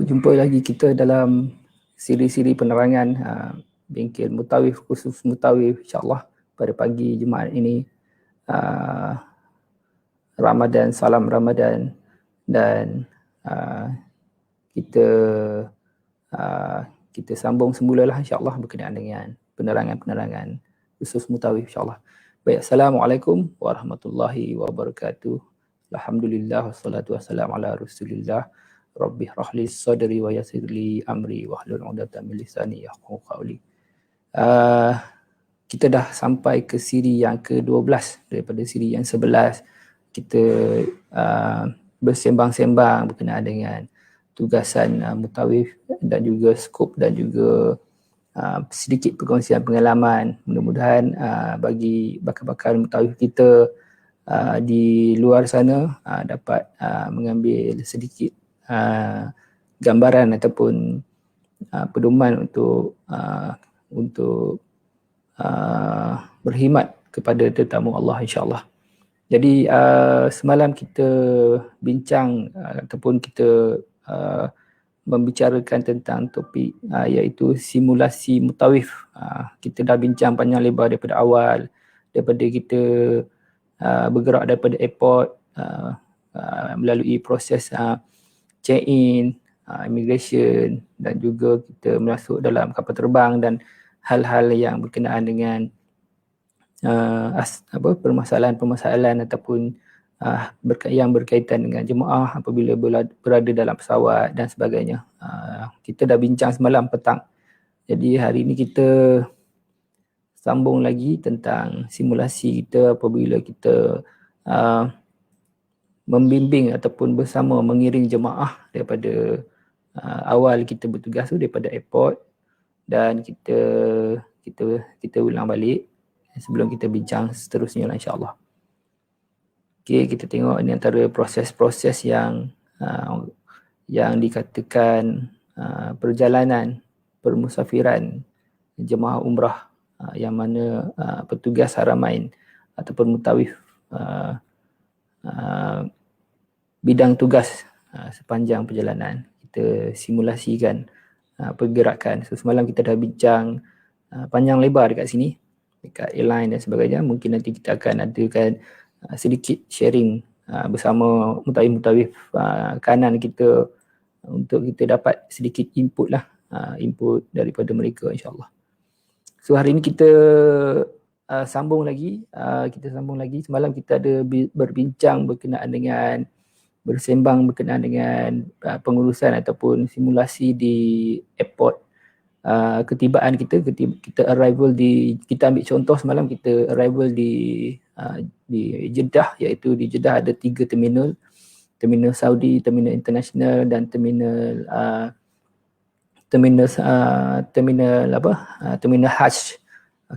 Berjumpa lagi kita dalam siri-siri penerangan bengkel Mutawif, khusus Mutawif, insyaAllah pada pagi Jumaat ini. Ramadan, salam Ramadan, dan kita kita sambung semula lah insyaAllah berkenaan dengan penerangan-penerangan khusus Mutawif insyaAllah. Baik, Assalamualaikum warahmatullahi wabarakatuh. Alhamdulillah wassalatu wassalamu ala Rasulillah. Rabbi hrahli sadri wa yassirli amri wahlul 'uqdatam min lisani yafqahu qawli. Kita dah sampai ke siri yang ke-12 daripada siri yang 11. Kita bersembang-sembang berkenaan dengan tugasan Mutawif dan juga skop dan juga sedikit perkongsian pengalaman. Mudah-mudahan bagi bakal-bakal Mutawif kita di luar sana dapat mengambil sedikit gambaran ataupun pedoman untuk berkhidmat kepada tetamu Allah insya-Allah. Jadi semalam kita bincang ataupun kita membicarakan tentang topik iaitu simulasi Mutawif. Kita dah bincang panjang lebar daripada awal, daripada kita bergerak daripada airport melalui proses check-in, immigration, dan juga kita masuk dalam kapal terbang dan hal-hal yang berkenaan dengan permasalahan-permasalahan ataupun yang berkaitan dengan jemaah apabila berada dalam pesawat dan sebagainya. Kita dah bincang semalam petang. Jadi hari ini kita sambung lagi tentang simulasi kita apabila kita membimbing ataupun bersama mengiring jemaah daripada awal kita bertugas tu daripada airport, dan kita ulang balik sebelum kita bincang seterusnya insya-Allah. Okey, kita tengok ini antara proses-proses yang dikatakan perjalanan permusafiran jemaah umrah yang mana petugas haramain ataupun Mutawif bidang tugas sepanjang perjalanan. Kita simulasikan pergerakan. So semalam kita dah bincang panjang lebar dekat sini, dekat airline dan sebagainya. Mungkin nanti kita akan adakan sedikit sharing bersama Mutawif kanan kita untuk kita dapat sedikit input lah, input daripada mereka insya-Allah. So hari ini kita sambung lagi. Semalam kita ada berbincang bersembang berkenaan dengan pengurusan ataupun simulasi di airport. Ketibaan kita arrival kita ambil contoh semalam kita arrival di Jeddah, iaitu di Jeddah ada 3 terminal Saudi, terminal international dan terminal Hajj.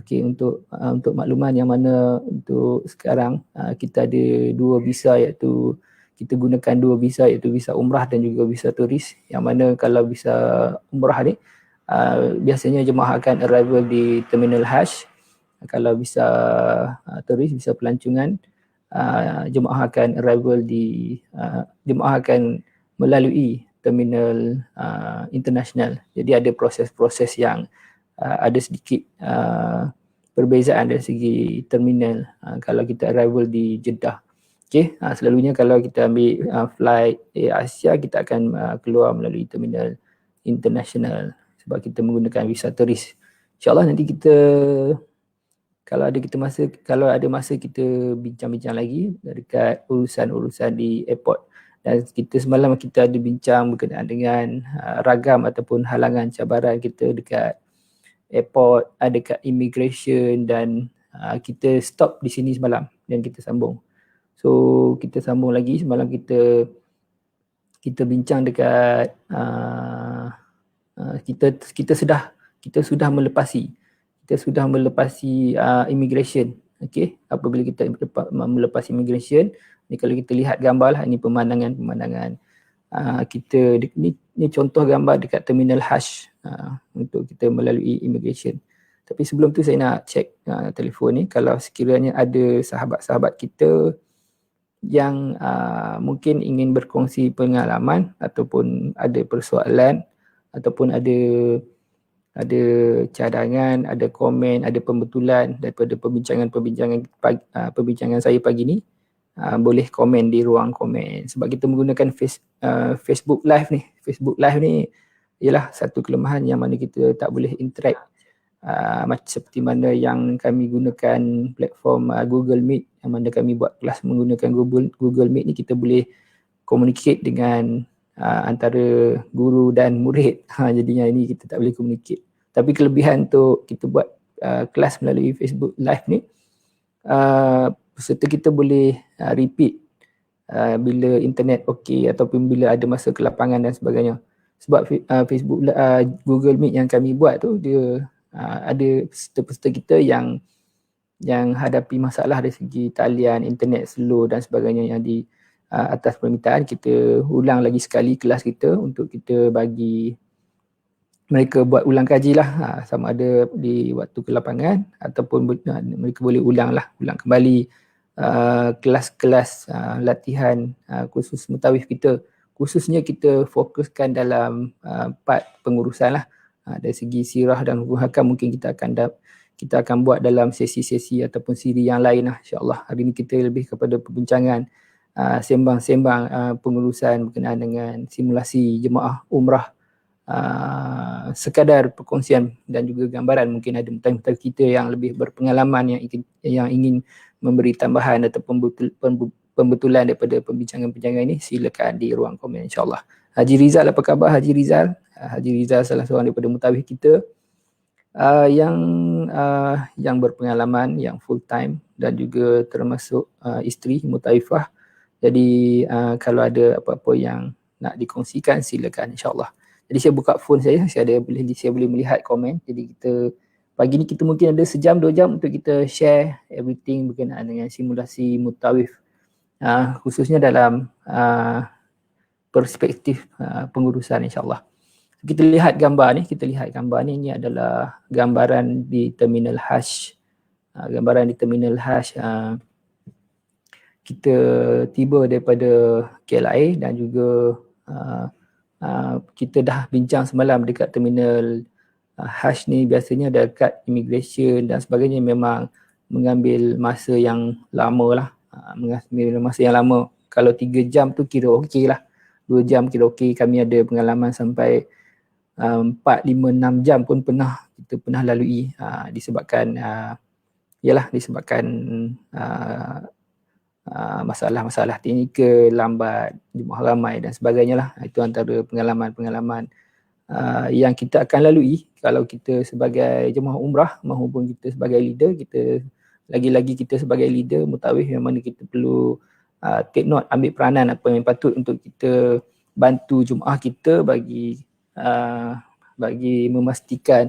Okey, untuk makluman yang mana untuk sekarang kita ada 2 visa, iaitu kita gunakan 2 visa, iaitu visa umrah dan juga visa turis, yang mana kalau visa umrah ni biasanya jemaah akan arrival di terminal Hajj. Kalau visa turis, visa pelancongan, jemaah akan melalui terminal international. Jadi ada proses-proses yang ada sedikit perbezaan dari segi terminal kalau kita arrival di Jeddah. Okey, selalunya kalau kita ambil flight Air Asia, kita akan keluar melalui terminal international sebab kita menggunakan visa turis. InsyaAllah nanti kita kalau ada masa kita bincang-bincang lagi dekat urusan-urusan di airport. Dan semalam kita ada bincang berkenaan dengan ragam ataupun halangan cabaran kita dekat airport, dekat immigration, dan kita stop di sini semalam dan kita sambung. So kita sambung lagi. Semalam kita bincang dekat kita sudah melepasi immigration. Okey, apabila kita melepas immigration ni, kalau kita lihat gambar lah, ini pemandangan kita ni contoh gambar dekat terminal Hajj untuk kita melalui immigration. Tapi sebelum tu saya nak check telefon ni, kalau sekiranya ada sahabat-sahabat kita mungkin ingin berkongsi pengalaman ataupun ada persoalan ataupun ada cadangan, ada komen, ada pembetulan daripada perbincangan saya pagi ni, boleh komen di ruang komen. Sebab kita menggunakan Facebook Live ni. Facebook Live ni ialah satu kelemahan yang mana kita tak boleh interact seperti mana yang kami gunakan platform Google Meet, yang mana kami buat kelas menggunakan Google Meet ni, kita boleh communicate dengan antara guru dan murid. Jadinya ini kita tak boleh communicate. Tapi kelebihan untuk kita buat kelas melalui Facebook Live ni, peserta kita boleh repeat bila internet okey ataupun bila ada masa kelapangan dan sebagainya. Sebab Facebook Google Meet yang kami buat tu, dia ada peserta-peserta kita yang hadapi masalah dari segi talian, internet slow dan sebagainya, yang di atas permintaan kita ulang lagi sekali kelas kita untuk kita bagi mereka buat ulang kaji lah, sama ada di waktu kelapangan ataupun mereka boleh ulang kembali kelas-kelas latihan khusus mutawif kita. Khususnya kita fokuskan dalam part pengurusan lah. Dari segi sirah dan hukum hakam mungkin kita akan buat dalam sesi-sesi ataupun siri yang lain lah, insyaAllah. Hari ini kita lebih kepada perbincangan sembang-sembang pengurusan berkenaan dengan simulasi jemaah umrah, sekadar perkongsian dan juga gambaran. Mungkin ada mutawif kita yang lebih berpengalaman yang ingin memberi tambahan ataupun pembetulan daripada perbincangan-perbincangan ini, silakan di ruang komen, insyaAllah. Haji Rizal, apa khabar Haji Rizal? Haji Rizal salah seorang daripada mutawif kita yang berpengalaman, yang full time dan juga termasuk isteri mutawifah. Jadi kalau ada apa-apa yang nak dikongsikan, silakan, insyaAllah. Jadi saya buka phone saya boleh melihat komen. Jadi kita pagi ni kita mungkin ada sejam 2 jam untuk kita share everything berkenaan dengan simulasi mutawif, khususnya dalam perspektif pengurusan, insyaAllah. Kita lihat gambar ni, ini adalah gambaran di Terminal Hajj. Kita tiba daripada KLIA dan juga kita dah bincang semalam dekat Terminal Hajj ni. Biasanya dekat immigration dan sebagainya memang mengambil masa yang lama lah. Kalau 3 jam tu kira okey lah, 2 jam kira okey. Kami ada pengalaman sampai 4, 5, 6 jam pun kita pernah lalui, disebabkan masalah teknikal, lambat jemaah ramai dan sebagainya lah. Itu antara pengalaman-pengalaman yang kita akan lalui kalau kita sebagai jemaah umrah maupun kita sebagai leader. Kita sebagai leader mutawif, yang mana kita perlu take note, ambil peranan apa yang patut untuk kita bantu jemaah kita bagi memastikan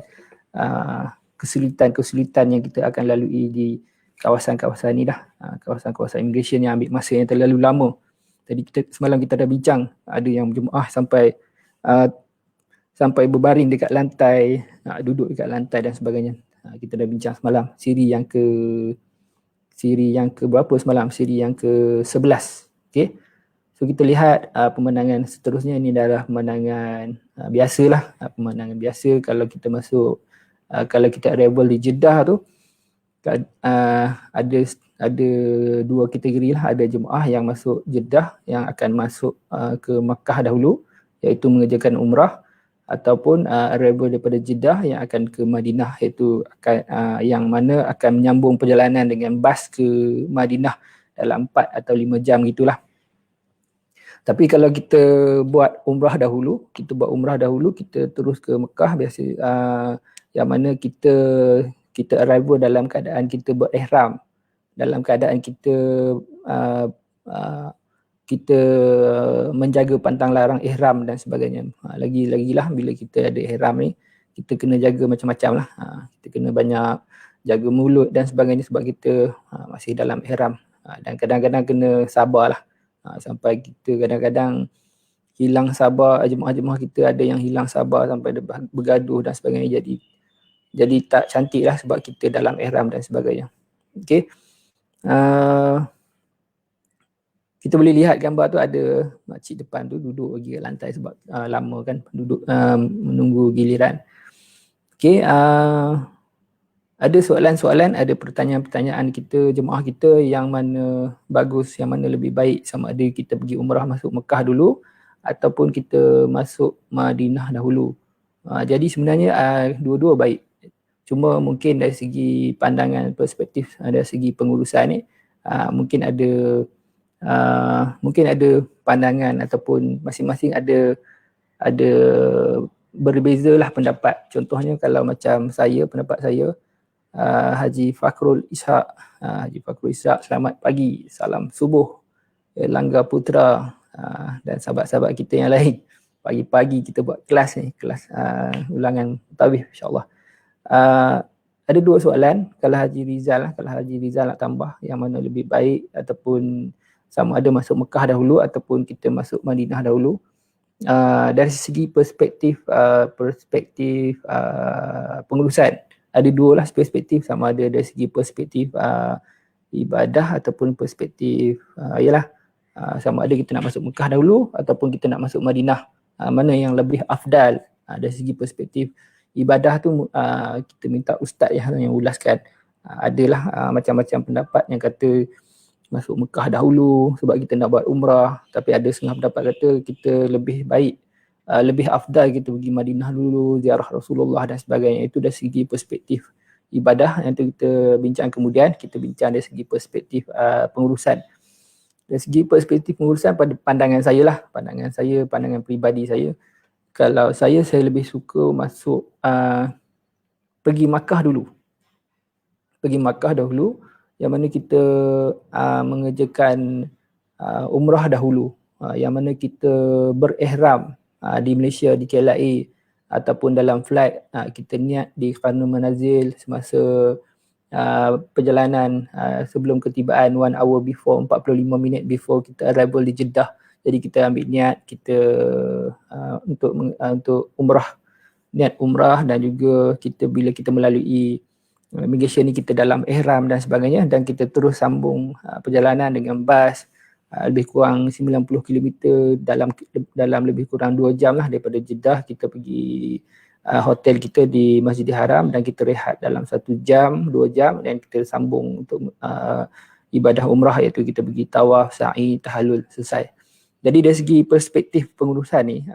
kesulitan-kesulitan yang kita akan lalui di kawasan-kawasan ni dah, kawasan-kawasan immigration yang ambil masa yang terlalu lama. Tadi semalam kita dah bincang, ada yang jemaah sampai berbaring dekat lantai, duduk dekat lantai dan sebagainya. Kita dah bincang semalam siri yang ke berapa semalam? Siri yang ke-11. Okey. So kita lihat pemandangan seterusnya. Ini adalah pemandangan biasalah, pemandangan biasa kalau kita masuk, kalau kita arrival di Jeddah tu, ada 2 kategori lah. Ada jemaah yang masuk Jeddah yang akan masuk ke Makkah dahulu, iaitu mengerjakan umrah, ataupun arrival daripada Jeddah yang akan ke Madinah, iaitu yang mana akan menyambung perjalanan dengan bas ke Madinah dalam 4 atau 5 jam gitulah. Tapi kalau kita buat umrah dahulu, kita terus ke Mekah biasa, yang mana kita arrival dalam keadaan kita berihram, dalam keadaan kita menjaga pantang larang ihram dan sebagainya. Lagi-lagilah bila kita ada ihram ni, kita kena jaga macam-macam lah. Kita kena banyak jaga mulut dan sebagainya sebab kita masih dalam ihram. Dan kadang-kadang kena sabarlah. Sampai kita kadang-kadang hilang sabar, jemaah-jemaah kita ada yang hilang sabar sampai bergaduh dan sebagainya. Jadi tak cantik lah sebab kita dalam ihram dan sebagainya. Okay. kita boleh lihat gambar tu ada makcik depan tu duduk lagi kat lantai sebab lama kan duduk menunggu giliran. Okey, ada soalan-soalan, ada pertanyaan-pertanyaan kita, jemaah kita yang mana bagus, yang mana lebih baik, sama ada kita pergi umrah masuk Mekah dulu ataupun kita masuk Madinah dahulu. Jadi sebenarnya dua-dua baik. Cuma mungkin dari segi pandangan perspektif, dari segi pengurusan ni mungkin ada pandangan ataupun masing-masing ada berbezalah pendapat. Contohnya kalau macam saya, pendapat saya, Haji Fakhrul Ishaq. Haji Fakhrul Ishaq, selamat pagi, salam subuh, Langga Putra dan sahabat-sahabat kita yang lain. Pagi-pagi kita buat kelas ni, kelas ulangan tawih insyaAllah. Ada dua soalan, kalau Haji Rizal nak tambah yang mana lebih baik ataupun sama ada masuk Mekah dahulu ataupun kita masuk Madinah dahulu. Dari segi perspektif pengurusan, ada dua lah perspektif, sama ada dari segi perspektif ibadah ataupun perspektif sama ada kita nak masuk Mekah dahulu ataupun kita nak masuk Madinah. Mana yang lebih afdal dari segi perspektif ibadah tu, kita minta ustaz yang ulaskan. Adalah macam-macam pendapat yang kata masuk Mekah dahulu sebab kita nak buat umrah, tapi ada setengah pendapat kata kita lebih baik, lebih afdal kita pergi Madinah dulu, ziarah Rasulullah dan sebagainya. Itu dari segi perspektif ibadah yang kita bincang kemudian. Kita bincang dari segi perspektif pengurusan. Dari segi perspektif pengurusan, pada pandangan saya, pandangan peribadi saya, kalau saya lebih suka masuk pergi Makkah dulu. Yang mana kita mengerjakan umrah dahulu, yang mana kita berihram di Malaysia, di KLIA ataupun dalam flight, kita niat di Khanul Manazil semasa perjalanan sebelum ketibaan 1 hour before, 45 minit before kita arrival di Jeddah. Jadi kita ambil niat kita untuk umrah, niat umrah, dan juga kita bila kita melalui immigration ni kita dalam ihram dan sebagainya, dan kita terus sambung perjalanan dengan bas lebih kurang 90 km dalam lebih kurang 2 jam lah daripada Jeddah. Kita pergi hotel kita di Masjidil Haram dan kita rehat dalam 1 jam, 2 jam, dan kita sambung untuk ibadah umrah, iaitu kita pergi tawaf, sa'i, tahallul, selesai. Jadi dari segi perspektif pengurusan ni,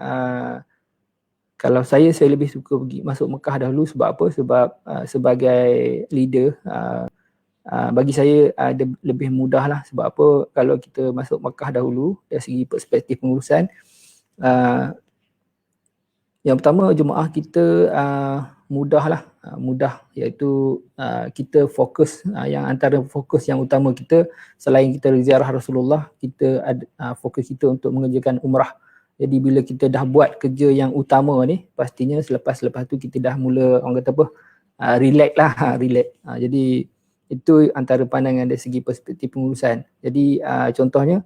kalau saya lebih suka pergi masuk Mekah dahulu. Sebab apa? Sebab sebagai leader, bagi saya lebih mudah lah. Sebab apa? Kalau kita masuk Mekah dahulu dari segi perspektif pengurusan, yang pertama jemaah kita mudah, iaitu kita fokus, yang antara fokus yang utama kita selain kita ziarah Rasulullah, kita ada fokus kita untuk mengerjakan umrah. Jadi bila kita dah buat kerja yang utama ni, pastinya selepas tu kita dah mula, orang kata apa, relax lah, relax. Jadi itu antara pandangan dari segi perspektif pengurusan. Jadi contohnya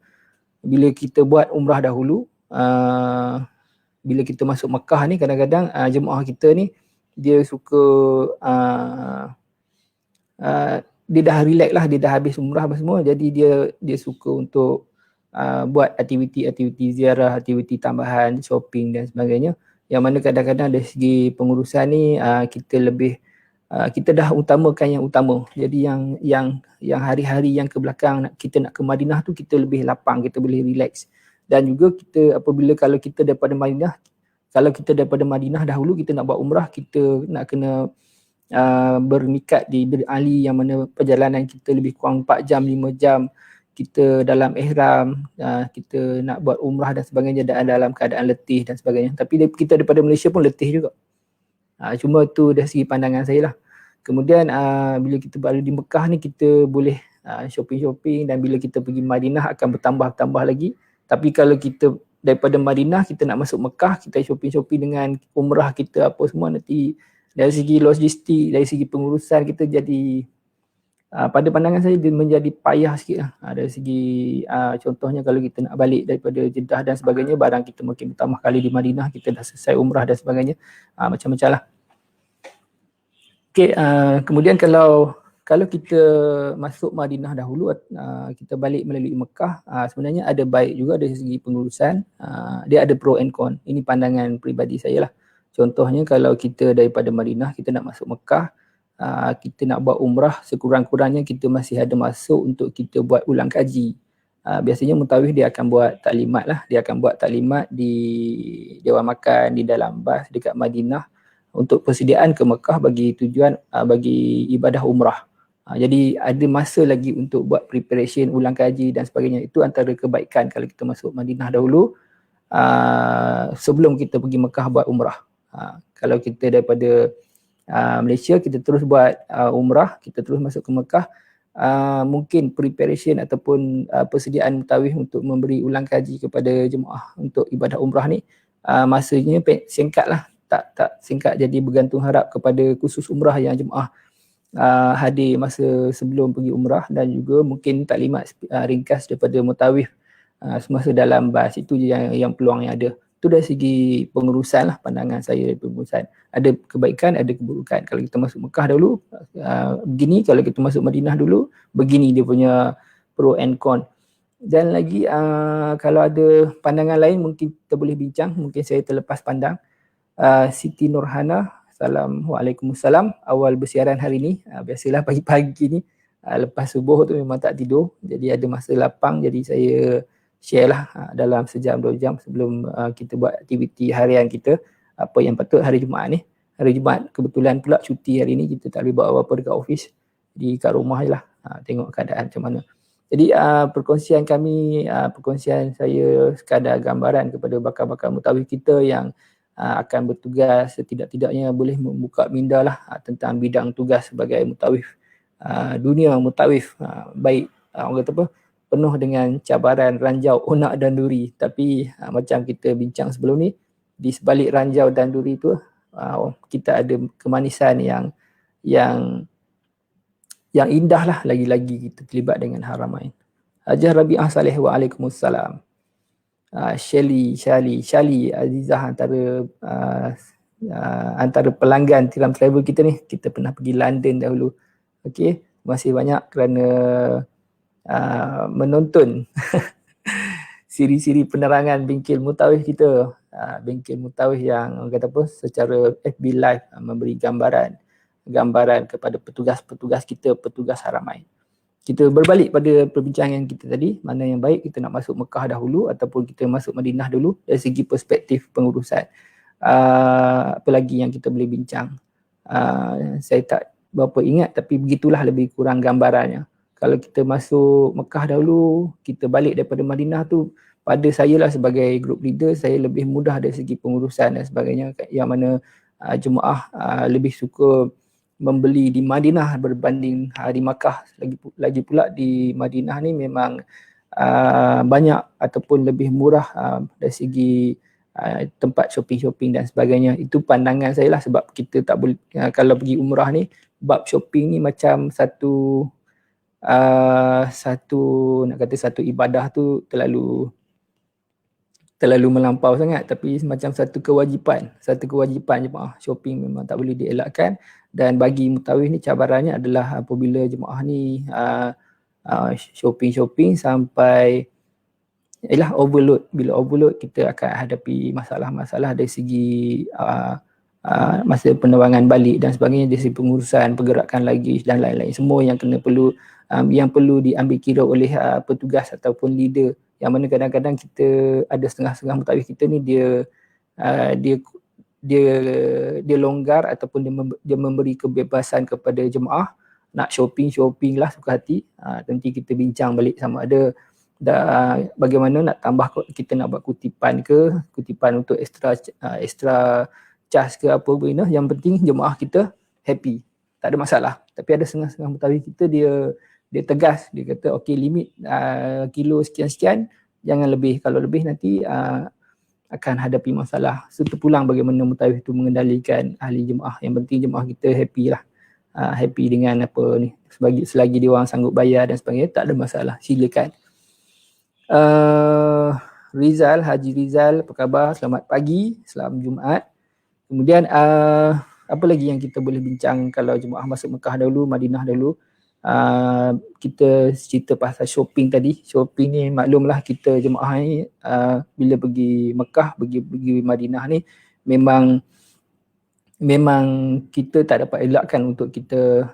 bila kita buat umrah dahulu, bila kita masuk Mekah ni, kadang-kadang jemaah kita ni dia suka dia dah relax lah, dia dah habis umrah apa semua, jadi dia suka untuk buat aktiviti ziarah, aktiviti tambahan, shopping dan sebagainya, yang mana kadang-kadang dari segi pengurusan ni kita dah utamakan yang utama. Jadi yang hari-hari yang ke belakang kita nak ke Madinah tu kita lebih lapang, kita boleh relax. Dan juga kita kalau kita daripada Madinah dahulu kita nak buat umrah, kita nak kena bermikat di Bir Ali, yang mana perjalanan kita lebih kurang 4 jam, 5 jam. Kita dalam ihram, kita nak buat umrah dan sebagainya dalam keadaan letih dan sebagainya. Tapi kita daripada Malaysia pun letih juga. Cuma tu dari segi pandangan saya lah. Kemudian bila kita baru di Mekah ni, kita boleh shopping-shopping, dan bila kita pergi Madinah akan bertambah lagi. Tapi kalau kita daripada Madinah kita nak masuk Mekah, kita shopping-shopping dengan umrah kita apa semua, nanti dari segi logistik, dari segi pengurusan kita jadi pada pandangan saya dia menjadi payah sikit lah. Dari segi contohnya kalau kita nak balik daripada Jeddah dan sebagainya, barang kita mungkin pertama kali di Madinah, kita dah selesai umrah dan sebagainya, macam-macam lah. Okay, kemudian kalau kalau kita masuk Madinah dahulu, kita balik melalui Mekah, sebenarnya ada baik juga dari segi pengurusan. Dia ada pro and con. Ini pandangan peribadi saya lah. Contohnya kalau kita daripada Madinah, kita nak masuk Mekah, kita nak buat umrah, sekurang-kurangnya kita masih ada masuk untuk kita buat ulang kaji. Biasanya mutawif dia akan buat taklimat lah. Dia akan buat taklimat di Dewan Makan, di dalam bas dekat Madinah untuk persediaan ke Mekah bagi tujuan bagi ibadah umrah. Jadi ada masa lagi untuk buat preparation, ulang kaji dan sebagainya. Itu antara kebaikan kalau kita masuk Madinah dahulu sebelum kita pergi Mekah buat umrah. Kalau kita daripada Malaysia, kita terus buat umrah, kita terus masuk ke Mekah, mungkin preparation ataupun persediaan mutawif untuk memberi ulang kaji kepada jemaah untuk ibadah umrah ni masanya singkat lah, tak singkat, jadi bergantung harap kepada khusus umrah yang jemaah hadir masa sebelum pergi umrah, dan juga mungkin taklimat ringkas daripada mutawif semasa dalam bas. Itu je yang peluang yang ada. Itu dari segi pengurusan lah, pandangan saya dari pengurusan. Ada kebaikan, ada keburukan. Kalau kita masuk Mekah dulu, begini. Kalau kita masuk Madinah dulu, begini dia punya pro and con. Dan lagi kalau ada pandangan lain mungkin kita boleh bincang. Mungkin saya terlepas pandang. Siti Nurhana, Waalaikumsalam. Awal bersiaran hari ni, biasalah pagi-pagi ni lepas subuh tu memang tak tidur, jadi ada masa lapang, jadi saya share lah dalam sejam 2 jam sebelum kita buat aktiviti harian kita, apa yang patut hari Jumaat ni. Hari Jumaat kebetulan pula cuti hari ni, kita tak boleh buat apa-apa dekat office, jadi kat rumah je lah, tengok keadaan macam mana. Jadi perkongsian kami, perkongsian saya sekadar gambaran kepada bakal-bakal mutawif kita yang akan bertugas, setidak-tidaknya boleh membuka minda lah tentang bidang tugas sebagai mutawif. Dunia mutawif baik orang kata apa, penuh dengan cabaran, ranjau, onak dan duri. Tapi macam kita bincang sebelum ni, di sebalik ranjau dan duri tu kita ada kemanisan yang indah lah, lagi-lagi kita terlibat dengan haramain. Hajah Rabi'ah Saleh, Waalaikumsalam. Shali Azizah antara pelanggan Tiram Travel kita ni. Kita pernah pergi London dahulu. Okey, terima kasih banyak kerana menonton siri-siri penerangan bengkel mutawif kita. Bengkel mutawif yang orang kata apa, secara FB Live memberi gambaran kepada petugas-petugas kita, petugas haramain. Kita berbalik pada perbincangan kita tadi, mana yang baik kita nak masuk Mekah dahulu ataupun kita masuk Madinah dulu dari segi perspektif pengurusan. Apa lagi yang kita boleh bincang? Saya tak berapa ingat, tapi begitulah lebih kurang gambarannya. Kalau kita masuk Mekah dahulu, kita balik daripada Madinah tu, pada saya lah sebagai group leader, saya lebih mudah dari segi pengurusan dan sebagainya, yang mana jemaah lebih suka membeli di Madinah berbanding di Makkah. Lagi pula di Madinah ni memang banyak ataupun lebih murah dari segi tempat shopping dan sebagainya. Itu pandangan saya lah, sebab kita tak boleh, kalau pergi umrah ni, bab shopping ni macam satu nak kata satu ibadah tu terlalu melampau sangat, tapi macam satu kewajipan jemaah. Shopping memang tak boleh dielakkan, dan bagi mutawif ni cabarannya adalah apabila jemaah ni shopping sampai overload. Bila overload, kita akan hadapi masalah-masalah dari segi masa penerbangan balik dan sebagainya, dari segi pengurusan, pergerakan lagi dan lain-lain. Semua yang yang perlu diambil kira oleh petugas ataupun leader, yang mana kadang-kadang kita ada setengah-setengah mutawif kita ni dia longgar ataupun dia memberi kebebasan kepada jemaah nak shopping lah suka hati. Nanti kita bincang balik sama ada bagaimana nak tambah, kita nak buat kutipan untuk extra charge ke apa benda. Yang penting jemaah kita happy, tak ada masalah. Tapi ada setengah-setengah mutawif kita dia tegas, dia kata okey, limit kilo sekian-sekian, jangan lebih. Kalau lebih nanti akan hadapi masalah. So terpulang bagaimana mutawif itu mengendalikan ahli jemaah. Yang penting jemaah kita happy lah, happy dengan apa ni, selagi dia orang sanggup bayar dan sebagainya, tak ada masalah, silakan. Haji Rizal, apa khabar? Selamat pagi, selamat Jumaat. Kemudian apa lagi yang kita boleh bincang kalau jemaah masuk Mekah dahulu, Madinah dahulu? kita cerita pasal shopping tadi. Shopping ni maklumlah kita jemaah ni bila pergi Mekah, pergi Madinah ni memang kita tak dapat elakkan untuk kita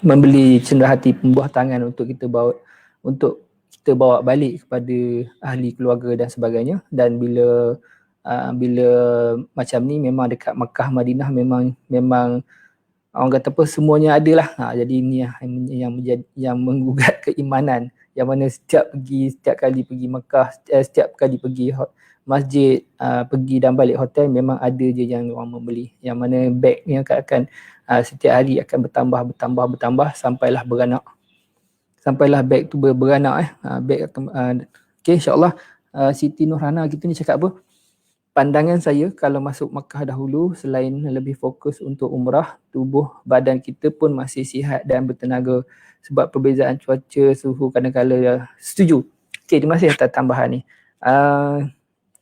membeli cenderahati pembuah tangan untuk kita bawa balik kepada ahli keluarga dan sebagainya. Dan bila macam ni memang dekat Mekah Madinah memang orang kata apa, semuanya ada lah. Jadi ini yang menggugat keimanan, yang mana setiap kali pergi Mekah, setiap kali pergi masjid, pergi dan balik hotel, memang ada je yang orang membeli, yang mana beg ni akan setiap hari akan bertambah sampailah beranak. Sampailah beg tu beranak beg okay, insyaAllah. Siti Nurhana kita ni cakap apa? Pandangan saya kalau masuk Makkah dahulu, selain lebih fokus untuk umrah, tubuh badan kita pun masih sihat dan bertenaga sebab perbezaan cuaca, suhu kadang-kala. Setuju. Okay, terima kasih atas tambahan ni.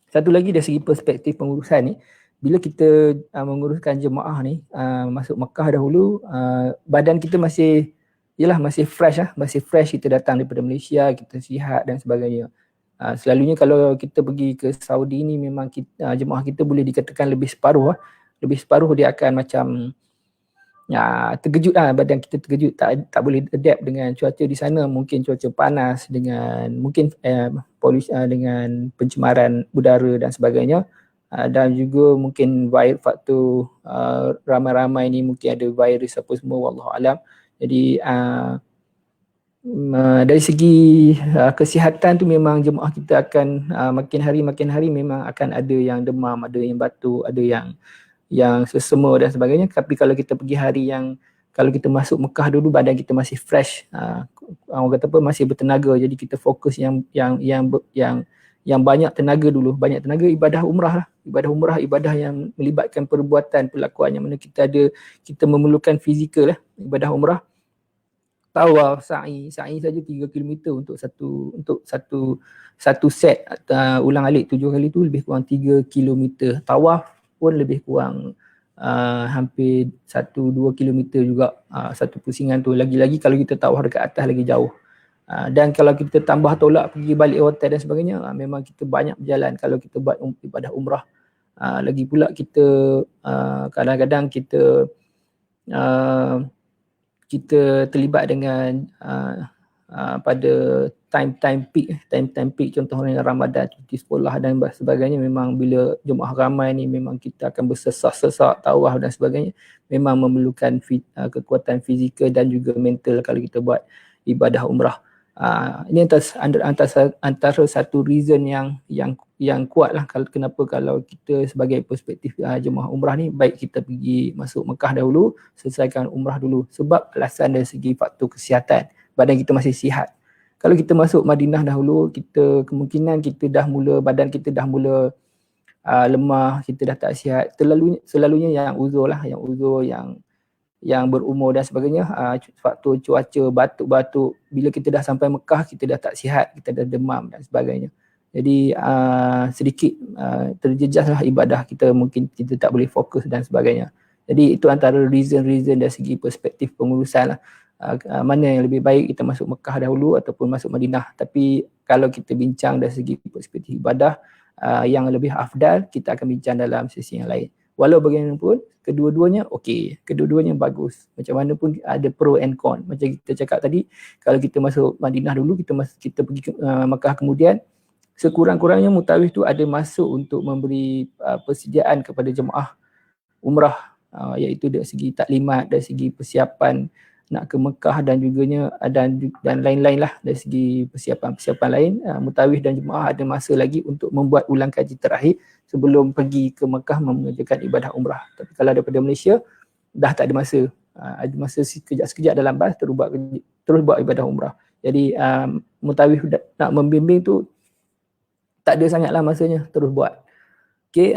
Satu lagi dari segi perspektif pengurusan ni, bila kita menguruskan jemaah ni, masuk Makkah dahulu, badan kita masih fresh masih fresh. Kita datang daripada Malaysia, kita sihat dan sebagainya. Selalunya kalau kita pergi ke Saudi ni, memang jemaah kita boleh dikatakan lebih separuh dia akan macam terkejut badan kita terkejut, tak boleh adapt dengan cuaca di sana. Mungkin cuaca panas dengan mungkin dengan pencemaran udara dan sebagainya, dan juga mungkin faktor ramai-ramai ni mungkin ada virus apa semua, wallahu alam. Jadi dari segi kesihatan tu memang jemaah kita akan makin hari memang akan ada yang demam, ada yang batuk, ada yang sesama dan sebagainya. Tapi kalau kita pergi hari yang, kalau kita masuk Mekah dulu, badan kita masih fresh, orang kata apa, masih bertenaga. Jadi kita fokus yang banyak tenaga dulu. Banyak tenaga ibadah umrah lah. Ibadah yang melibatkan perbuatan, perlakuan, yang mana kita memerlukan fizikal lah. Ibadah umrah, tawaf, sa'i saja 3 km untuk satu set, ulang alik 7 kali tu lebih kurang 3 km. Tawaf pun lebih kurang hampir 1-2 km juga, satu pusingan tu. Lagi-lagi kalau kita tawaf dekat atas lagi jauh. Dan kalau kita tambah tolak pergi balik hotel dan sebagainya, memang kita banyak berjalan kalau kita buat ibadah umrah. Lagi pula kita kadang-kadang kita terlibat dengan pada time peak, contohnya Ramadan, cuti sekolah dan sebagainya. Memang bila jemaah ramai ni, memang kita akan bersesak-sesak, tawaf dan sebagainya. Memang memerlukan kekuatan fizikal dan juga mental kalau kita buat ibadah umrah. Ini antara satu reason yang kuat lah kenapa kalau kita sebagai perspektif jemaah umrah ni, baik kita pergi masuk Mekah dahulu, selesaikan umrah dulu. Sebab alasan dari segi faktor kesihatan, badan kita masih sihat. Kalau kita masuk Madinah dahulu, kemungkinan badan kita dah mula lemah, kita dah tak sihat. Selalunya yang uzur yang berumur dan sebagainya, faktor cuaca, batuk-batuk. Bila kita dah sampai Mekah, kita dah tak sihat, kita dah demam dan sebagainya. Jadi sedikit terjejaslah ibadah kita, mungkin kita tak boleh fokus dan sebagainya. Jadi itu antara reason dari segi perspektif pengurusan lah. Mana yang lebih baik, kita masuk Mekah dahulu ataupun masuk Madinah. Tapi kalau kita bincang dari segi perspektif ibadah, yang lebih afdal, kita akan bincang dalam sesi yang lain. Walau bagaimanapun, kedua-duanya okey, kedua-duanya bagus. Macam mana pun ada pro and con. Macam kita cakap tadi, kalau kita masuk Madinah dulu, kita pergi ke Mekah kemudian, sekurang-kurangnya mutawif tu ada masuk untuk memberi persediaan kepada jemaah umrah, iaitu dari segi taklimat, dari segi persiapan nak ke Mekah dan juganya dan lain-lain lah. Dari segi persiapan lain, mutawif dan jemaah ada masa lagi untuk membuat ulang kaji terakhir sebelum pergi ke Mekah mengerjakan ibadah umrah. Tapi kalau daripada Malaysia, dah tak ada masa. Ada masa sekejap-sekejap dalam bas, terus buat ibadah umrah. Jadi mutawif nak membimbing tu tak ada sangatlah masanya, terus buat. Okay,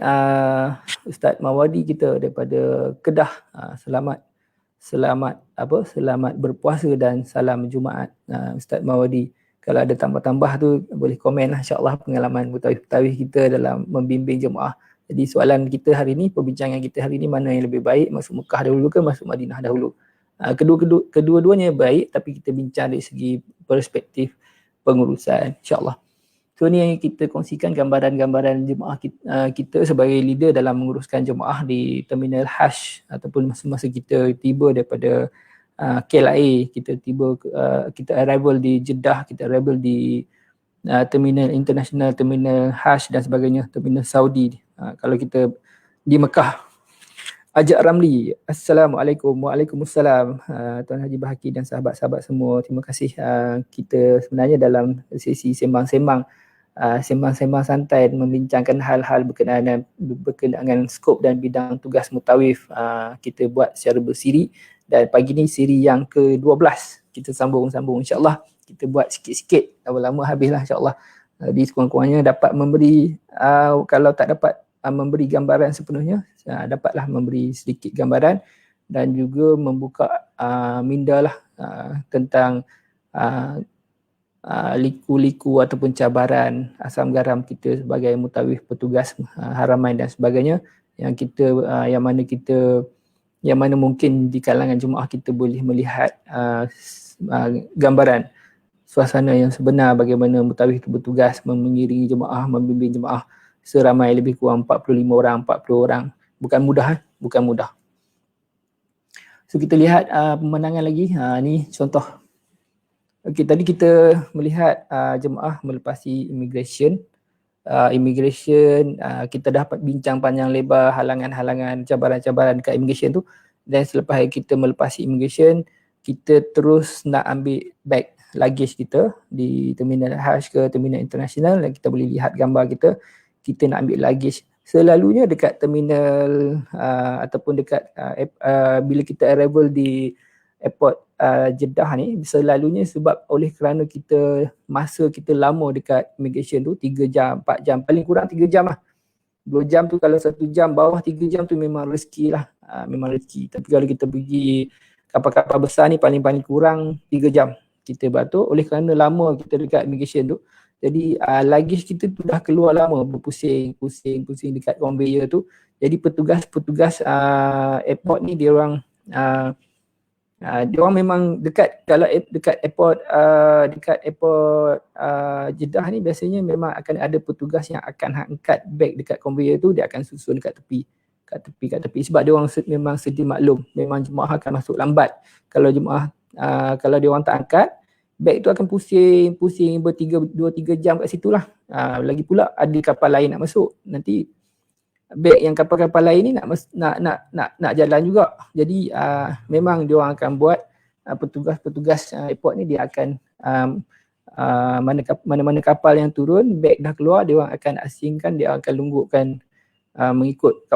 Ustaz Mawadi kita daripada Kedah, selamat berpuasa dan salam Jumaat, Ustaz Mawadi. Kalau ada tambah-tambah tu boleh komen lah, insyaAllah pengalaman mutawif kita dalam membimbing jemaah. Jadi soalan kita hari ni, perbincangan kita hari ni, mana yang lebih baik, masuk Mekah dahulu ke masuk Madinah dahulu? Kedua-duanya baik, tapi kita bincang dari segi perspektif pengurusan, insyaAllah. So ni yang kita kongsikan gambaran-gambaran jemaah kita sebagai leader dalam menguruskan jemaah di terminal Hajj ataupun masa-masa kita tiba daripada KLIA, kita arrival di Jeddah, kita arrival di terminal international, terminal Hajj dan sebagainya, terminal Saudi. Kalau kita di Mekah, Ajak Ramli, Assalamualaikum, Waalaikumsalam Tuan Haji Bahaki dan sahabat-sahabat semua. Terima kasih kita sebenarnya dalam sesi sembang-sembang santai membincangkan hal-hal berkenaan dengan skop dan bidang tugas mutawif kita buat secara bersiri, dan pagi ni siri yang ke-12 kita sambung insya-Allah. Kita buat sikit-sikit, lama-lama habislah insya-Allah. Jadi sekurang-kurangnya dapat memberi kalau tak dapat memberi gambaran sepenuhnya, dapatlah memberi sedikit gambaran dan juga membuka minda lah tentang liku-liku ataupun cabaran asam garam kita sebagai mutawif petugas haramain dan sebagainya, yang mana mungkin di kalangan jemaah kita boleh melihat gambaran suasana yang sebenar bagaimana mutawif itu bertugas mengiringi jemaah, membimbing jemaah seramai lebih kurang 45 orang, 40 orang. Bukan mudah. So kita lihat pemandangan lagi. Ni contoh. Okay, tadi kita melihat jemaah melepasi immigration. Kita dapat bincang panjang lebar halangan-halangan, cabaran-cabaran dekat immigration tu. Dan selepas kita melepasi immigration, kita terus nak ambil bag luggage kita di terminal Hajj ke terminal international, dan kita boleh lihat gambar kita nak ambil luggage. Selalunya dekat terminal ataupun dekat bila kita arrival di airport Jeddah ni, selalunya sebab oleh kerana masa kita lama dekat immigration tu 3 jam, 4 jam, paling kurang 3 jam lah. 2 jam tu, kalau 1 jam, bawah 3 jam tu memang rezeki lah, memang rezeki. Tapi kalau kita pergi kapal-kapal besar ni paling kurang 3 jam kita batu, oleh kerana lama kita dekat immigration tu. Jadi luggage kita tu dah keluar lama, berpusing dekat conveyor tu. Jadi petugas airport ni dia orang memang dekat, kalau dekat airport Jeddah ni biasanya memang akan ada petugas yang akan angkat beg dekat conveyor tu, dia akan susun kat tepi sebab dia orang memang sedia maklum, memang jemaah akan masuk lambat. Kalau dia orang tak angkat, beg tu akan pusing 2-3 jam kat situ lah. Lagi pula ada kapal lain nak masuk, nanti beg yang kapal-kapal lain ni nak jalan juga. Jadi memang dia orang akan buat petugas airport ni, dia akan mana-mana kapal yang turun, beg dah keluar, dia orang akan asingkan, dia akan lunggukkan mengikut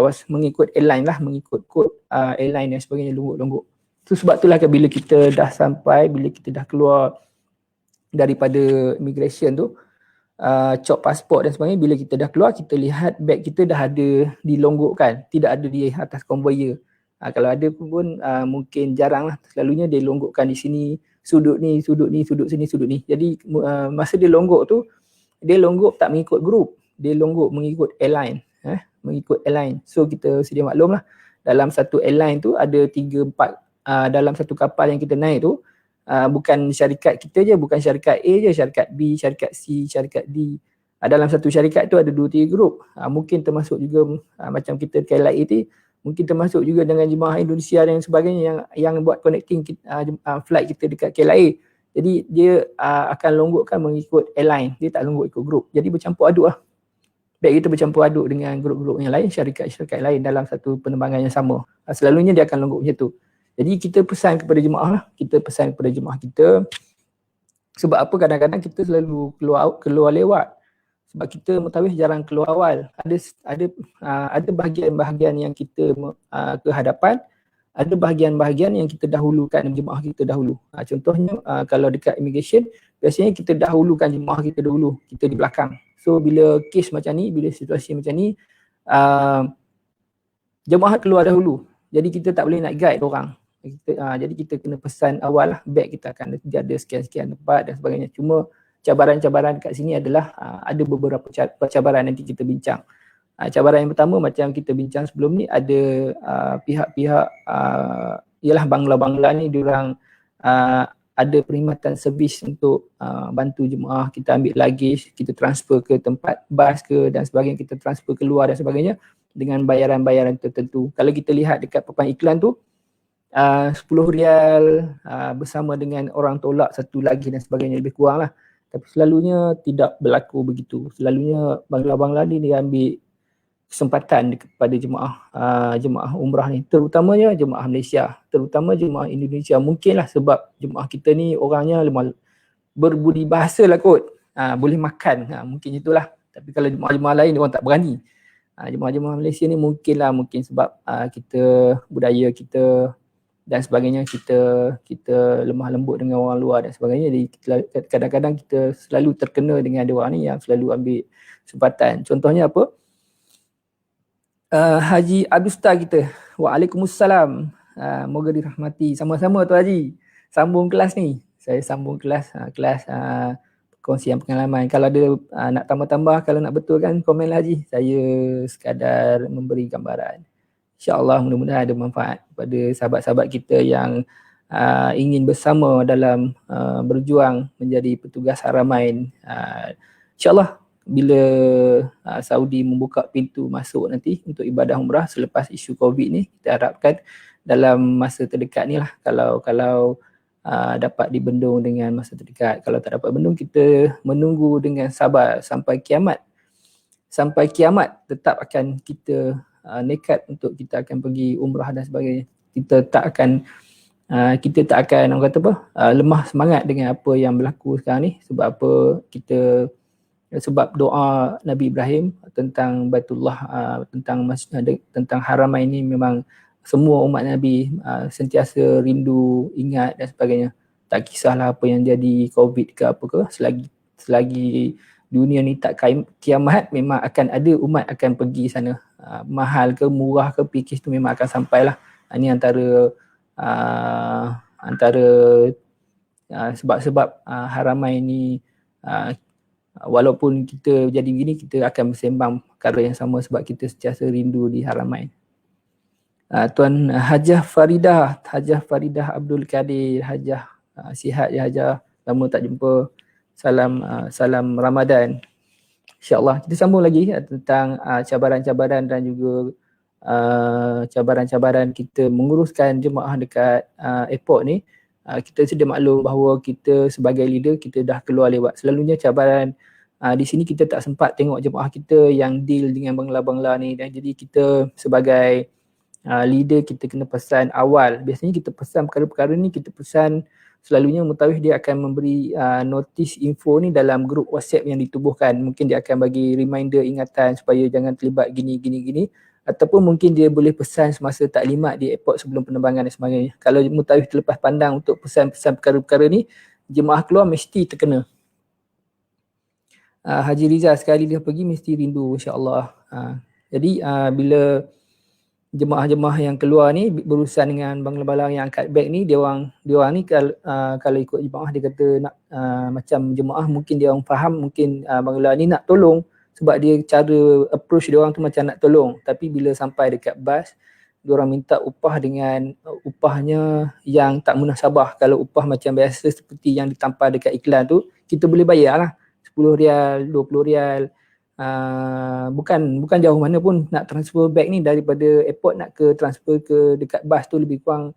airline lah, mengikut kod airline dan sebagainya, lungguk. So sebab itulah bila kita dah sampai, bila kita dah keluar daripada immigration tu, cop pasport dan sebagainya, bila kita dah keluar, kita lihat beg kita dah ada dilonggokkan, tidak ada di atas conveyor. Kalau ada pun mungkin jarang lah, selalunya dia longgokkan di sini, sudut sini, sudut ni. Jadi masa dia longgok tu, dia longgok tak mengikut grup, dia longgok mengikut airline. So kita sedia maklum lah, dalam satu airline tu ada 3-4, dalam satu kapal yang kita naik tu, bukan syarikat kita je, bukan syarikat A je, syarikat B, syarikat C, syarikat D. Dalam satu syarikat tu ada 2-3 grup. Mungkin termasuk juga macam kita KLIA tu, mungkin termasuk juga dengan jemaah Indonesia dan sebagainya yang buat connecting flight kita dekat KLIA. Jadi dia akan longgokkan mengikut airline, dia tak longgok ikut grup. Jadi bercampur aduk lah. Beg kita bercampur aduk dengan grup-grup yang lain, syarikat-syarikat lain dalam satu penerbangan yang sama. Selalunya dia akan longgok macam tu. Jadi kita pesan kepada jemaah kita, sebab apa kadang-kadang kita selalu keluar lewat, sebab kita mutawif jarang keluar awal. Ada bahagian-bahagian yang kita ke hadapan, ada bahagian-bahagian yang kita dahulukan jemaah kita dahulu. Contohnya kalau dekat immigration, biasanya kita dahulukan jemaah kita dahulu, kita di belakang. So bila kes macam ni, bila situasi macam ni, jemaah keluar dahulu. Jadi kita tak boleh nak guide orang. Jadi kita kena pesan awal lah, beg kita akan ada sekian-sekian tempat dan sebagainya. Cuma cabaran-cabaran kat sini adalah ada beberapa cabaran nanti kita bincang. Cabaran yang pertama macam kita bincang sebelum ni, ada pihak-pihak ialah bangla-bangla ni diorang ada perkhidmatan servis untuk bantu jemaah. Kita ambil luggage, kita transfer ke tempat bas ke dan sebagainya, kita transfer keluar dan sebagainya dengan bayaran-bayaran tertentu. Kalau kita lihat dekat papan iklan tu, 10 rial bersama dengan orang tolak satu lagi dan sebagainya, lebih kurang lah. Tapi selalunya tidak berlaku begitu. Selalunya bangla-bangla ni dia ambil kesempatan kepada jemaah umrah ni, terutamanya jemaah Malaysia, terutama jemaah Indonesia. Mungkinlah sebab jemaah kita ni orangnya berbudi bahasa lah kot, boleh makan, mungkin itulah. Tapi kalau jemaah-jemaah lain orang tak berani. Jemaah-jemaah Malaysia ni mungkin sebab kita, budaya kita dan sebagainya, kita lemah lembut dengan orang luar dan sebagainya. Jadi kadang-kadang kita selalu terkena dengan dia orang ni yang selalu ambil kesempatan. Contohnya apa? Haji Abdustar kita. Waalaikumsalam. Moga dirahmati. Sama-sama tu Haji. Sambung kelas ni. Saya sambung kelas perkongsian pengalaman. Kalau ada nak tambah-tambah, kalau nak betulkan, komen lah Haji. Saya sekadar memberi gambaran. InsyaAllah mudah-mudahan ada manfaat kepada sahabat-sahabat kita yang ingin bersama dalam berjuang menjadi petugas haramain. InsyaAllah bila Saudi membuka pintu masuk nanti untuk ibadah umrah selepas isu COVID ni, kita harapkan dalam masa terdekat ni lah, kalau dapat dibendung dengan masa terdekat. Kalau tak dapat bendung, kita menunggu dengan sabar sampai kiamat. Sampai kiamat tetap akan kita nekat untuk kita akan pergi umrah dan sebagainya. Kita tak akan orang kata apa, lemah semangat dengan apa yang berlaku sekarang ni. Sebab apa? Sebab doa Nabi Ibrahim tentang Baitullah, tentang Haramain ini, memang semua umat Nabi sentiasa rindu, ingat dan sebagainya. Tak kisahlah apa yang jadi COVID ke apa ke, selagi dunia ni tak kiamat, memang akan ada umat akan pergi sana. Mahal ke murah ke, pikir tu memang akan sampailah. Ini antara sebab-sebab Haramain ni, walaupun kita jadi begini, kita akan bersembang perkara yang sama sebab kita sentiasa rindu di Haramain. Tuan Hajah Faridah Abdul Kadir, Hajah, sihat ya Hajah, lama tak jumpa. Salam Ramadan. InsyaAllah kita sambung lagi tentang cabaran-cabaran dan juga cabaran-cabaran kita menguruskan jemaah dekat airport ni. Kita sedia maklum bahawa kita sebagai leader, kita dah keluar lewat. Selalunya cabaran di sini kita tak sempat tengok jemaah kita yang deal dengan bangla-bangla ni, dan jadi kita sebagai leader, kita kena pesan awal. Biasanya kita pesan perkara-perkara ni, kita pesan selalunya Mutawif dia akan memberi notis info ni dalam grup WhatsApp yang ditubuhkan. Mungkin dia akan bagi reminder, ingatan supaya jangan terlibat gini. Ataupun mungkin dia boleh pesan semasa taklimat di airport sebelum penerbangan dan sebagainya. Kalau Mutawif terlepas pandang untuk pesan-pesan perkara-perkara ni, jemaah keluar mesti terkena. Haji Riza sekali dia pergi mesti rindu, insyaAllah. Jadi bila jemaah-jemaah yang keluar ni berurusan dengan bangla-bangla yang angkat beg ni, dia orang ni kalau ikut jemaah, dia kata nak macam jemaah mungkin dia orang faham, mungkin bangla ni nak tolong sebab dia cara approach dia orang tu macam nak tolong. Tapi bila sampai dekat bas, dia orang minta upah dengan upahnya yang tak munasabah. Kalau upah macam biasa seperti yang ditampal dekat iklan tu, kita boleh bayar lah 10 rial, 20 rial. Bukan jauh mana pun nak transfer beg ni, daripada airport nak ke transfer ke dekat bas tu lebih kurang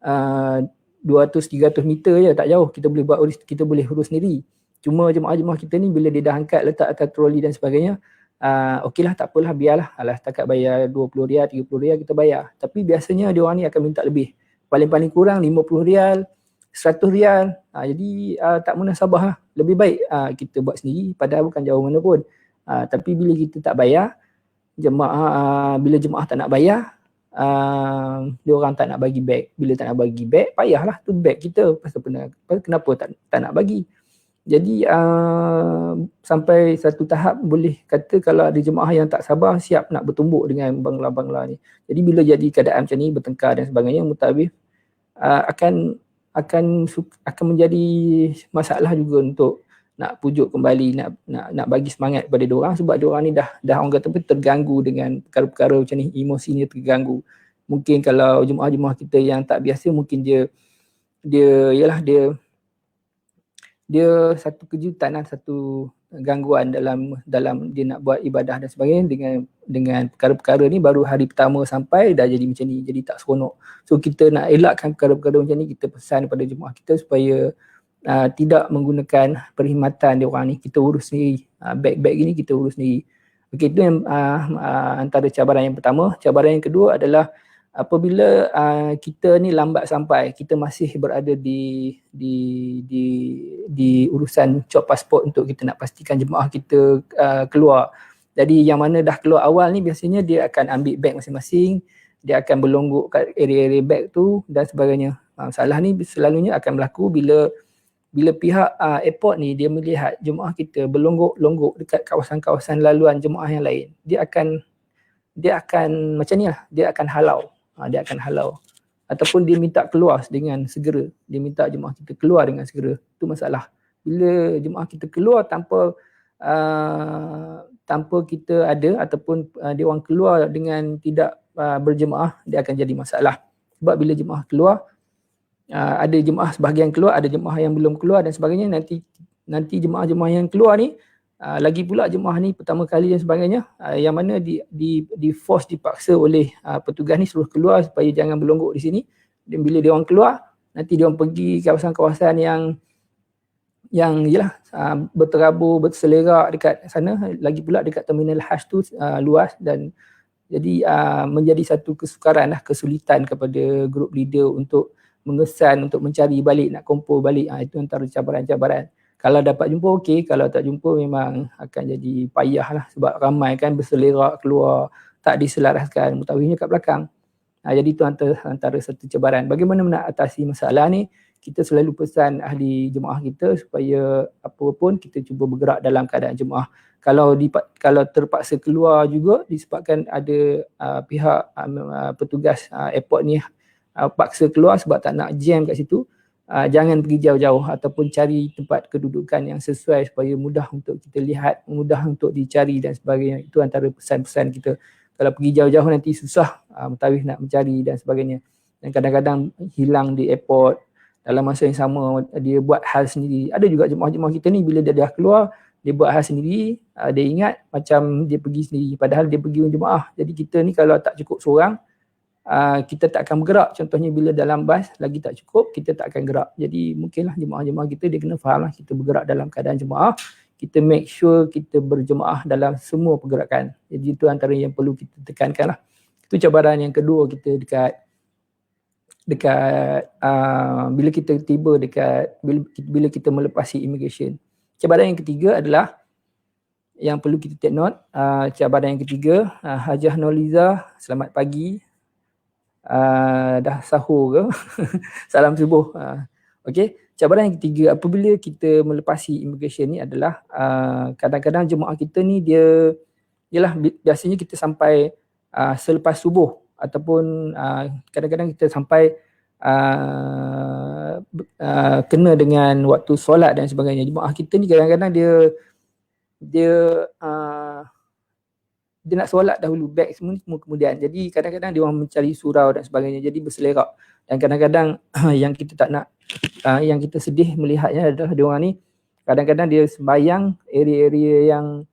200-300 meter je, tak jauh. Kita boleh urus sendiri. Cuma jemaah-jemaah kita ni bila dia dah angkat letak atas troli dan sebagainya, okeylah, tak apalah, biarlah. Alah, setakat bayar 20 rial, 30 rial kita bayar. Tapi biasanya dia orang ni akan minta lebih. Paling-paling kurang 50 rial, 100 rial. Jadi tak munasabah lah. Lebih baik kita buat sendiri, padahal bukan jauh mana pun. Tapi bila kita tak bayar, bila jemaah tak nak bayar, dia orang tak nak bagi beg. Bila tak nak bagi beg, payahlah tu beg kita. Kenapa tak nak bagi? Jadi sampai satu tahap boleh kata kalau ada jemaah yang tak sabar, siap nak bertumbuk dengan bangla-bangla ni. Jadi bila jadi keadaan macam ni, bertengkar dan sebagainya, Mutawif akan menjadi masalah juga untuk nak pujuk kembali, nak bagi semangat kepada diorang, sebab diorang ni dah orang kata terganggu dengan perkara-perkara macam ni, emosinya terganggu. Mungkin kalau jemaah-jemaah kita yang tak biasa, mungkin dia satu kejutan lah, satu gangguan dalam dia nak buat ibadah dan sebagainya. Dengan perkara-perkara ni baru hari pertama sampai dah jadi macam ni, jadi tak seronok. So kita nak elakkan perkara-perkara macam ni, kita pesan kepada jemaah kita supaya tidak menggunakan perkhidmatan dia orang ni, kita urus sendiri. Beg-beg ni kita urus sendiri. Okey, itu yang antara cabaran yang pertama. Cabaran yang kedua adalah apabila kita ni lambat sampai, kita masih berada di urusan cop pasport untuk kita nak pastikan jemaah kita keluar. Jadi yang mana dah keluar awal ni biasanya dia akan ambil beg masing-masing, dia akan berlonggok kat area-area beg tu dan sebagainya. Masalah ni selalunya akan berlaku bila pihak airport ni dia melihat jemaah kita berlonggok-longgok dekat kawasan-kawasan laluan jemaah yang lain. Dia akan macam ni lah, dia akan halau. Ataupun dia minta keluar dengan segera. Dia minta jemaah kita keluar dengan segera. Itu masalah. Bila jemaah kita keluar tanpa kita ada, ataupun dia orang keluar dengan tidak berjemaah, dia akan jadi masalah. Sebab bila jemaah keluar, ada jemaah sebahagian keluar, ada jemaah yang belum keluar dan sebagainya. Nanti jemaah-jemaah yang keluar ni, lagi pula jemaah ni pertama kali dan sebagainya, yang mana di force, dipaksa oleh petugas ni suruh keluar supaya jangan berlonggok di sini. Dan bila dia orang keluar, nanti dia orang pergi kawasan-kawasan yang berterabur, berselerak dekat sana. Lagi pula dekat terminal Hajj tu luas, dan jadi menjadi satu kesukaran lah, kesulitan kepada group leader untuk mengesan, untuk mencari balik, nak kumpul balik. Itu antara cabaran-cabaran. Kalau dapat jumpa okey, kalau tak jumpa memang akan jadi payah lah, sebab ramai kan berselerak keluar, tak diselaraskan, mutawifnya kat belakang. Jadi itu antara satu cabaran. Bagaimana nak atasi masalah ni? Kita selalu pesan ahli jemaah kita supaya apa pun kita cuba bergerak dalam keadaan jemaah. Kalau terpaksa keluar juga disebabkan ada pihak petugas airport ni paksa keluar sebab tak nak jam kat situ, jangan pergi jauh-jauh ataupun cari tempat kedudukan yang sesuai supaya mudah untuk kita lihat, mudah untuk dicari dan sebagainya. Itu antara pesan-pesan kita. Kalau pergi jauh-jauh nanti susah mutawif nak mencari dan sebagainya. Dan kadang-kadang hilang di airport, dalam masa yang sama dia buat hal sendiri. Ada juga jemaah-jemaah kita ni bila dia dah keluar, dia buat hal sendiri, dia ingat macam dia pergi sendiri padahal dia pergi jemaah. Jadi kita ni kalau tak cukup seorang, kita tak akan bergerak. Contohnya bila dalam bas lagi tak cukup, kita tak akan gerak. Jadi mungkinlah jemaah-jemaah kita dia kena faham lah, kita bergerak dalam keadaan jemaah, kita make sure kita berjemaah dalam semua pergerakan. Jadi itu antara yang perlu kita tekankan lah. Itu cabaran yang kedua kita dekat bila kita tiba bila kita melepasi immigration. Cabaran yang ketiga adalah yang perlu kita take note. Cabaran yang ketiga, Hajah Nurliza, selamat pagi. Dah sahur ke? Salam subuh. Okey, cabaran yang ketiga apabila kita melepasi immigration ni adalah kadang-kadang jemaah kita ni biasanya kita sampai selepas subuh, ataupun kadang-kadang kita sampai kena dengan waktu solat dan sebagainya. Jemaah kita ni kadang-kadang dia nak solat dahulu, beg semua kemudian. Jadi kadang-kadang dia orang mencari surau dan sebagainya, jadi berselerak. Dan kadang-kadang yang kita tak nak, yang kita sedih melihatnya adalah dia orang ni kadang-kadang dia sembahyang area-area yang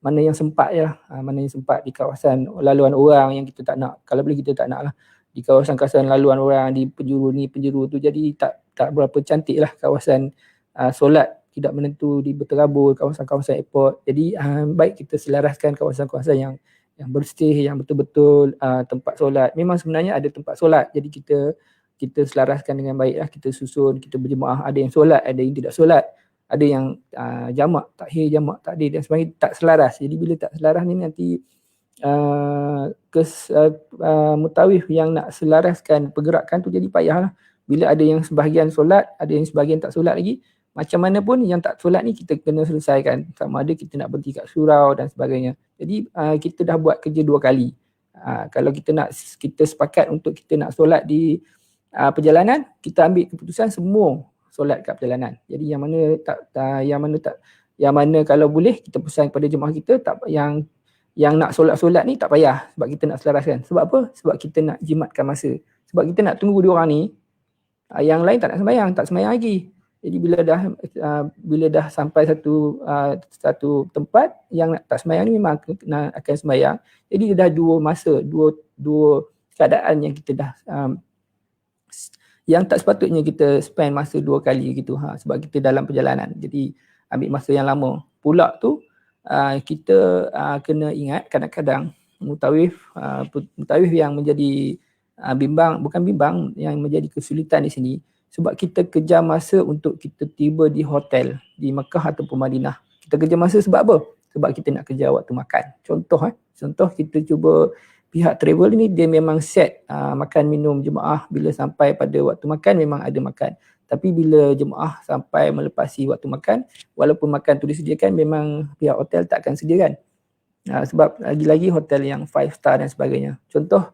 mana yang sempat mana yang sempat di kawasan laluan orang yang kita tak nak. Kalau boleh kita tak nak lah di kawasan-kawasan laluan orang, di penjuru ni penjuru tu, jadi tak berapa cantik lah kawasan solat, tidak menentu, di berterabur kawasan-kawasan airport. Jadi baik kita selaraskan kawasan-kawasan yang bersih, yang betul-betul tempat solat. Memang sebenarnya ada tempat solat, jadi kita selaraskan dengan baik lah, kita susun, kita berjemaah. Ada yang solat, ada yang tidak solat, ada yang jamak, takhir, jamak, takdir dan sebagainya, tak selaras. Jadi bila tak selaras ni nanti mutawif yang nak selaraskan pergerakan tu jadi payah lah. Bila ada yang sebahagian solat, ada yang sebahagian tak solat lagi, macam mana pun yang tak solat ni kita kena selesaikan. Sama ada kita nak berhenti kat surau dan sebagainya. Jadi kita dah buat kerja dua kali. Kalau kita sepakat untuk kita nak solat di perjalanan, kita ambil keputusan semua solat kat perjalanan. Jadi yang mana kalau boleh kita pesan kepada jemaah kita, yang Yang nak solat-solat ni tak payah sebab kita nak selaraskan. Sebab apa? Sebab kita nak jimatkan masa. Sebab kita nak tunggu dia orang ni, yang lain tak nak sembahyang lagi. Jadi bila dah sampai satu tempat yang tak sembahyang ni memang akan sembahyang. Jadi dah dua masa, dua keadaan yang kita dah yang tak sepatutnya kita spend masa dua kali gitu sebab kita dalam perjalanan. Jadi ambil masa yang lama. Pula tu kita kena ingat kadang-kadang mutawif yang menjadi bukan bimbang yang menjadi kesulitan di sini sebab kita kejar masa untuk kita tiba di hotel di Mekah ataupun Madinah. Kita kejar masa sebab apa? Sebab kita nak kejar waktu makan. Contoh kita cuba pihak travel ni dia memang set makan minum jemaah bila sampai pada waktu makan memang ada makan. Tapi bila jemaah sampai melepasi waktu makan, walaupun makan tu disediakan memang pihak hotel tak akan sediakan. Sebab lagi-lagi hotel yang 5 star dan sebagainya. Contoh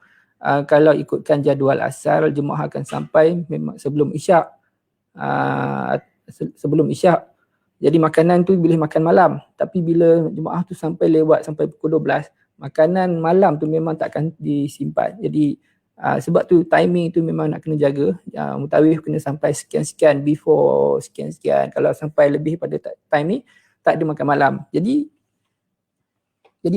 kalau ikutkan jadual asar, jemaah akan sampai memang sebelum isyak. Jadi makanan tu boleh makan malam. Tapi bila jemaah tu sampai pukul 12, makanan malam tu memang tak akan disimpan. Jadi sebab tu timing tu memang nak kena jaga. Mutawif kena sampai sekian-sekian before sekian-sekian. Kalau sampai lebih pada time ni, tak ada makan malam. Jadi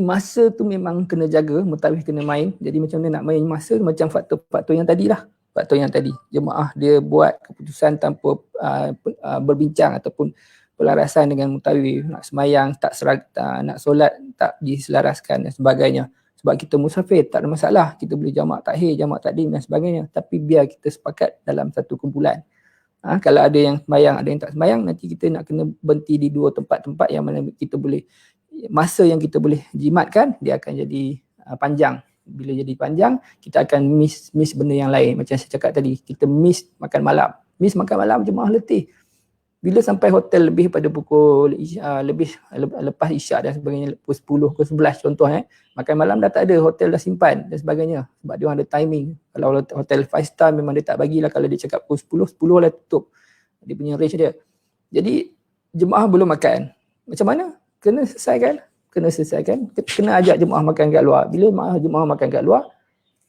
masa tu memang kena jaga, mutawif kena main. Jadi macam mana nak main masa macam faktor yang tadi lah. Faktor yang tadi, jemaah dia buat keputusan tanpa berbincang ataupun pelarasan dengan mutawif, nak semayang, nak solat, tak diselaraskan dan sebagainya. Sebab kita musafir, tak ada masalah. Kita boleh jamak takhir, jamak takdim dan sebagainya. Tapi biar kita sepakat dalam satu kumpulan. Kalau ada yang semayang, ada yang tak semayang, nanti kita nak kena berhenti di dua tempat-tempat yang mana kita boleh, masa yang kita boleh jimatkan, dia akan jadi panjang. Bila jadi panjang, kita akan miss benda yang lain. Macam saya cakap tadi, kita miss makan malam. Miss makan malam, jemaah letih. Bila sampai hotel lebih pada pukul lepas isyak dan sebagainya, pukul 10 ke 11 contoh makan malam dah tak ada, hotel dah simpan dan sebagainya sebab dia orang ada timing. Kalau hotel 5 star memang dia tak bagilah, kalau dia cakap pukul 10 lah tutup, dia punya range dia. Jadi jemaah belum makan, macam mana? Kena selesaikan, kena ajak jemaah makan kat luar. Bila jemaah makan kat luar,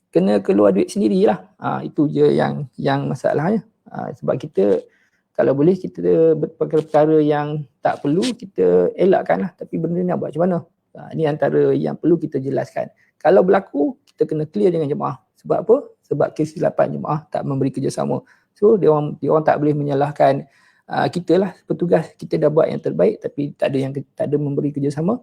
kena keluar duit sendirilah. Itu je yang masalahnya. Sebab kita kalau boleh kita perkara-perkara yang tak perlu kita elakkan lah. Tapi benda ni nak buat macam mana? Ini antara yang perlu kita jelaskan. Kalau berlaku, kita kena clear dengan jemaah. Sebab apa? Sebab kesilapan jemaah tak memberi kerjasama. So dia orang tak boleh menyalahkan kita lah, petugas. Kita dah buat yang terbaik tapi tak ada memberi kerjasama.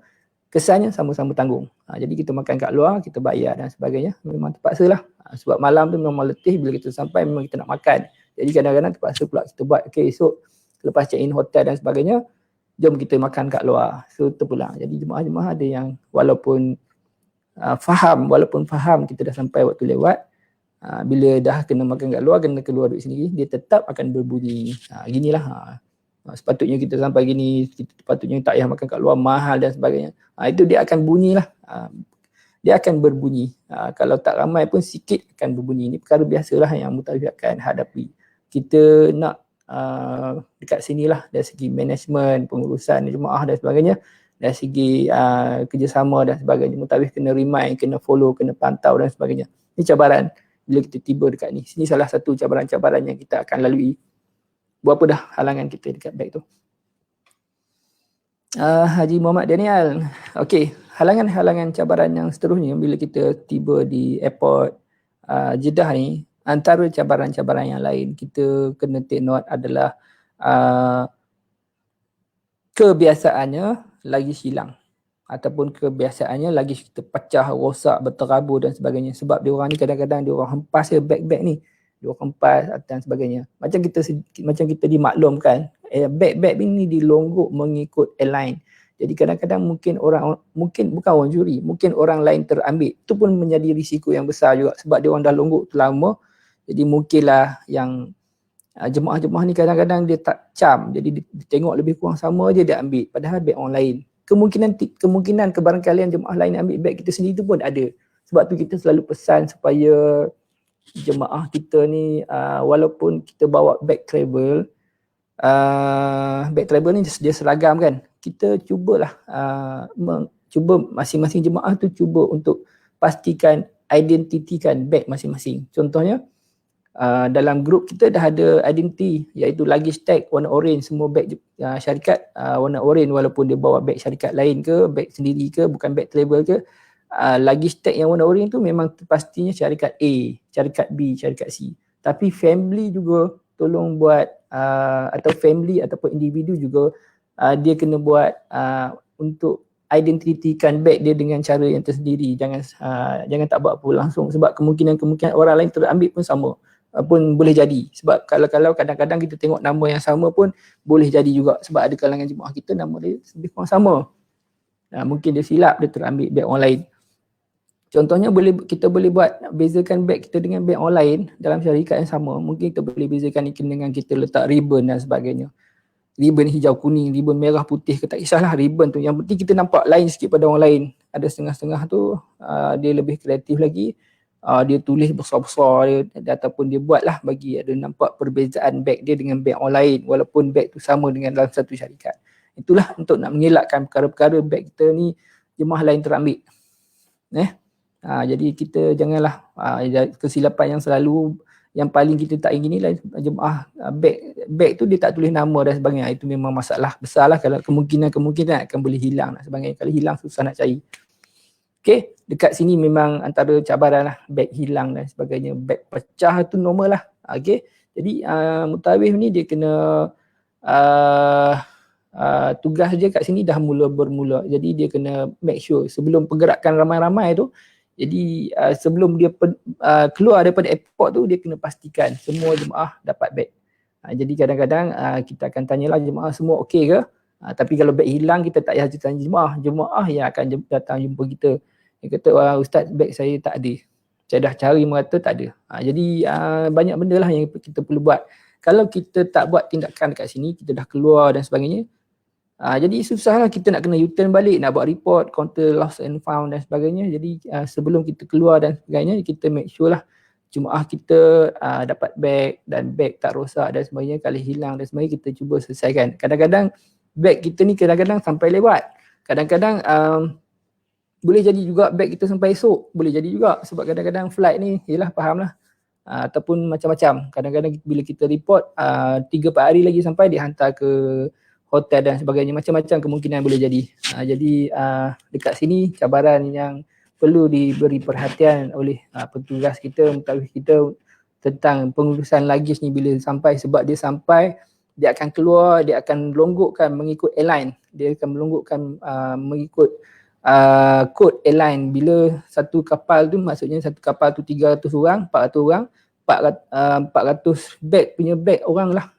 Kesannya sama-sama tanggung. Jadi kita makan kat luar, kita bayar dan sebagainya. Memang terpaksa lah. Sebab malam tu memang letih, bila kita sampai memang kita nak makan. Jadi kadang-kadang terpaksa pula kita buat, esok lepas check in hotel dan sebagainya, jom kita makan kat luar. So terpulang. Jadi jemaah-jemaah ada yang walaupun faham kita dah sampai waktu lewat, bila dah kena makan kat luar, kena keluar duit sendiri, dia tetap akan berbunyi. Ginilah. Sepatutnya kita sampai gini, kita sepatutnya tak payah makan kat luar, mahal dan sebagainya. Itu dia akan bunyilah. Dia akan berbunyi. Kalau tak ramai pun sikit akan berbunyi. Ini perkara biasalah yang mutawif akan hadapi. Kita nak dekat sinilah dari segi management, pengurusan jemaah dan sebagainya, dari segi kerjasama dan sebagainya. Mutawif kena remind, kena follow, kena pantau dan sebagainya. Ini cabaran bila kita tiba dekat ni. Sini salah satu cabaran-cabaran yang kita akan lalui. Berapa dah halangan kita dekat bag tu? Haji Muhammad Daniel. Okey, halangan-halangan cabaran yang seterusnya bila kita tiba di airport Jeddah ni, antara cabaran-cabaran yang lain kita kena take note adalah kebiasaannya lagi hilang ataupun kebiasaannya lagi kita pecah, rosak, berterabur dan sebagainya. Sebab dia orang ni kadang-kadang dia orang hempas bag-bag ni, dia orang hempas dan sebagainya. Macam kita dimaklumkan, bag-bag ni dilonggok mengikut airline. Jadi kadang-kadang mungkin bukan orang juri, mungkin orang lain terambil. Itu pun menjadi risiko yang besar juga sebab dia orang dah longgok lama. Jadi mungkinlah yang jemaah-jemaah ni kadang-kadang dia tak cam. Jadi dia tengok lebih kurang sama je dia ambil. Padahal beg orang lain. Kemungkinan kebarangkalian jemaah lain ambil beg kita sendiri tu pun ada. Sebab tu kita selalu pesan supaya jemaah kita ni walaupun kita bawa beg travel ni dia seragam kan. Kita cubalah cuba masing-masing jemaah tu cuba untuk pastikan identitikan beg masing-masing. Contohnya dalam grup kita dah ada identiti iaitu luggage tag warna orange, semua beg syarikat warna orange walaupun dia bawa beg syarikat lain ke, beg sendiri ke, bukan beg travel ke, luggage tag yang warna orange tu memang pastinya syarikat A, syarikat B, syarikat C. Tapi family juga tolong buat atau family ataupun individu juga dia kena buat untuk identitikan beg dia dengan cara yang tersendiri. Jangan tak buat apa langsung, sebab kemungkinan orang lain terambil pun sama, pun boleh jadi. Sebab kalau kadang-kadang kita tengok nama yang sama pun boleh jadi juga, sebab ada kalangan jemaah kita nama dia lebih kurang sama. Mungkin dia silap, dia terambil beg orang lain. Contohnya kita boleh buat bezakan beg kita dengan beg orang lain dalam syarikat yang sama. Mungkin kita boleh bezakan dengan kita letak ribbon dan sebagainya. Ribbon hijau kuning, ribbon merah putih ke, tak kisahlah ribbon tu. Yang penting kita nampak lain sikit pada orang lain. Ada setengah-setengah tu dia lebih kreatif lagi. Dia tulis besar-besar dia, ataupun dia buatlah bagi ada nampak perbezaan beg dia dengan beg orang lain walaupun beg tu sama dengan dalam satu syarikat. Itulah untuk nak mengelakkan perkara-perkara beg kita ni jemaah lain terambil. Jadi kita janganlah kesilapan yang selalu, yang paling kita tak ingin ni lah jemaah beg tu dia tak tulis nama dan sebagainya. Itu memang masalah besar lah, kalau kemungkinan akan boleh hilang dan sebagainya. Kalau hilang susah nak cari. Okay, dekat sini memang antara cabaran lah, beg hilang dan sebagainya. Beg pecah tu normal lah. Okay, jadi mutawif ni dia kena tugas dia kat sini dah bermula. Jadi dia kena make sure sebelum pergerakan ramai-ramai tu, jadi sebelum dia keluar daripada airport tu, dia kena pastikan semua jemaah dapat beg. Jadi kadang-kadang kita akan tanyalah jemaah semua okey ke? Tapi kalau beg hilang, kita tak payah tanya jemaah yang akan datang jumpa kita. Dia kata, Ustaz, beg saya tak ada. Saya dah cari merata tak ada. Jadi banyak benda lah yang kita perlu buat. Kalau kita tak buat tindakan dekat sini, kita dah keluar dan sebagainya, jadi susah lah kita nak kena U-turn balik, nak buat report, counter lost and found dan sebagainya. Jadi sebelum kita keluar dan sebagainya, kita make sure lah jemaah kita dapat beg dan beg tak rosak dan sebagainya. Kalau hilang dan sebagainya, kita cuba selesaikan. Kadang-kadang beg kita ni sampai lewat. Kadang-kadang boleh jadi juga beg kita sampai esok. Boleh jadi juga sebab kadang-kadang flight ni, yelah faham lah. Ataupun macam-macam. Kadang-kadang bila kita report 3-4 hari lagi sampai, dihantar ke hotel dan sebagainya. Macam-macam kemungkinan boleh jadi. Jadi dekat sini cabaran yang perlu diberi perhatian oleh petugas kita, mutawif kita tentang pengurusan luggage ni bila sampai. Sebab dia sampai, dia akan keluar, dia akan melonggokkan mengikut airline. Dia akan melonggokkan mengikut kod airline. Bila satu kapal tu, maksudnya satu kapal tu 300 orang, 400 orang, 400 beg punya beg orang lah,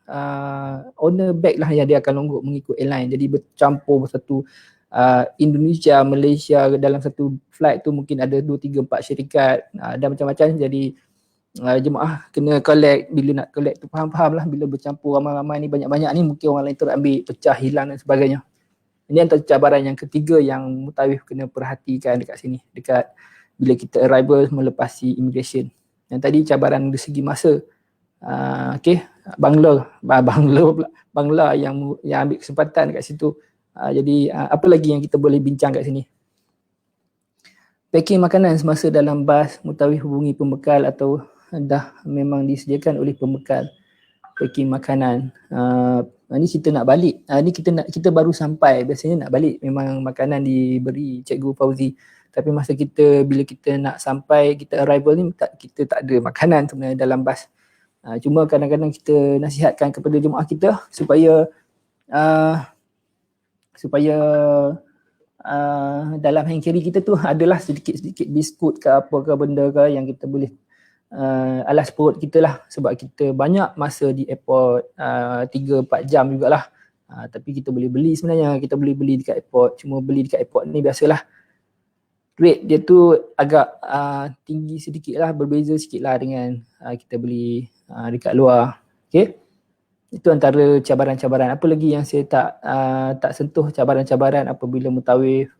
owner beg lah yang dia akan longgok mengikut airline. Jadi bercampur bersatu Indonesia, Malaysia, dalam satu flight tu mungkin ada 2, 3, 4 syarikat dan macam-macam. Jadi jemaah kena collect. Bila nak collect tu faham-faham lah, bila bercampur ramai-ramai ni, banyak-banyak ni, mungkin orang lain terambil, pecah, hilang dan sebagainya. Ini antara cabaran yang ketiga yang mutawif kena perhatikan dekat sini, dekat bila kita arrival melepasi immigration. Yang tadi cabaran dari segi masa. Okay, Bangla yang ambil kesempatan dekat situ. Jadi apa lagi yang kita boleh bincang kat sini? Packing makanan semasa dalam bas, mutawif hubungi pembekal atau dah memang disediakan oleh pembekal. Packing makanan. Ni kita nak balik. Ni kita baru sampai. Biasanya nak balik memang makanan diberi Cikgu Fauzi. Tapi masa bila kita nak sampai, kita arrival ni, kita tak ada makanan sebenarnya dalam bas. Cuma kadang-kadang kita nasihatkan kepada jemaah kita supaya dalam hand carry kita tu adalah sedikit-sedikit biskut ke apa ke benda ke yang kita boleh alas perut kita lah. Sebab kita banyak masa di airport, 3-4 jam jugalah. Tapi kita boleh beli sebenarnya, kita boleh beli dekat airport. Cuma beli dekat airport ni biasalah rate dia tu agak tinggi sedikit lah, berbeza sikit lah dengan kita beli dekat luar. Okay, itu antara cabaran-cabaran. Apa lagi yang saya tak sentuh, cabaran-cabaran apabila mutawif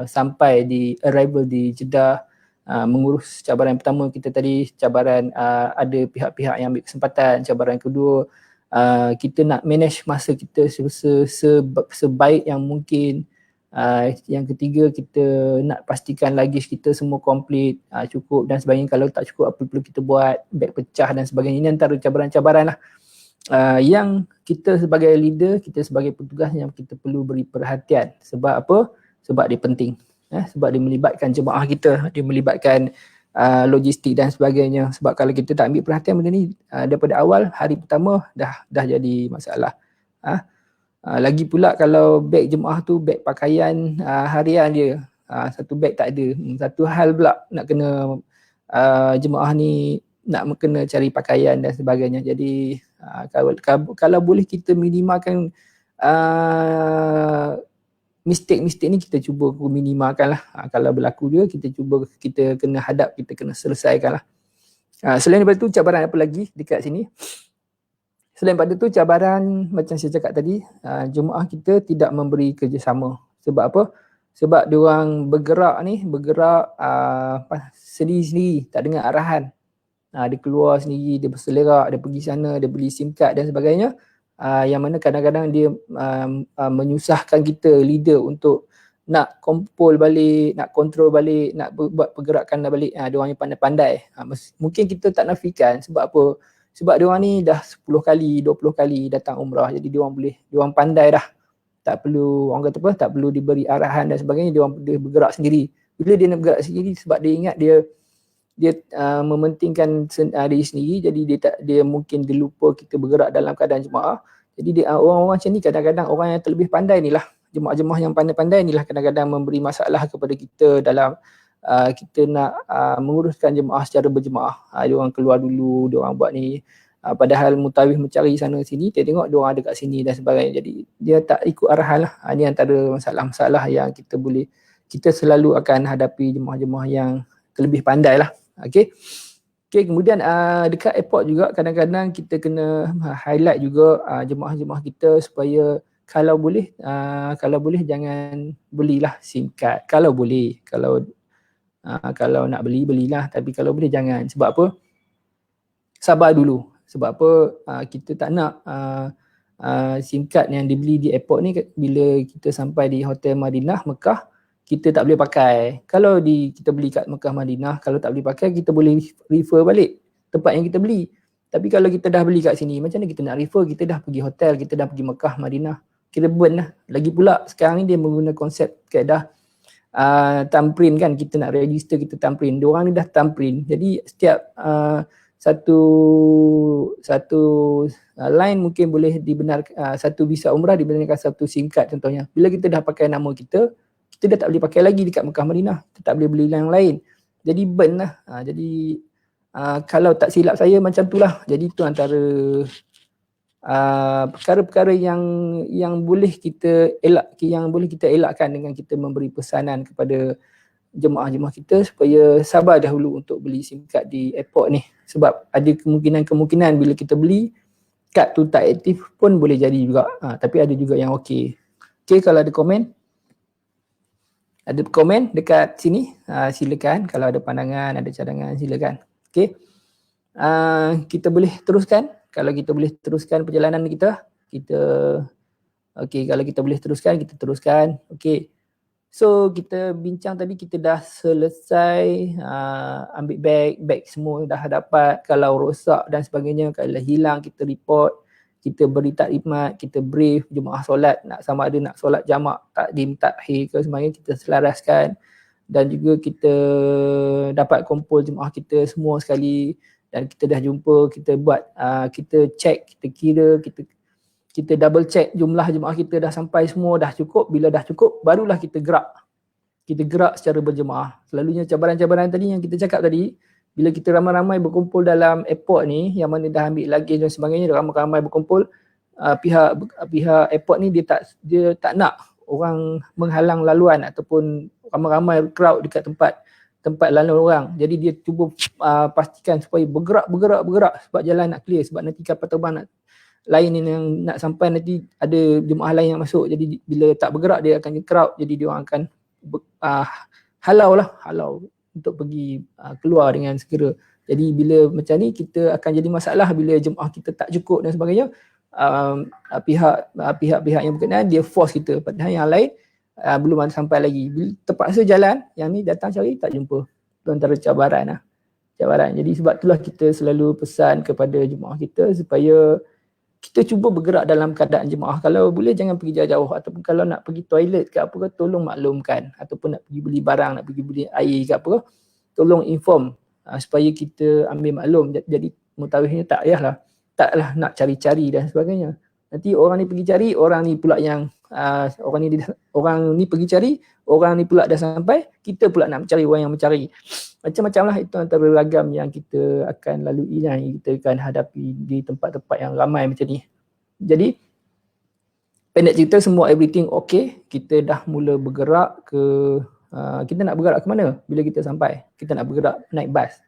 sampai di arrival di Jeddah. Mengurus cabaran pertama kita tadi, cabaran ada pihak-pihak yang ambil kesempatan. Cabaran kedua, kita nak manage masa kita sebaik yang mungkin. Yang ketiga, kita nak pastikan luggage kita semua komplit, cukup dan sebagainya. Kalau tak cukup, apa perlu kita buat, beg pecah dan sebagainya. Ini antara cabaran-cabaran lah yang kita sebagai leader, kita sebagai petugas yang kita perlu beri perhatian. Sebab apa? Sebab dia penting. Sebab dia melibatkan jemaah kita, dia melibatkan logistik dan sebagainya. Sebab kalau kita tak ambil perhatian benda ni daripada awal, hari pertama dah jadi masalah. Lagi pula kalau beg jemaah tu beg pakaian harian dia, satu beg tak ada. Satu hal pula nak kena jemaah ni nak kena cari pakaian dan sebagainya. Jadi kalau boleh kita minimalkan mistake ni, kita cuba minimalkan lah. Kalau berlaku juga, kita kena hadap, kita kena selesaikan lah. Selain daripada tu, cabaran apa lagi dekat sini? Selain daripada tu, cabaran macam saya cakap tadi, jemaah kita tidak memberi kerjasama. Sebab apa? Sebab diorang bergerak sendiri-sendiri, tak dengar arahan. Dia keluar sendiri, dia berselerak, dia pergi sana, dia beli SIM card dan sebagainya. Yang mana kadang-kadang dia menyusahkan kita leader untuk nak kumpul balik, nak kontrol balik, nak buat pergerakan balik. Diorang yang pandai-pandai. Mungkin kita tak nafikan sebab apa? Sebab diorang ni dah 10 kali, 20 kali datang umrah. Jadi diorang pandai dah. Tak perlu, orang kata apa, tak perlu diberi arahan dan sebagainya, dia bergerak sendiri. Bila dia nak bergerak sendiri, sebab dia ingat dia mementingkan diri sendiri, jadi dia mungkin dia lupa kita bergerak dalam keadaan jemaah. Jadi orang-orang macam ni kadang-kadang orang yang terlebih pandai ni lah, jemaah-jemaah yang pandai-pandai ni lah kadang-kadang memberi masalah kepada kita dalam kita nak menguruskan jemaah secara berjemaah. Diorang keluar dulu, diorang buat ni, padahal mutawif mencari sana sini, dia tengok diorang ada kat sini dan sebagainya. Jadi dia tak ikut arahan lah. Ini antara masalah-masalah yang kita selalu akan hadapi jemaah-jemaah yang terlebih pandai lah. Okay, kemudian dekat airport juga kadang-kadang kita kena highlight juga jemaah-jemaah kita supaya kalau boleh jangan belilah SIM card. Kalau boleh, kalau nak belilah, tapi kalau boleh jangan. Sebab apa? Sabar dulu. Sebab apa? Kita tak nak SIM card yang dibeli di airport ni bila kita sampai di Hotel Madinah, Mekah, kita tak boleh pakai. Kalau kita beli kat Mekah Madinah, kalau tak boleh pakai, kita boleh refer balik tempat yang kita beli. Tapi kalau kita dah beli kat sini, macam mana kita nak refer? Kita dah pergi hotel, kita dah pergi Mekah Madinah, kita burn lah. Lagi pula sekarang ni dia menggunakan konsep kaedah thumbprint kan, kita nak register, kita thumbprint. Diorang ni dah thumbprint. Jadi setiap satu line mungkin boleh dibenarkan, satu visa umrah dibenarkan satu SIM card contohnya. Bila kita dah pakai nama kita dah tak boleh pakai lagi dekat Mekah Madinah. Kita tak boleh beli yang lain. Jadi burn lah. Jadi kalau tak silap saya macam tu lah. Jadi tu antara perkara-perkara yang boleh kita elakkan dengan kita memberi pesanan kepada jemaah-jemaah kita supaya sabar dahulu untuk beli SIM card di airport ni. Sebab ada kemungkinan bila kita beli, kad tu tak aktif pun boleh jadi juga. Tapi ada juga yang okey. Okey, kalau ada komen dekat sini, silakan. Kalau ada pandangan, ada cadangan, silakan. Okey. Kita boleh teruskan. Kalau kita boleh teruskan perjalanan kita, kalau kita boleh teruskan, kita teruskan. Okey. So kita bincang tadi, kita dah selesai ambil beg semua dah dapat. Kalau rosak dan sebagainya, kalau hilang kita report, kita beri taklimat, kita brief jemaah solat, nak sama ada nak solat jamak, takdim, takhir ke sebagainya, kita selaraskan. Dan juga kita dapat kumpul jemaah kita semua sekali dan kita dah jumpa, kita buat, kita check, kita kira, kita double check jumlah jemaah kita dah sampai semua, dah cukup. Bila dah cukup, barulah kita gerak secara berjemaah. Selalunya cabaran-cabaran tadi yang kita cakap tadi, bila kita ramai-ramai berkumpul dalam airport ni, yang mana dah ambil luggage dan sebagainya, ramai-ramai berkumpul, pihak airport ni dia tak nak orang menghalang laluan ataupun ramai-ramai crowd dekat tempat laluan orang. Jadi dia cuba pastikan supaya bergerak sebab jalan nak clear, sebab nanti kapal terbang lain yang nak sampai, nanti ada jemaah lain yang masuk. Jadi bila tak bergerak, dia akan crowd, jadi dia orang akan halau untuk pergi keluar dengan segera. Jadi bila macam ni, kita akan jadi masalah bila jemaah kita tak cukup dan sebagainya. Pihak yang berkenaan dia force kita, padahal yang lain belum ada sampai lagi. Terpaksa jalan, yang ni datang cari tak jumpa. Itu antara cabaran lah. Jadi sebab itulah kita selalu pesan kepada jemaah kita supaya kita cuba bergerak dalam keadaan jemaah. Kalau boleh jangan pergi jauh-jauh, ataupun kalau nak pergi toilet ke apa ke, tolong maklumkan, ataupun nak pergi beli barang, nak pergi beli air ke apa ke, tolong inform supaya kita ambil maklum. Jadi mutawifnya taklah nak cari-cari dan sebagainya. Nanti orang ni pergi cari, orang ni pula yang orang ni pergi cari, orang ni pula dah sampai, kita pula nak mencari orang yang mencari. Macam-macam lah, itu antara ragam yang kita akan lalui, yang kita akan hadapi di tempat-tempat yang ramai macam ni. Jadi pendek cerita, semua everything okay, kita dah mula bergerak ke kita nak bergerak ke mana bila kita sampai. Kita nak bergerak naik bas,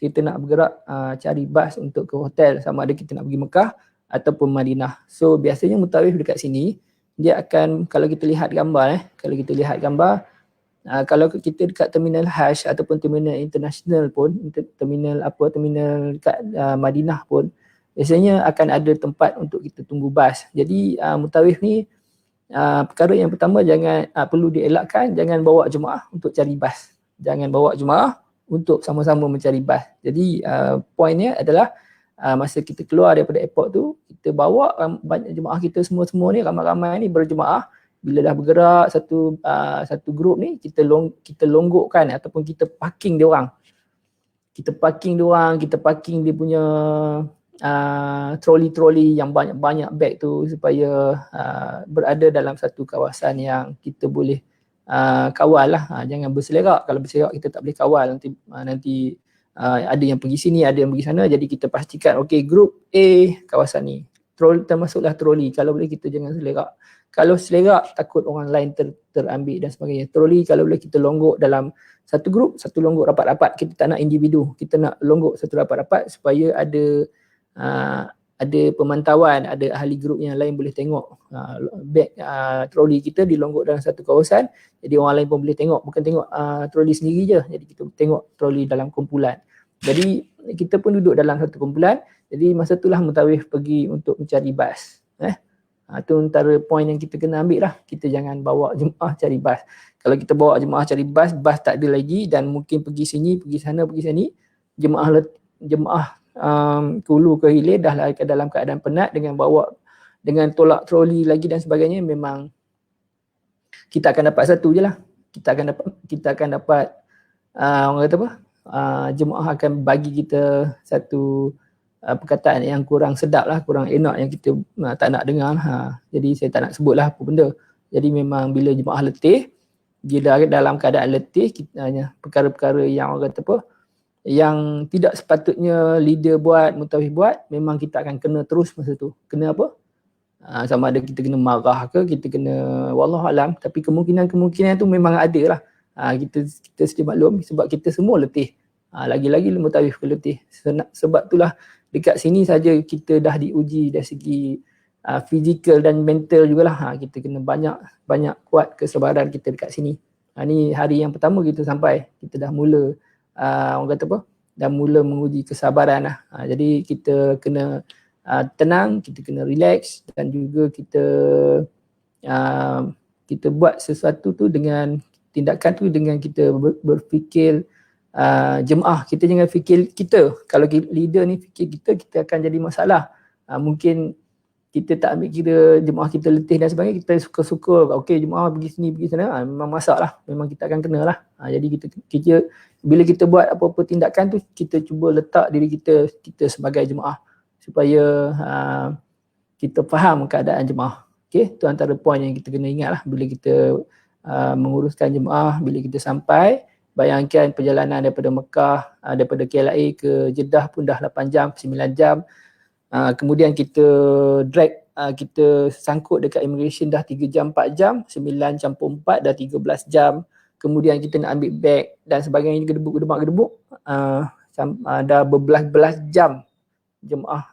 kita nak bergerak cari bas untuk ke hotel, sama ada kita nak pergi Mekah ataupun Madinah. So biasanya mutawif dekat sini dia akan, kalau kita lihat gambar kalau kita dekat terminal Hajj ataupun terminal international pun, terminal dekat Madinah pun, biasanya akan ada tempat untuk kita tunggu bas. Jadi mutawif ni perkara yang pertama, jangan perlu dielakkan, jangan bawa jemaah untuk cari bas. Jangan bawa jemaah untuk sama-sama mencari bas. Jadi poinnya adalah masa kita keluar daripada airport tu, kita bawa banyak jemaah kita semua ni, ramai-ramai ni berjemaah. Bila dah bergerak satu grup ni, kita longgokkan ataupun kita parking dia orang. Kita parking dia punya troli-troli yang banyak-banyak beg tu, supaya berada dalam satu kawasan yang kita boleh kawal lah. Jangan berselerak. Kalau berselerak kita tak boleh kawal. Nanti ada yang pergi sini, ada yang pergi sana. Jadi kita pastikan, okay, grup A kawasan ni, termasuklah troli. Kalau boleh kita jangan selerak. Kalau selerak takut orang lain terambil dan sebagainya. Troli kalau boleh kita longgok dalam satu grup, satu longgok rapat-rapat. Kita tak nak individu, kita nak longgok satu rapat-rapat supaya ada pemantauan, ada ahli grup yang lain boleh tengok beg troli kita dilonggok dalam satu kawasan. Jadi orang lain pun boleh tengok, bukan tengok troli sendiri je. Jadi kita tengok troli dalam kumpulan. Jadi kita pun duduk dalam satu kumpulan. Jadi masa itulah mutawif pergi untuk mencari bas. Itu antara poin yang kita kena ambil lah. Kita jangan bawa jemaah cari bas. Kalau kita bawa jemaah cari bas tak ada lagi, dan mungkin pergi sini, pergi sana, pergi sini, jemaah hulu ke hilir dah dalam keadaan penat dengan tolak troli lagi dan sebagainya, memang kita akan dapat satu je lah. Kita akan dapat orang kata apa, jemaah akan bagi kita satu perkataan yang kurang sedap lah, kurang enak, yang kita tak nak dengar lah. Jadi saya tak nak sebut lah apa benda. Jadi memang bila jemaah letih, dia dalam keadaan letih, perkara-perkara yang orang kata apa, yang tidak sepatutnya leader buat, mutawif buat, memang kita akan kena terus masa tu. Kena apa? Sama ada kita kena marah ke, kita kena wallahualam, tapi kemungkinan tu memang ada lah. Kita sedia maklum sebab kita semua letih. Lagi-lagi mutawif letih. Sebab itulah dekat sini saja kita dah diuji dari segi fizikal dan mental jugalah. Kita kena banyak kuat kesabaran kita dekat sini. Ni hari yang pertama kita sampai, kita dah mula orang kata apa, dah mula menguji kesabaran lah. Jadi kita kena tenang, kita kena relax, dan juga kita buat sesuatu tu dengan tindakan tu dengan kita berfikir jemaah. Kita jangan fikir kita. Kalau leader ni fikir kita akan jadi masalah. Mungkin kita tak ambil kira jemaah kita letih dan sebagainya, kita suka-suka, okey jemaah pergi sini, pergi sana, memang masalah, memang kita akan kena lah. Jadi kita bila kita buat apa-apa tindakan tu, kita cuba letak diri kita sebagai jemaah supaya kita faham keadaan jemaah. Okey, tu antara poin yang kita kena ingat lah bila kita menguruskan jemaah. Bila kita sampai, bayangkan perjalanan daripada Mekah, daripada KLIA ke Jeddah pun dah 8 jam, 9 jam. Kemudian kita drag, kita sangkut dekat immigration dah 3 jam, 4 jam, 9 campur 4 dah 13 jam. Kemudian kita nak ambil beg dan sebagainya, gedebuk, dah berbelas-belas jam jemaah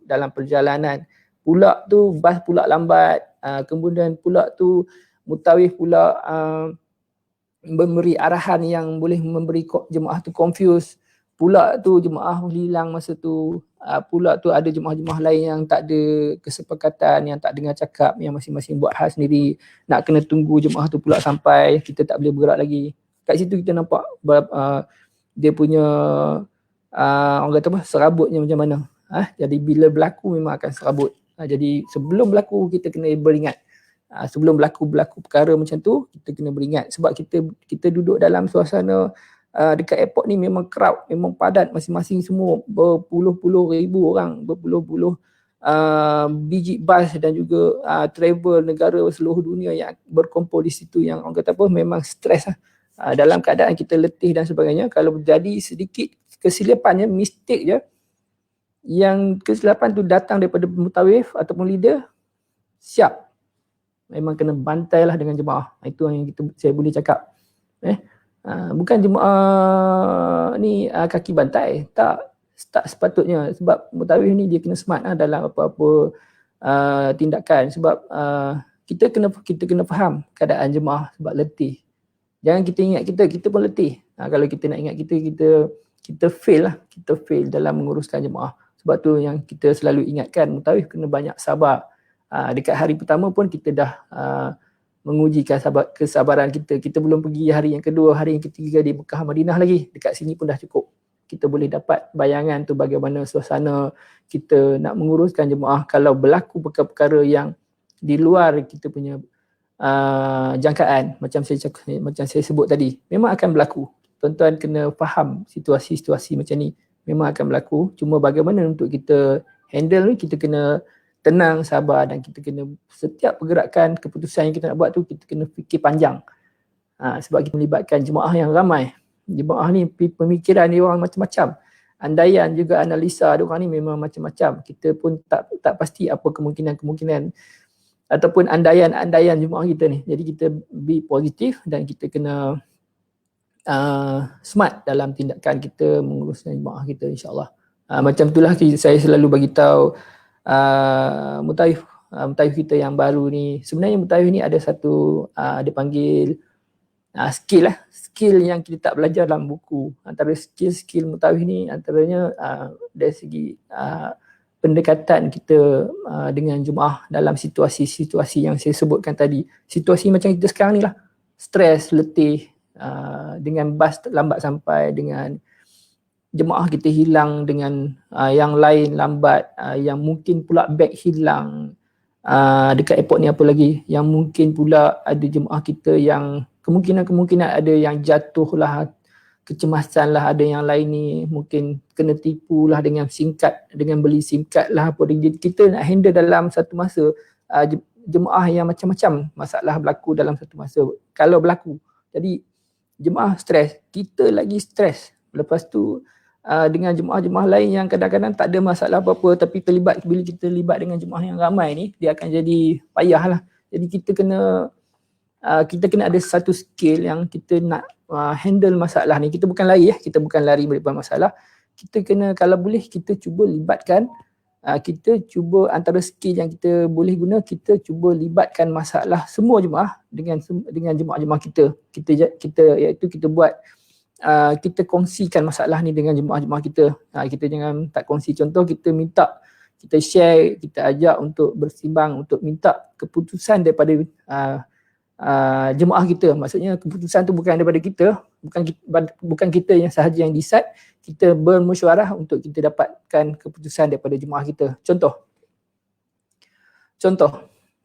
dalam perjalanan. Pula tu bas pula lambat, kemudian pula tu mutawif pula memberi arahan yang boleh memberi jemaah tu confuse. Pula tu jemaah hilang masa tu, pula tu ada jemaah-jemaah lain yang tak ada kesepakatan, yang tak dengar cakap, yang masing-masing buat hal sendiri, nak kena tunggu jemaah tu pula sampai, kita tak boleh bergerak lagi. Kat situ kita nampak dia punya orang kata apa, serabutnya macam mana. Jadi bila berlaku memang akan serabut. Jadi sebelum berlaku kita kena beringat. Sebelum berlaku perkara macam tu, kita kena beringat. Sebab kita duduk dalam suasana dekat airport ni memang crowd, memang padat, masing-masing semua berpuluh-puluh ribu orang, berpuluh-puluh biji bas dan juga travel negara seluruh dunia yang berkumpul di situ, yang orang kata apa, memang stres dalam keadaan kita letih dan sebagainya. Kalau berjadi sedikit kesilapannya, mistake je, yang kesilapan tu datang daripada mutawif ataupun leader, siap, memang kena bantai lah dengan jemaah. Itu yang saya boleh cakap. Bukan jemaah ni kaki bantai, tak sepatutnya. Sebab mutawif ni dia kena smart dalam apa-apa tindakan. Sebab kita kena faham keadaan jemaah sebab letih. Jangan kita ingat kita pun letih. Kalau kita nak ingat kita fail lah, kita fail dalam menguruskan jemaah. Sebab tu yang kita selalu ingatkan, mutawif kena banyak sabar. Dekat hari pertama pun kita dah menguji kesabaran kita. Kita belum pergi hari yang kedua, hari yang ketiga di Mekah Madinah lagi. Dekat sini pun dah cukup. Kita boleh dapat bayangan tu bagaimana suasana kita nak menguruskan jemaah kalau berlaku perkara-perkara yang di luar kita punya jangkaan. Macam saya sebut tadi, memang akan berlaku. Tuan-tuan kena faham situasi-situasi macam ni memang akan berlaku. Cuma bagaimana untuk kita handle ni, kita kena tenang, sabar, dan kita kena setiap pergerakan, keputusan yang kita nak buat tu kita kena fikir panjang. Sebab kita melibatkan jemaah yang ramai. Jemaah ni pemikiran dia orang macam-macam. Andaian juga analisa dia orang ni memang macam-macam. Kita pun tak pasti apa kemungkinan ataupun andaian jemaah kita ni. Jadi kita be positif dan kita kena smart dalam tindakan kita menguruskan jemaah kita, insyaAllah. Macam itulah saya selalu bagi tahu mutawif kita yang baru ni. Sebenarnya mutawif ni ada satu dia panggil skill yang kita tak belajar dalam buku. Antara skill mutawif ni antaranya dari segi pendekatan kita dengan jemaah dalam situasi-situasi yang saya sebutkan tadi. Situasi macam kita sekarang ni lah, stres, letih, dengan bas lambat sampai, dengan jemaah kita hilang, dengan yang lain lambat, yang mungkin pula beg hilang dekat airport ni, apa lagi yang mungkin pula ada jemaah kita yang kemungkinan ada yang jatuh lah, kecemasan lah, ada yang lain ni mungkin kena tipu lah dengan beli SIM card lah apa. Kita nak handle dalam satu masa jemaah yang macam-macam masalah berlaku dalam satu masa kalau berlaku. Jadi jemaah stres, kita lagi stres. Lepas tu dengan jemaah-jemaah lain yang kadang-kadang tak ada masalah apa-apa, tapi bila kita terlibat dengan jemaah yang ramai ni, dia akan jadi payah lah. Jadi kita kena ada satu skill yang kita nak handle masalah ni. Kita bukan lari daripada masalah. Kita kena, kalau boleh kita cuba libatkan, kita cuba antara skill yang kita boleh guna, kita cuba libatkan masalah semua jemaah dengan jemaah-jemaah kita iaitu kita buat kita kongsikan masalah ni dengan jemaah-jemaah kita. Kita jangan tak kongsi. Contoh kita share, kita ajak untuk bersimbang, untuk minta keputusan daripada jemaah kita. Maksudnya keputusan tu bukan daripada kita, bukan kita yang sahaja yang decide. Kita bermesyuarah untuk kita dapatkan keputusan daripada jemaah kita. Contoh,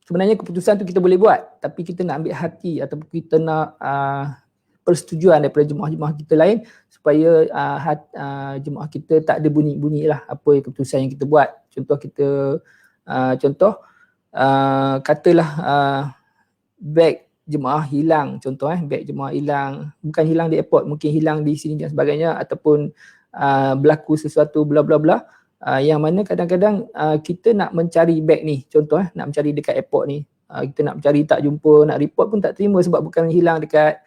sebenarnya keputusan tu kita boleh buat, tapi kita nak ambil hati ataupun kita nak persetujuan daripada jemaah-jemaah kita lain supaya jemaah kita tak ada bunyi-bunyi lah apa keputusan yang kita buat. Katalah beg jemaah hilang, beg jemaah hilang, bukan hilang di airport, mungkin hilang di sini dan sebagainya, ataupun berlaku sesuatu bla bla bla, yang mana kadang-kadang kita nak mencari beg ni, nak mencari dekat airport ni, kita nak mencari tak jumpa, nak report pun tak terima sebab bukan hilang dekat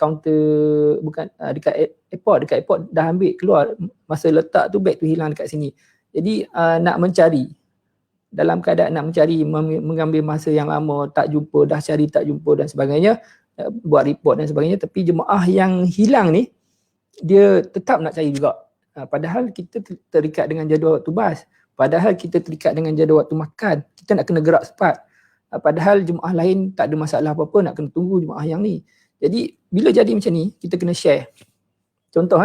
kaunter, bukan dekat airport dah ambil keluar, masa letak tu beg tu hilang dekat sini. Jadi nak mencari, dalam keadaan nak mencari, mengambil masa yang lama, tak jumpa, dah cari tak jumpa dan sebagainya, buat report dan sebagainya. Tapi jemaah yang hilang ni, dia tetap nak cari juga. Padahal kita terikat dengan jadual waktu bas. Padahal kita terikat dengan jadual waktu makan. Kita nak kena gerak cepat. Padahal jemaah lain tak ada masalah apa-apa, nak kena tunggu jemaah yang ni. Jadi bila jadi macam ni, kita kena share. Contoh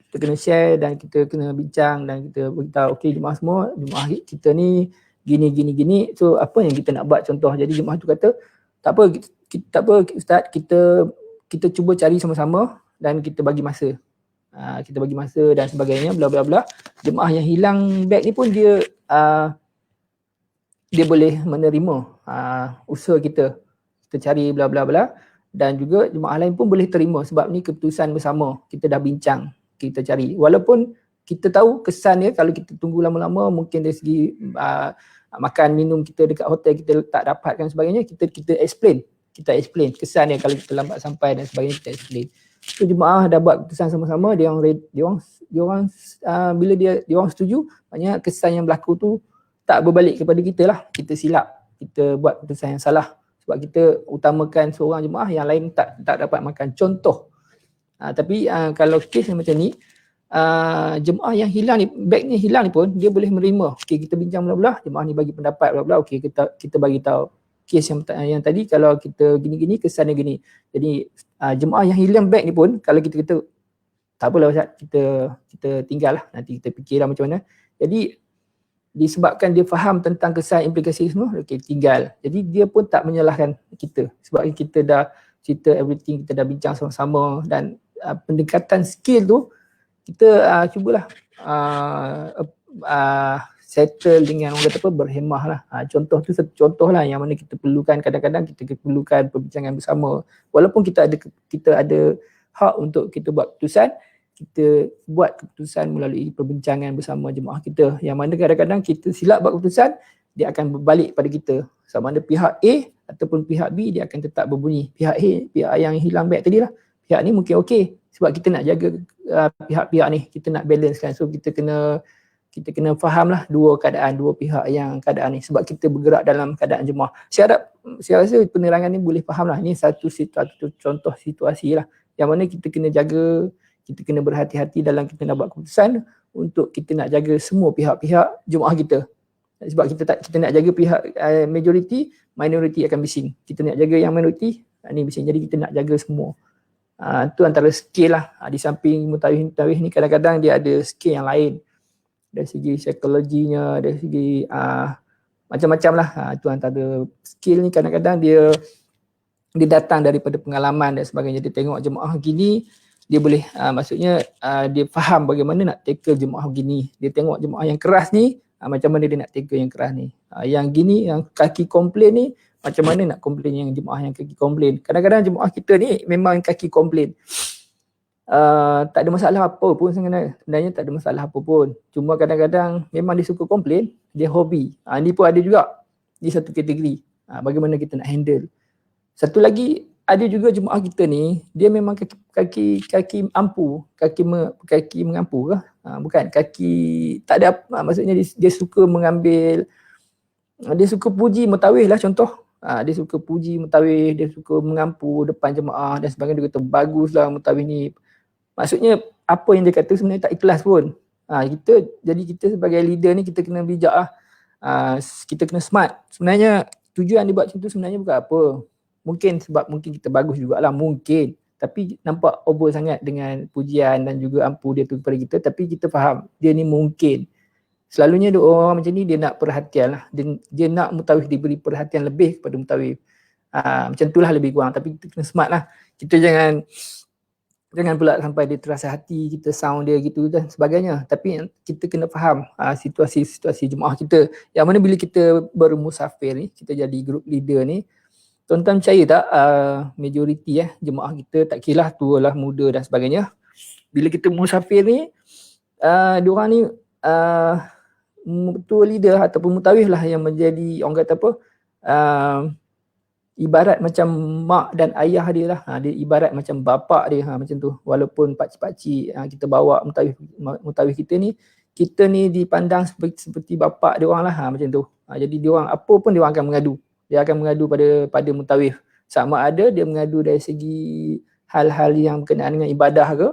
kita kena share dan kita kena bincang dan kita beritahu, okey jemaah semua, jemaah kita ni gini. So apa yang kita nak buat contoh. Jadi jemaah tu kata, tak apa Ustaz, kita cuba cari sama-sama dan kita bagi masa. Kita bagi masa dan sebagainya, bla bla bla. Jemaah yang hilang beg ni pun dia boleh menerima usaha kita cari bla bla bla, dan juga jemaah lain pun boleh terima sebab ni keputusan bersama, kita dah bincang, kita cari. Walaupun kita tahu kesan dia kalau kita tunggu lama-lama, mungkin dari segi makan minum kita dekat hotel kita tak dapatkan sebagainya, kita explain kesan dia kalau kita lambat sampai dan sebagainya, kita explain. So jemaah dah buat keputusan sama-sama, dia orang bila dia orang setuju, maknanya kesan yang berlaku tu tak berbalik kepada kita lah. Kita silap, kita buat keputusan yang salah sebab kita utamakan seorang jemaah, yang lain tak dapat makan, contoh. Tapi kalau kes yang macam ni, jemaah yang hilang ni, bagnya hilang ni pun dia boleh menerima. Okey, kita bincang bla-bla, jemaah ni bagi pendapat bla-bla, okey kita bagi tahu kes yang tadi kalau kita gini-gini kesannya gini. Jadi jemaah yang hilang beg ni pun kalau kita kata tak apalah Ustaz, kita tinggal lah, nanti kita fikirlah macam mana. Jadi disebabkan dia faham tentang kesan implikasi semua, okey tinggal. Jadi dia pun tak menyalahkan kita sebab kita dah cerita everything, kita dah bincang sama-sama, dan pendekatan skill tu kita cubalah settle dengan orang kata apa, berhemah lah. Contoh tu satu contoh lah yang mana kita perlukan, kadang-kadang kita perlukan perbincangan bersama. Walaupun kita ada hak untuk kita buat keputusan, kita buat keputusan melalui perbincangan bersama jemaah kita, yang mana kadang-kadang kita silap buat keputusan, dia akan berbalik pada kita. Sama ada pihak A ataupun pihak B, dia akan tetap berbunyi. Pihak A, pihak yang hilang beg tadi lah, pihak ni mungkin okey sebab kita nak jaga pihak-pihak ni, kita nak balance kan. So kita kena faham lah dua pihak yang keadaan ni, sebab kita bergerak dalam keadaan jemaah. Saya rasa penerangan ni boleh faham lah. Ini satu contoh situasi lah yang mana kita kena jaga, kita kena berhati-hati dalam kita nak buat keputusan untuk kita nak jaga semua pihak-pihak jemaah kita. Sebab kita nak jaga pihak majoriti, minoriti akan bising. Kita nak jaga yang minoriti, ni bising. Jadi kita nak jaga semua. Itu antara skill lah. Di samping mutawif ni kadang-kadang dia ada skill yang lain. Dari segi psikologinya, dari segi macam-macam lah. Itu antara skill ni kadang-kadang dia datang daripada pengalaman dan sebagainya. Dia tengok jemaah gini, dia boleh maksudnya dia faham bagaimana nak tackle jemaah gini. Dia tengok jemaah yang keras ni, macam mana dia nak tackle yang keras ni. Yang gini, yang kaki komplain ni, macam mana nak komplain yang jemaah yang kaki komplain. Kadang-kadang jemaah kita ni memang kaki komplain. Tak ada masalah apa pun sebenarnya tak ada masalah apa pun. Cuma kadang-kadang memang dia suka komplain, dia hobi. Ni pun ada juga di satu kategori. Bagaimana kita nak handle. Satu lagi, ada juga jemaah kita ni, dia memang kaki ampu, kaki mengampu ke? Bukan, kaki tak ada, maksudnya dia suka mengambil, dia suka puji mutawif lah contoh. Dia suka puji mutawif, dia suka mengampu depan jemaah dan sebagainya. Dia kata baguslah mutawif ni. Maksudnya apa yang dia kata sebenarnya tak ikhlas pun. Jadi kita sebagai leader ni kita kena bijak lah. Kita kena smart. Sebenarnya tujuan dia buat macam tu sebenarnya bukan apa. Mungkin sebab mungkin kita bagus jugalah, mungkin. Tapi nampak over sangat dengan pujian dan juga ampu dia tu kepada kita. Tapi kita faham dia ni mungkin. Selalunya orang macam ni dia nak perhatian lah. Dia nak mutawif diberi perhatian lebih kepada mutawif. Macam tu lah lebih kurang. Tapi kita kena smart lah. Kita jangan pula sampai dia terasa hati, kita sound dia gitu dan sebagainya. Tapi kita kena faham situasi jemaah kita. Yang mana bila kita bermusafir ni, kita jadi group leader ni, tuan-tuan percaya tak majoriti jemaah kita, tak kira tua lah, muda dan sebagainya. Bila kita musafir ni, diorang ni tua leader ataupun mutawif lah yang menjadi orang kata apa, ibarat macam mak dan ayah dia lah. Dia ibarat macam bapak dia, macam tu. Walaupun pakcik-pakcik kita bawa mutawif kita ni dipandang seperti bapak dia orang lah, macam tu. Jadi dia orang apa pun dia orang akan mengadu. Dia akan mengadu pada mutawif. Sama ada dia mengadu dari segi hal-hal yang berkenaan dengan ibadah ke,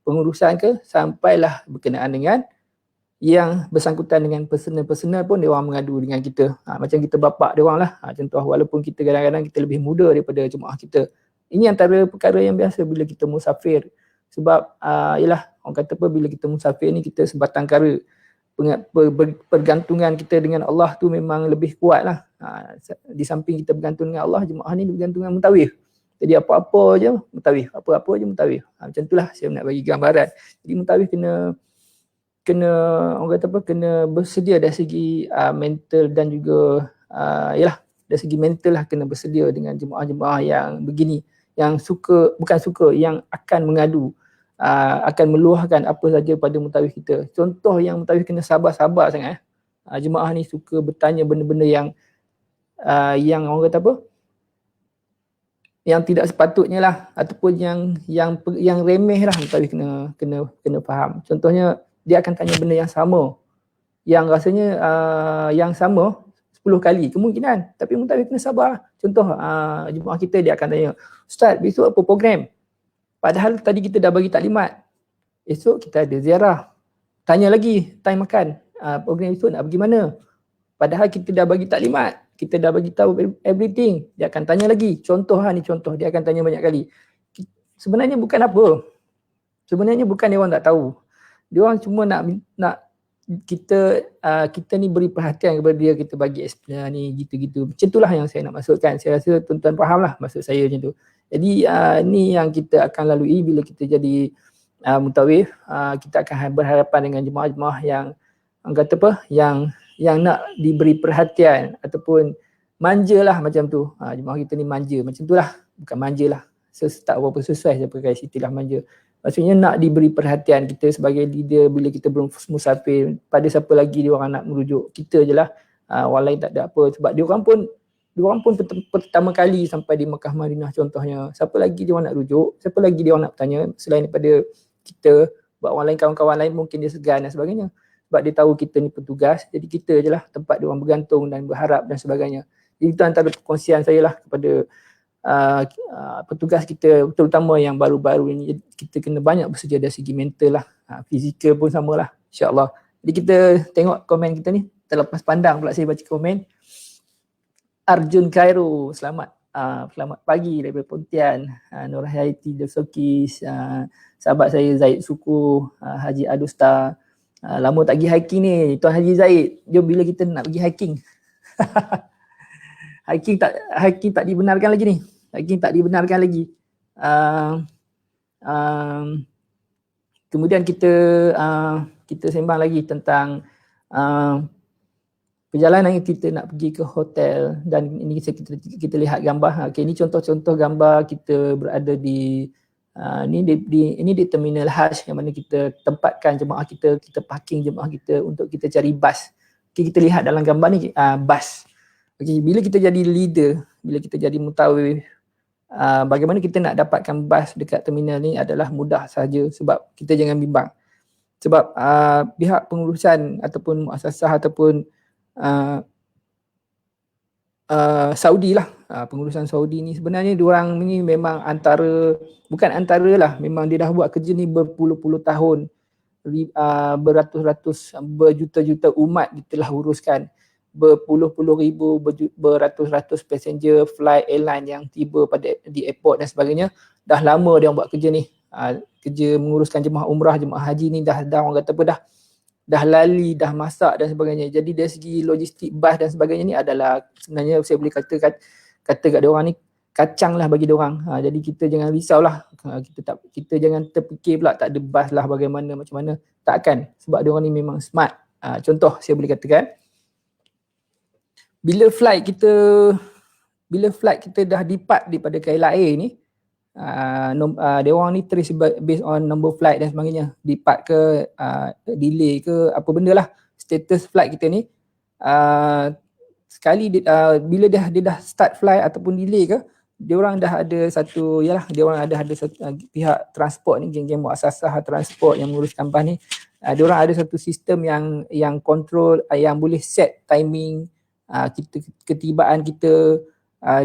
pengurusan ke, sampailah berkenaan dengan yang bersangkutan dengan personal pun dia orang mengadu dengan kita. Macam kita bapak dia orang lah. Contoh walaupun kita kadang-kadang kita lebih muda daripada jemaah kita. Ini antara perkara yang biasa bila kita musafir. Sebab yalah orang kata apa, bila kita musafir ni kita sebatang kara. Pergantungan kita dengan Allah tu memang lebih kuat lah. Di samping kita bergantung dengan Allah, jemaah ni bergantung dengan mutawif. Jadi apa-apa je mutawif, apa-apa je mutawif. Macam itulah saya nak bagi gambaran. Jadi mutawif kena orang kata apa, kena bersedia dari segi mental dan juga yalah dari segi mental lah, kena bersedia dengan jemaah-jemaah yang begini, yang yang akan mengadu, akan meluahkan apa saja pada mutawif kita. Contoh yang mutawif kena sabar-sabar sangat. Jemaah ni suka bertanya benda-benda yang orang kata apa, yang tidak sepatutnya lah, ataupun yang remeh lah. Mutawif kena faham. Contohnya dia akan tanya benda yang sama, yang rasanya yang sama 10 kali kemungkinan, tapi mutawif kena sabar. Contoh jemaah kita dia akan tanya, Ustaz besok apa program? Padahal tadi kita dah bagi taklimat, esok kita ada ziarah. Tanya lagi time makan, program esok nak pergi mana? Padahal kita dah bagi taklimat, kita dah bagi tahu everything. Dia akan tanya lagi. Contoh ni contoh, dia akan tanya banyak kali. Sebenarnya bukan apa. Sebenarnya bukan dia orang tak tahu. Dia orang cuma nak kita ni beri perhatian kepada dia, kita bagi explain ni gitu-gitu. Macam itulah yang saya nak maksudkan. Saya rasa tuan-tuan faham lah maksud saya macam tu. Jadi ni yang kita akan lalui bila kita jadi mutawif. Kita akan berhadapan dengan jemaah-jemaah yang kata apa, yang nak diberi perhatian ataupun manja lah macam tu. Jemaah kita ni manja macam tu lah. Bukan manja lah, tak berapa sesuai saya pakai istilah manja. Maksudnya nak diberi perhatian. Kita sebagai leader bila kita belum musafir, pada siapa lagi dia orang nak merujuk? Kita je lah. Orang lain tak ada apa. Sebab dia orang pun pertama kali sampai di Mekah Madinah contohnya. Siapa lagi dia orang nak rujuk? Siapa lagi dia orang nak bertanya selain daripada kita? Buat orang lain, kawan-kawan lain mungkin dia segan dan sebagainya. Sebab dia tahu kita ni petugas, jadi kita je lah tempat dia orang bergantung dan berharap dan sebagainya. Jadi itu antara perkongsian saya lah kepada petugas kita, terutama yang baru-baru ini. Kita kena banyak bersedia dari segi mental lah, fizikal pun samalah, insyaAllah. Jadi kita tengok komen kita ni, terlepas pandang pula saya baca komen. Arjun Khairo, selamat pagi daripada Pontian. Nur Hayati Dosokis, sahabat saya Zaid Suku, Haji Adusta. Lama tak pergi hiking ni, Tuan Haji Zaid, jom bila kita nak pergi hiking. Hiking tak dibenarkan lagi ni. Kemudian kita sembang lagi tentang perjalanan yang kita nak pergi ke hotel, dan ini kita lihat gambar. Okey, ini contoh-contoh gambar kita berada di ini di terminal Hajj, yang mana kita tempatkan jemaah kita parking jemaah kita untuk kita cari bas. Okay, kita lihat dalam gambar ni bas. Okay, bila kita jadi leader, bila kita jadi mutawif, bagaimana kita nak dapatkan bas dekat terminal ni adalah mudah saja, sebab kita jangan bimbang. Sebab pihak pengurusan ataupun muasasah ataupun Saudi lah, pengurusan Saudi ni sebenarnya diorang ni memang memang dia dah buat kerja ni berpuluh-puluh tahun, beratus-ratus, berjuta-juta umat dia telah uruskan, berpuluh-puluh ribu, beratus-ratus passenger flight airline yang tiba di airport dan sebagainya. Dah lama dia buat kerja ni, kerja menguruskan jemaah umrah, jemaah haji ni dah orang kata apa, dah lali, dah masak dan sebagainya. Jadi dari segi logistik bas dan sebagainya ni adalah sebenarnya saya boleh kata kat diorang ni kacang lah bagi diorang. Jadi kita jangan risaulah, kita jangan terfikir pula tak ada bas lah bagaimana macam mana. Takkan, sebab diorang ni memang smart. Contoh saya boleh katakan, bila flight kita dah depart daripada KLIA ni, diorang ni trace based on number flight dan sebagainya, depart ke delay ke apa benda lah, status flight kita ni, sekali bila dia dah start flight ataupun delay ke, diorang dah ada satu, diorang ada satu pihak transport ni, geng-geng muasasah transport yang menguruskan bas ni, diorang ada satu sistem yang control, yang boleh set timing ketibaan kita,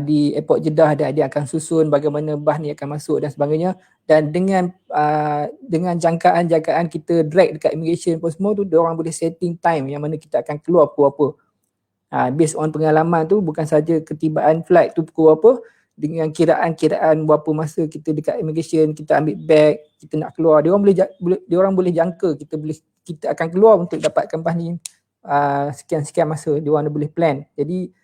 di airport Jeddah dia akan susun bagaimana bas ni akan masuk dan sebagainya, dan dengan jangkaan kita drag dekat immigration pun semua tu, diorang boleh setting time yang mana kita akan keluar pukul apa. Based on pengalaman tu, bukan saja ketibaan flight tu pukul apa, dengan kiraan berapa masa kita dekat immigration, kita ambil bag, kita nak keluar, diorang boleh jangka kita akan keluar untuk dapatkan bas ni sekian-sekian masa, diorang boleh plan. Jadi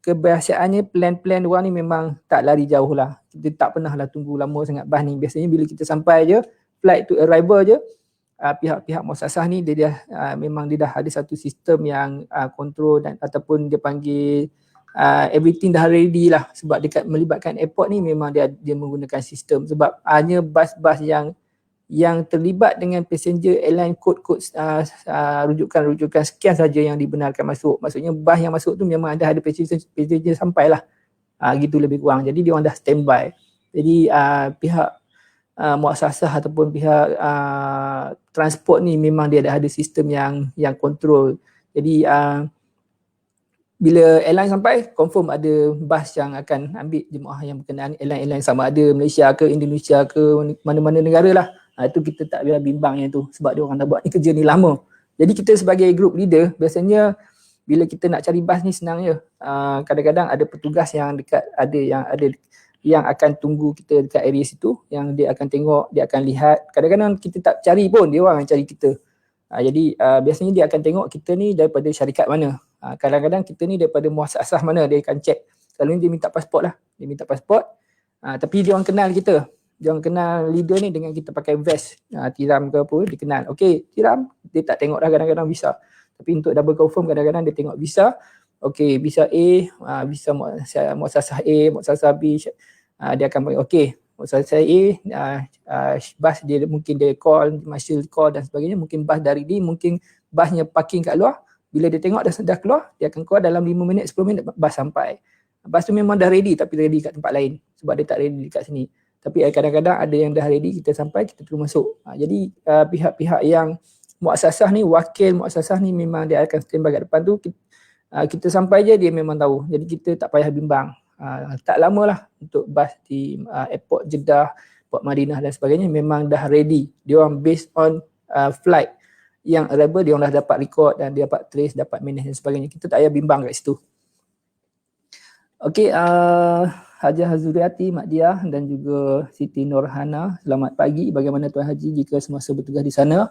kebiasaannya plan diorang ni memang tak lari jauh lah. Kita tak pernah lah tunggu lama sangat bas ni. Biasanya bila kita sampai je, flight to arrival je, pihak muasasah ni memang dia dah ada satu sistem yang kontrol dan ataupun dia panggil everything dah ready lah. Sebab dekat melibatkan airport ni memang dia menggunakan sistem, sebab hanya bas-bas yang terlibat dengan passenger airline code rujukan sekian saja yang dibenarkan masuk. Maksudnya bas yang masuk tu memang ada passenger sampai lah, gitu lebih kurang. Jadi dia orang dah standby. Jadi pihak muasasah ataupun pihak transport ni memang dia dah ada sistem yang kontrol. Jadi bila airline sampai, confirm ada bas yang akan ambil jemaah yang berkenaan, airline sama ada Malaysia ke Indonesia ke mana-mana negara lah. Itu kita tak biar bimbang yang tu, sebab dia orang dah buat ni kerja ni lama. Jadi kita sebagai group leader, biasanya bila kita nak cari bas ni senang je. Kadang-kadang ada petugas yang dekat, ada yang akan tunggu kita dekat area situ, yang dia akan tengok, dia akan lihat. Kadang-kadang kita tak cari pun, dia orang yang cari kita. Jadi biasanya dia akan tengok kita ni daripada syarikat mana. Kadang-kadang kita ni daripada muasasah mana, dia akan check. Selalunya dia minta pasport lah. Dia minta pasport. Tapi dia orang kenal kita. Dia orang kenal leader ni dengan kita pakai vest. Tiram ke apa, dia kenal. Okay, tiram. Dia tak tengok dah kadang-kadang visa. Tapi untuk double confirm, kadang-kadang dia tengok visa. Okay, visa A, visa muasasah A, muasasah B. Dia akan panggil, okay, muasasah A, bas dia mungkin dia call, marshal call dan sebagainya. Mungkin bas dari D, mungkin basnya parking kat luar. Bila dia tengok dah keluar, dia akan keluar dalam 5 minit, 10 minit bas sampai. Bas tu memang dah ready, tapi ready kat tempat lain. Sebab dia tak ready dekat sini. Tapi kadang-kadang ada yang dah ready, kita sampai, kita terus masuk. Jadi pihak-pihak yang muasasah ni, wakil muasasah ni memang dia akan standby kat depan tu. Kita sampai je, dia memang tahu. Jadi kita tak payah bimbang. Tak lama lah untuk bas di airport Jeddah, Port Madinah dan sebagainya memang dah ready. Dia orang based on flight yang arrival, dia orang dah dapat record dan dia dapat trace, dapat manage dan sebagainya. Kita tak payah bimbang kat situ. Okey, Hajah Hazuriati, Mak Diah dan juga Siti Nurhana, selamat pagi. Bagaimana Tuan Haji jika semasa bertugas di sana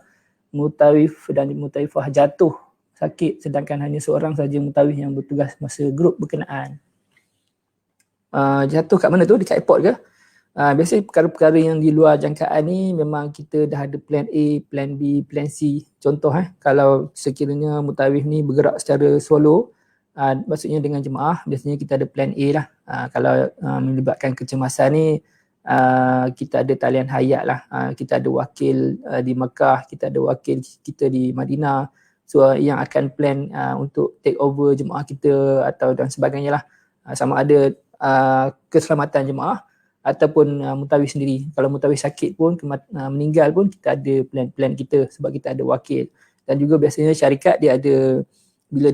mutawif dan mutawifah jatuh sakit sedangkan hanya seorang saja mutawif yang bertugas masa grup berkenaan? Jatuh kat mana tu? Dekat airport ke? Biasanya perkara-perkara yang di luar jangkaan ni memang kita dah ada plan A, plan B, plan C. Contoh kalau sekiranya mutawif ni bergerak secara solo, maksudnya dengan jemaah, biasanya kita ada plan A lah. Kalau melibatkan kecemasan ni, kita ada talian hayat lah. Kita ada wakil di Mekah, kita ada wakil kita di Madinah. So yang akan plan untuk take over jemaah kita atau dan sebagainya lah. Sama ada keselamatan jemaah ataupun mutawif sendiri. Kalau mutawif sakit pun, meninggal pun, kita ada plan-plan kita sebab kita ada wakil. Dan juga biasanya syarikat dia ada, bila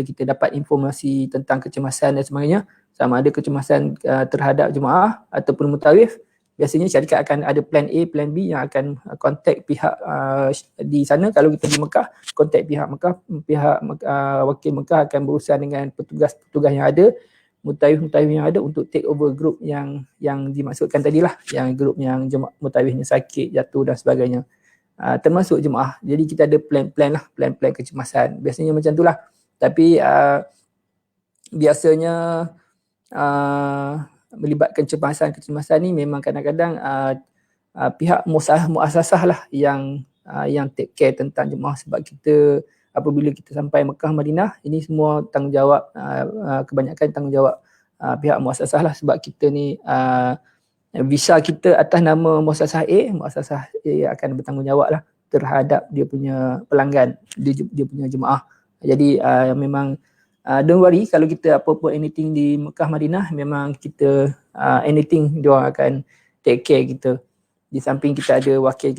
kita dapat informasi tentang kecemasan dan sebagainya, sama ada kecemasan terhadap jemaah ataupun mutawif, biasanya syarikat akan ada plan A, plan B yang akan contact pihak di sana. Kalau kita di Mekah, contact pihak Mekah, wakil Mekah akan berurusan dengan petugas-petugas yang ada, mutawif-mutawif yang ada untuk take over group yang dimaksudkan tadilah, yang group yang mutawifnya sakit, jatuh dan sebagainya. Termasuk jemaah. Jadi kita ada plan-plan lah, plan-plan kecemasan. Biasanya macam itulah. Tapi biasanya melibatkan kecemasan ni memang kadang-kadang pihak muasasah lah yang take care tentang jemaah, sebab kita apabila kita sampai Mekah, Madinah, ini semua tanggungjawab, kebanyakan tanggungjawab pihak muasasah lah, sebab kita ni visa kita atas nama muasasah A akan bertanggungjawab lah terhadap dia punya pelanggan, dia punya jemaah. Jadi memang don't worry kalau kita apa-apa anything di Mekah, Madinah, memang kita anything dia orang akan take care kita. Di samping kita ada wakil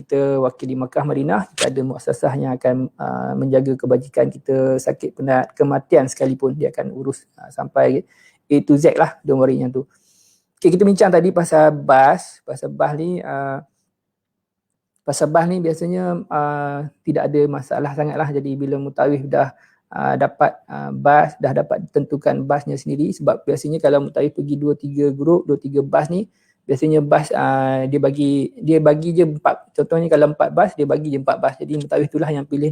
di Makkah Madinah, kita ada muassasah yang akan menjaga kebajikan kita, sakit penat, kematian sekalipun dia akan urus sampai A to Z lah, don't worry yang tu. Okay, kita bincang tadi pasal bas ni biasanya tidak ada masalah sangat lah. Jadi bila mutawif dah dapat bas, dah dapat tentukan basnya sendiri, sebab biasanya kalau mutawif pergi 2-3 grup, 2-3 bas ni, biasanya bas dia bagi je 4, contohnya kalau 4 bas, dia bagi je 4 bas. Jadi mutawif itulah yang pilih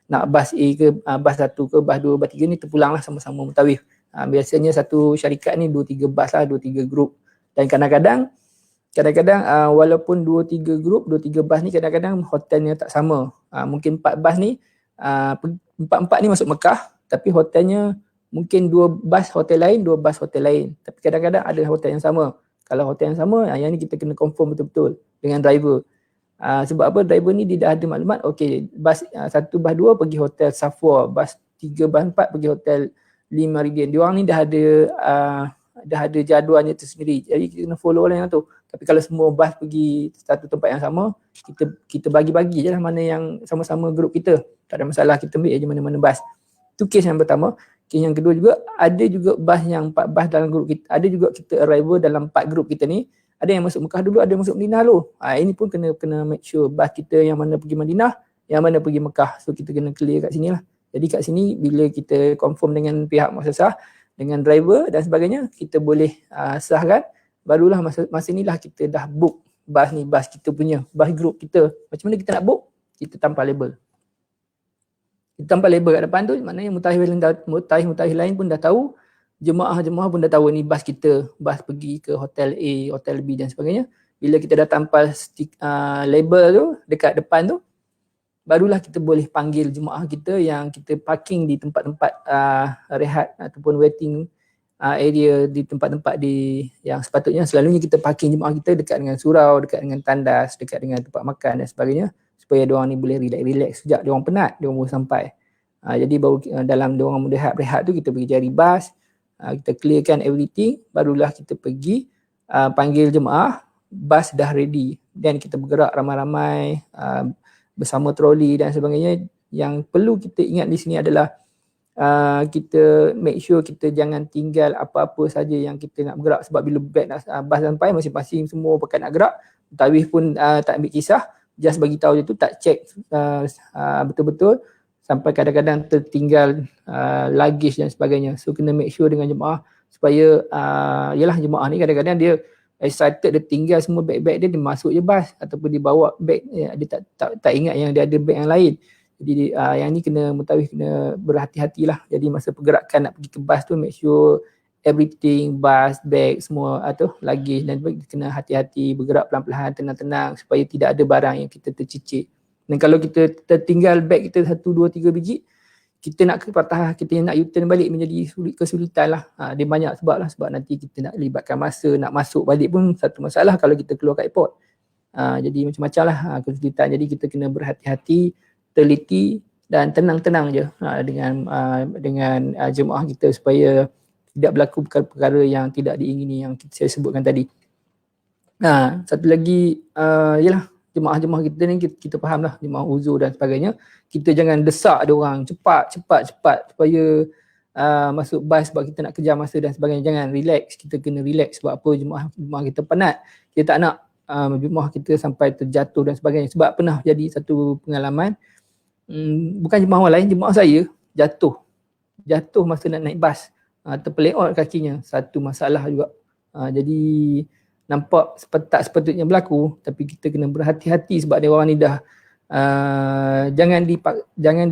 nak bas A ke, bas 1 ke, bas 2, bas 3 ni terpulang lah sama-sama mutawif. Biasanya satu syarikat ni 2-3 bas lah, 2-3 grup. Dan kadang-kadang walaupun 2-3 grup, 2-3 bas ni kadang-kadang hotelnya tak sama. Mungkin 4 bas ni, 4 ni masuk Mekah, tapi hotelnya mungkin 2 bas hotel lain, 2 bas hotel lain. Tapi kadang-kadang ada hotel yang sama. Kalau hotel yang sama, yang ni kita kena confirm betul-betul dengan driver. Sebab apa? Driver ni dia dah ada maklumat, okey, bas 1, bas 2 pergi hotel Safwa, bas 3, bas 4 pergi hotel 5 Meridian. Diorang ni dah ada jadualnya tersendiri. Jadi kita kena follow lah yang tu. Tapi kalau semua bas pergi satu tempat yang sama, kita bagi-bagi je lah mana yang sama-sama grup kita. Tak ada masalah, kita ambil je mana-mana bas. Itu kes yang pertama. Kes yang kedua juga, ada juga bas yang 4 bas dalam grup kita. Ada juga kita arrival dalam 4 grup kita ni. Ada yang masuk Mekah dulu, ada yang masuk Madinah dulu. Ini pun kena make sure bas kita yang mana pergi Madinah, yang mana pergi Mekah. So kita kena clear kat sini lah. Jadi kat sini bila kita confirm dengan pihak muassasah, dengan driver dan sebagainya, kita boleh sahkan. Barulah masa inilah kita dah book bas ni, bas kita punya, bas grup kita. Macam mana kita nak book? Kita tampal label. Kita tampal label kat depan tu, maknanya mutakhir lain pun dah tahu, jemaah pun dah tahu ni bas kita, bas pergi ke hotel A, hotel B dan sebagainya. Bila kita dah tampal label tu dekat depan tu, barulah kita boleh panggil jemaah kita yang kita parking di tempat-tempat rehat ataupun waiting area, di tempat-tempat yang sepatutnya selalunya kita parking jemaah kita dekat dengan surau, dekat dengan tandas, dekat dengan tempat makan dan sebagainya, supaya diorang ni boleh relax sejak diorang penat, diorang baru sampai. Jadi baru dalam diorang rehat tu kita pergi cari bas, kita clearkan everything, barulah kita pergi panggil jemaah, bas dah ready, dan kita bergerak ramai-ramai bersama troli dan sebagainya. Yang perlu kita ingat di sini adalah kita make sure kita jangan tinggal apa-apa saja yang kita nak bergerak, sebab bila bas sampai masing-masing semua pakat nak gerak, mutawif pun tak ambil kisah, just bagi tahu je tu, tak check betul-betul, sampai kadang-kadang tertinggal luggage dan sebagainya. So kena make sure dengan jemaah supaya yalah jemaah ni kadang-kadang dia excited, dia tinggal semua beg-beg dia masuk je bas ataupun dia bawa beg, dia tak ingat yang dia ada beg yang lain. Jadi yang ni mutawif kena berhati-hatilah. Jadi masa pergerakan nak pergi ke bas tu, make sure everything, bas, bag, semua luggage dan kena hati-hati, bergerak pelan-pelan, tenang-tenang supaya tidak ada barang yang kita tercicik. Dan kalau kita tertinggal beg kita 1, 2, 3 biji, kita nak ke patah, kita nak U-turn balik menjadi kesulitan lah. Dia banyak sebab lah, sebab nanti kita nak libatkan masa, nak masuk balik pun satu masalah kalau kita keluar kat airport. Jadi macam-macam lah kesulitan. Jadi kita kena berhati-hati, teliti dan tenang-tenang je dengan jemaah kita supaya tidak berlaku perkara-perkara yang tidak diingini yang saya sebutkan tadi. Satu lagi ialah jemaah-jemaah kita ni kita faham lah, jemaah uzur dan sebagainya, kita jangan desak diorang cepat supaya masuk bas sebab kita nak kejar masa dan sebagainya. Jangan, relax, kita kena relax. Sebab apa? Jemaah kita penat, kita tak nak jemaah kita sampai terjatuh dan sebagainya. Sebab pernah jadi satu pengalaman, bukan jemaah orang lain, jemaah saya jatuh masa nak naik bas, terpeleot kakinya, satu masalah juga. Jadi nampak tak sepatutnya berlaku, tapi kita kena berhati-hati sebab dia orang ni dah jangan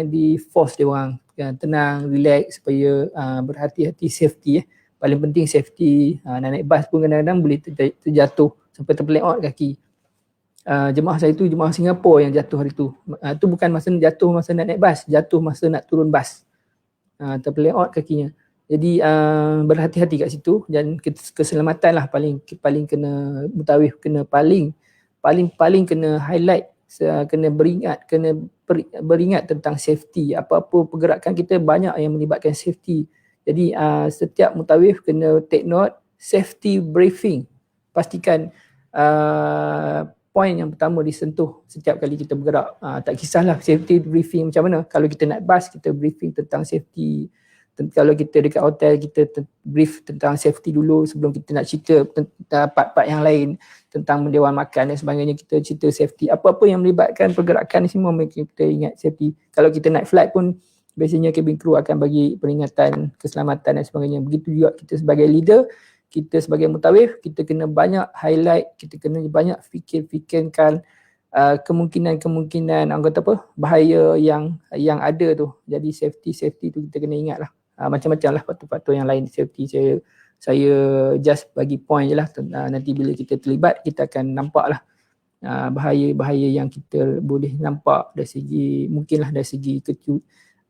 di force dia orang. Tenang, relax supaya berhati-hati, safety paling penting safety. Nak naik bas pun kadang-kadang boleh terjatuh sampai terpeleot kaki. Jemaah saya tu jemaah Singapura yang jatuh hari tu. Tu bukan masa jatuh masa nak naik bas, jatuh masa nak turun bas. Terpeleot kakinya. Jadi berhati-hati kat situ, dan keselamatan lah paling kena mutawif kena paling kena highlight, kena beringat tentang safety. Apa-apa pergerakan kita banyak yang melibatkan safety. Jadi setiap mutawif kena take note, safety briefing. Pastikan point yang pertama disentuh setiap kali kita bergerak. Tak kisahlah safety briefing macam mana. Kalau kita naik bas, kita briefing tentang safety. Kalau kita dekat hotel, kita brief tentang safety dulu sebelum kita nak cerita tentang part-part yang lain, tentang dewan makan dan sebagainya, kita cerita safety. Apa-apa yang melibatkan pergerakan ni semua kita ingat safety. Kalau kita naik flight pun biasanya cabin crew akan bagi peringatan keselamatan dan sebagainya. Begitu juga kita sebagai leader, kita sebagai mutawif, kita kena banyak highlight, kita kena banyak fikirkan kemungkinan anggota bahaya yang ada tu. Jadi safety tu kita kena ingat lah. Macam-macam lah faktor-faktor yang lain safety. Saya just bagi point je lah. Nanti bila kita terlibat, kita akan nampak lah bahaya-bahaya yang kita boleh nampak dari segi, mungkinlah dari segi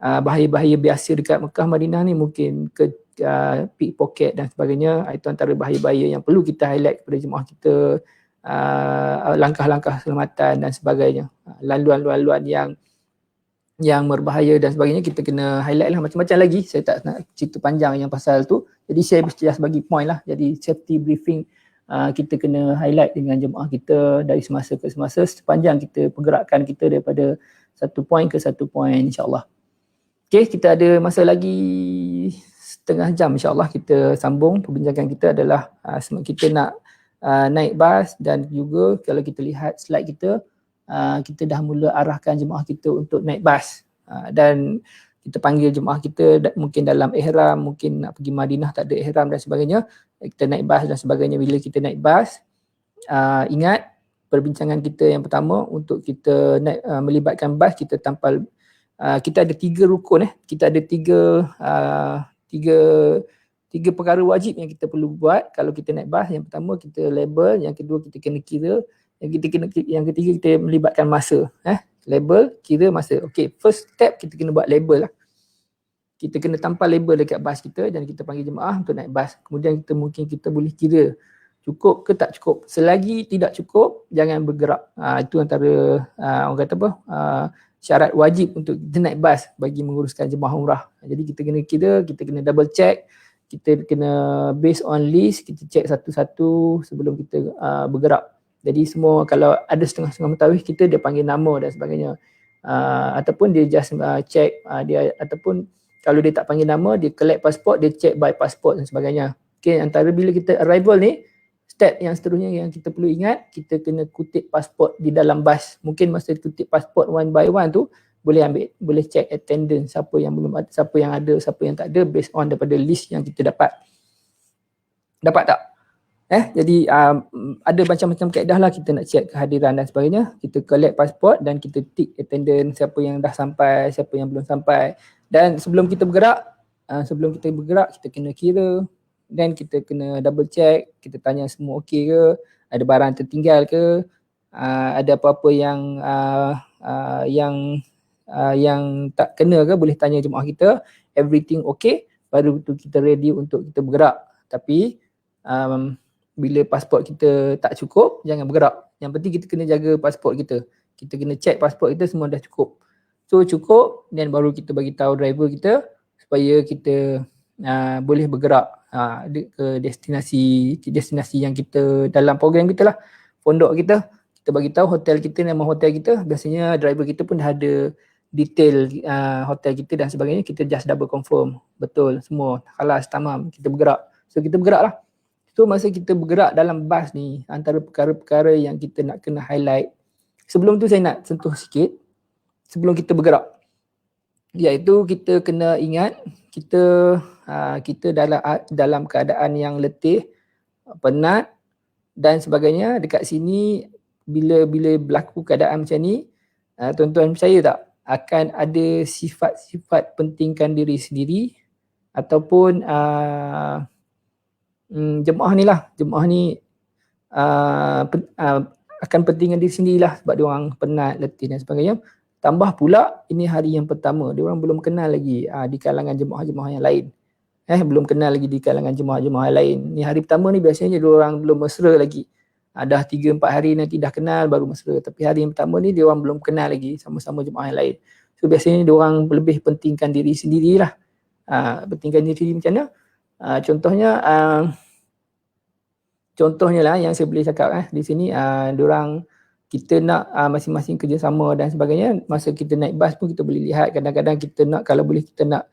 bahaya-bahaya biasa dekat Mekah Madinah ni, mungkin pickpocket dan sebagainya. Itu antara bahaya-bahaya yang perlu kita highlight kepada jemaah kita. Langkah-langkah keselamatan dan sebagainya, laluan-laluan yang berbahaya dan sebagainya, kita kena highlight lah. Macam-macam lagi, saya tak nak cerita panjang yang pasal tu, jadi saya just bagi point lah. Jadi safety briefing kita kena highlight dengan jemaah kita dari semasa ke semasa sepanjang kita pergerakan kita daripada satu point ke satu point, insyaAllah. Okay, kita ada masa lagi setengah jam, insyaAllah kita sambung. Perbincangan kita adalah kita nak naik bas, dan juga kalau kita lihat slide kita, kita dah mula arahkan jemaah kita untuk naik bas, dan kita panggil jemaah kita mungkin dalam ihram, mungkin nak pergi Madinah tak ada ihram dan sebagainya, kita naik bas dan sebagainya. Bila kita naik bas, ingat perbincangan kita yang pertama untuk kita naik, melibatkan bas, kita tampal, kita ada 3 rukun, kita ada tiga perkara wajib yang kita perlu buat kalau kita naik bas. Yang pertama kita label, yang kedua kita kena kira, yang ketiga kita melibatkan masa. Label, kira, masa. Okay, first step kita kena buat label lah. Kita kena tampal label dekat bas kita dan kita panggil jemaah untuk naik bas. Kemudian kita boleh kira cukup ke tak cukup. Selagi tidak cukup, jangan bergerak. Itu antara orang kata syarat wajib untuk kita naik bas bagi menguruskan jemaah umrah. Jadi kita kena kira, kita kena double check, kita kena based on list, kita check satu-satu sebelum kita bergerak. Jadi semua, kalau ada setengah-setengah mutawif kita, dia panggil nama dan sebagainya, ataupun dia just check, dia, ataupun kalau dia tak panggil nama, dia collect pasport, dia check by pasport dan sebagainya. Okay, antara bila kita arrival ni, step yang seterusnya yang kita perlu ingat, kita kena kutip pasport di dalam bas. Mungkin masa kutip pasport one by one tu, boleh check attendance, siapa yang belum ada, siapa yang ada, siapa yang tak ada, based on daripada list yang kita dapat. Dapat tak? Jadi ada macam-macam kaedah lah kita nak check kehadiran dan sebagainya. Kita collect pasport dan kita tick attendance, siapa yang dah sampai, siapa yang belum sampai. Dan sebelum kita bergerak, kita kena kira, dan kita kena double check, kita tanya semua okey ke, ada barang tertinggal ke, ada apa-apa yang tak kena ke, boleh tanya jemaah kita. Everything okay, baru tu kita ready untuk kita bergerak. Tapi bila pasport kita tak cukup, jangan bergerak. Yang penting kita kena jaga pasport kita. Kita kena check pasport kita semua dah cukup. So cukup, dan baru kita bagi tahu driver kita supaya kita boleh bergerak ke destinasi yang kita dalam program kita lah, pondok kita. Kita bagi tahu hotel kita, nama hotel kita. Biasanya driver kita pun dah ada detail hotel kita dan sebagainya. Kita just double confirm betul semua, khalas, tamam, kita bergerak. So kita bergerak lah. So masa kita bergerak dalam bas ni, antara perkara-perkara yang kita nak kena highlight, sebelum tu saya nak sentuh sikit sebelum kita bergerak, iaitu kita kena ingat kita dalam keadaan yang letih, penat dan sebagainya. Dekat sini bila berlaku keadaan macam ni, tuan-tuan percaya tak, akan ada sifat-sifat pentingkan diri sendiri, ataupun jemaah ni akan pentingkan diri sendirilah sebab dia orang penat, letih dan sebagainya. Tambah pula ini hari yang pertama, dia orang belum kenal lagi di kalangan jemaah-jemaah yang lain. Belum kenal lagi di kalangan jemaah-jemaah yang lain. Ni hari pertama ni biasanya dia orang belum mesra lagi. Dah 3-4 hari nanti dah kenal baru mesra. Tapi hari yang pertama ni dia orang belum kenal lagi sama-sama jemaah yang lain. So biasanya dia orang lebih pentingkan diri sendirilah. Pentingkan diri sendiri macam mana? Contohnya contohnya lah yang saya boleh cakap di sini, diorang kita nak masing-masing kerjasama dan sebagainya. Masa kita naik bas pun kita boleh lihat kadang-kadang kita nak, kalau boleh kita nak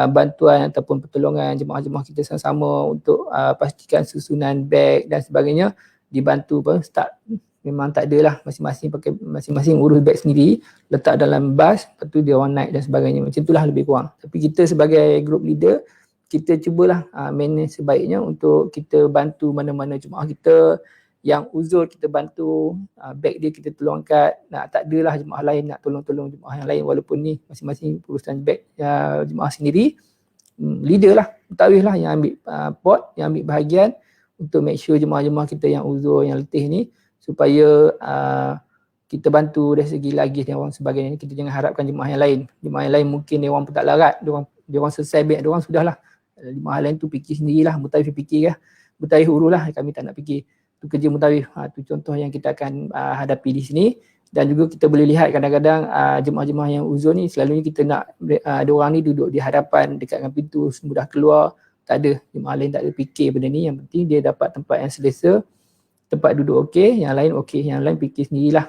bantuan ataupun pertolongan jemaah-jemaah kita sama-sama untuk pastikan susunan beg dan sebagainya, dibantu pun start memang tak adalah, masing-masing urus beg sendiri, letak dalam bas, lepas tu dia orang naik dan sebagainya. Macam itulah lebih kurang. Tapi kita sebagai group leader, kita cubalah manage sebaiknya untuk kita bantu mana-mana jemaah kita yang uzur, kita bantu, beg dia kita tolong angkat. Tak adalah jemaah lain nak tolong-tolong jemaah yang lain, walaupun ni masing-masing urusan beg jemaah sendiri. Leader lah, mutaawif lah yang ambil pot, yang ambil bahagian untuk make sure jemaah-jemaah kita yang uzur, yang letih ni, supaya kita bantu dari segi lagih dan orang sebagainya. Kita jangan harapkan jemaah yang lain. Jemaah yang lain mungkin dia orang pun tak larat, dia orang selesai beg dia orang sudahlah. Jemaah lain tu fikir sendirilah, mutaawif fikir lah. Mutaawif urulah, kami tak nak fikir. Itu kerja mutaawif. Itu contoh yang kita akan hadapi di sini. Dan juga kita boleh lihat kadang-kadang jemaah-jemaah yang uzur ni selalunya kita nak ada orang ni duduk di hadapan dekat dengan pintu, mudah keluar. Tak ada, jemaah lain tak ada fikir benda ni. Yang penting dia dapat tempat yang selesa, tempat duduk okey, yang lain okey, yang lain fikir sendirilah.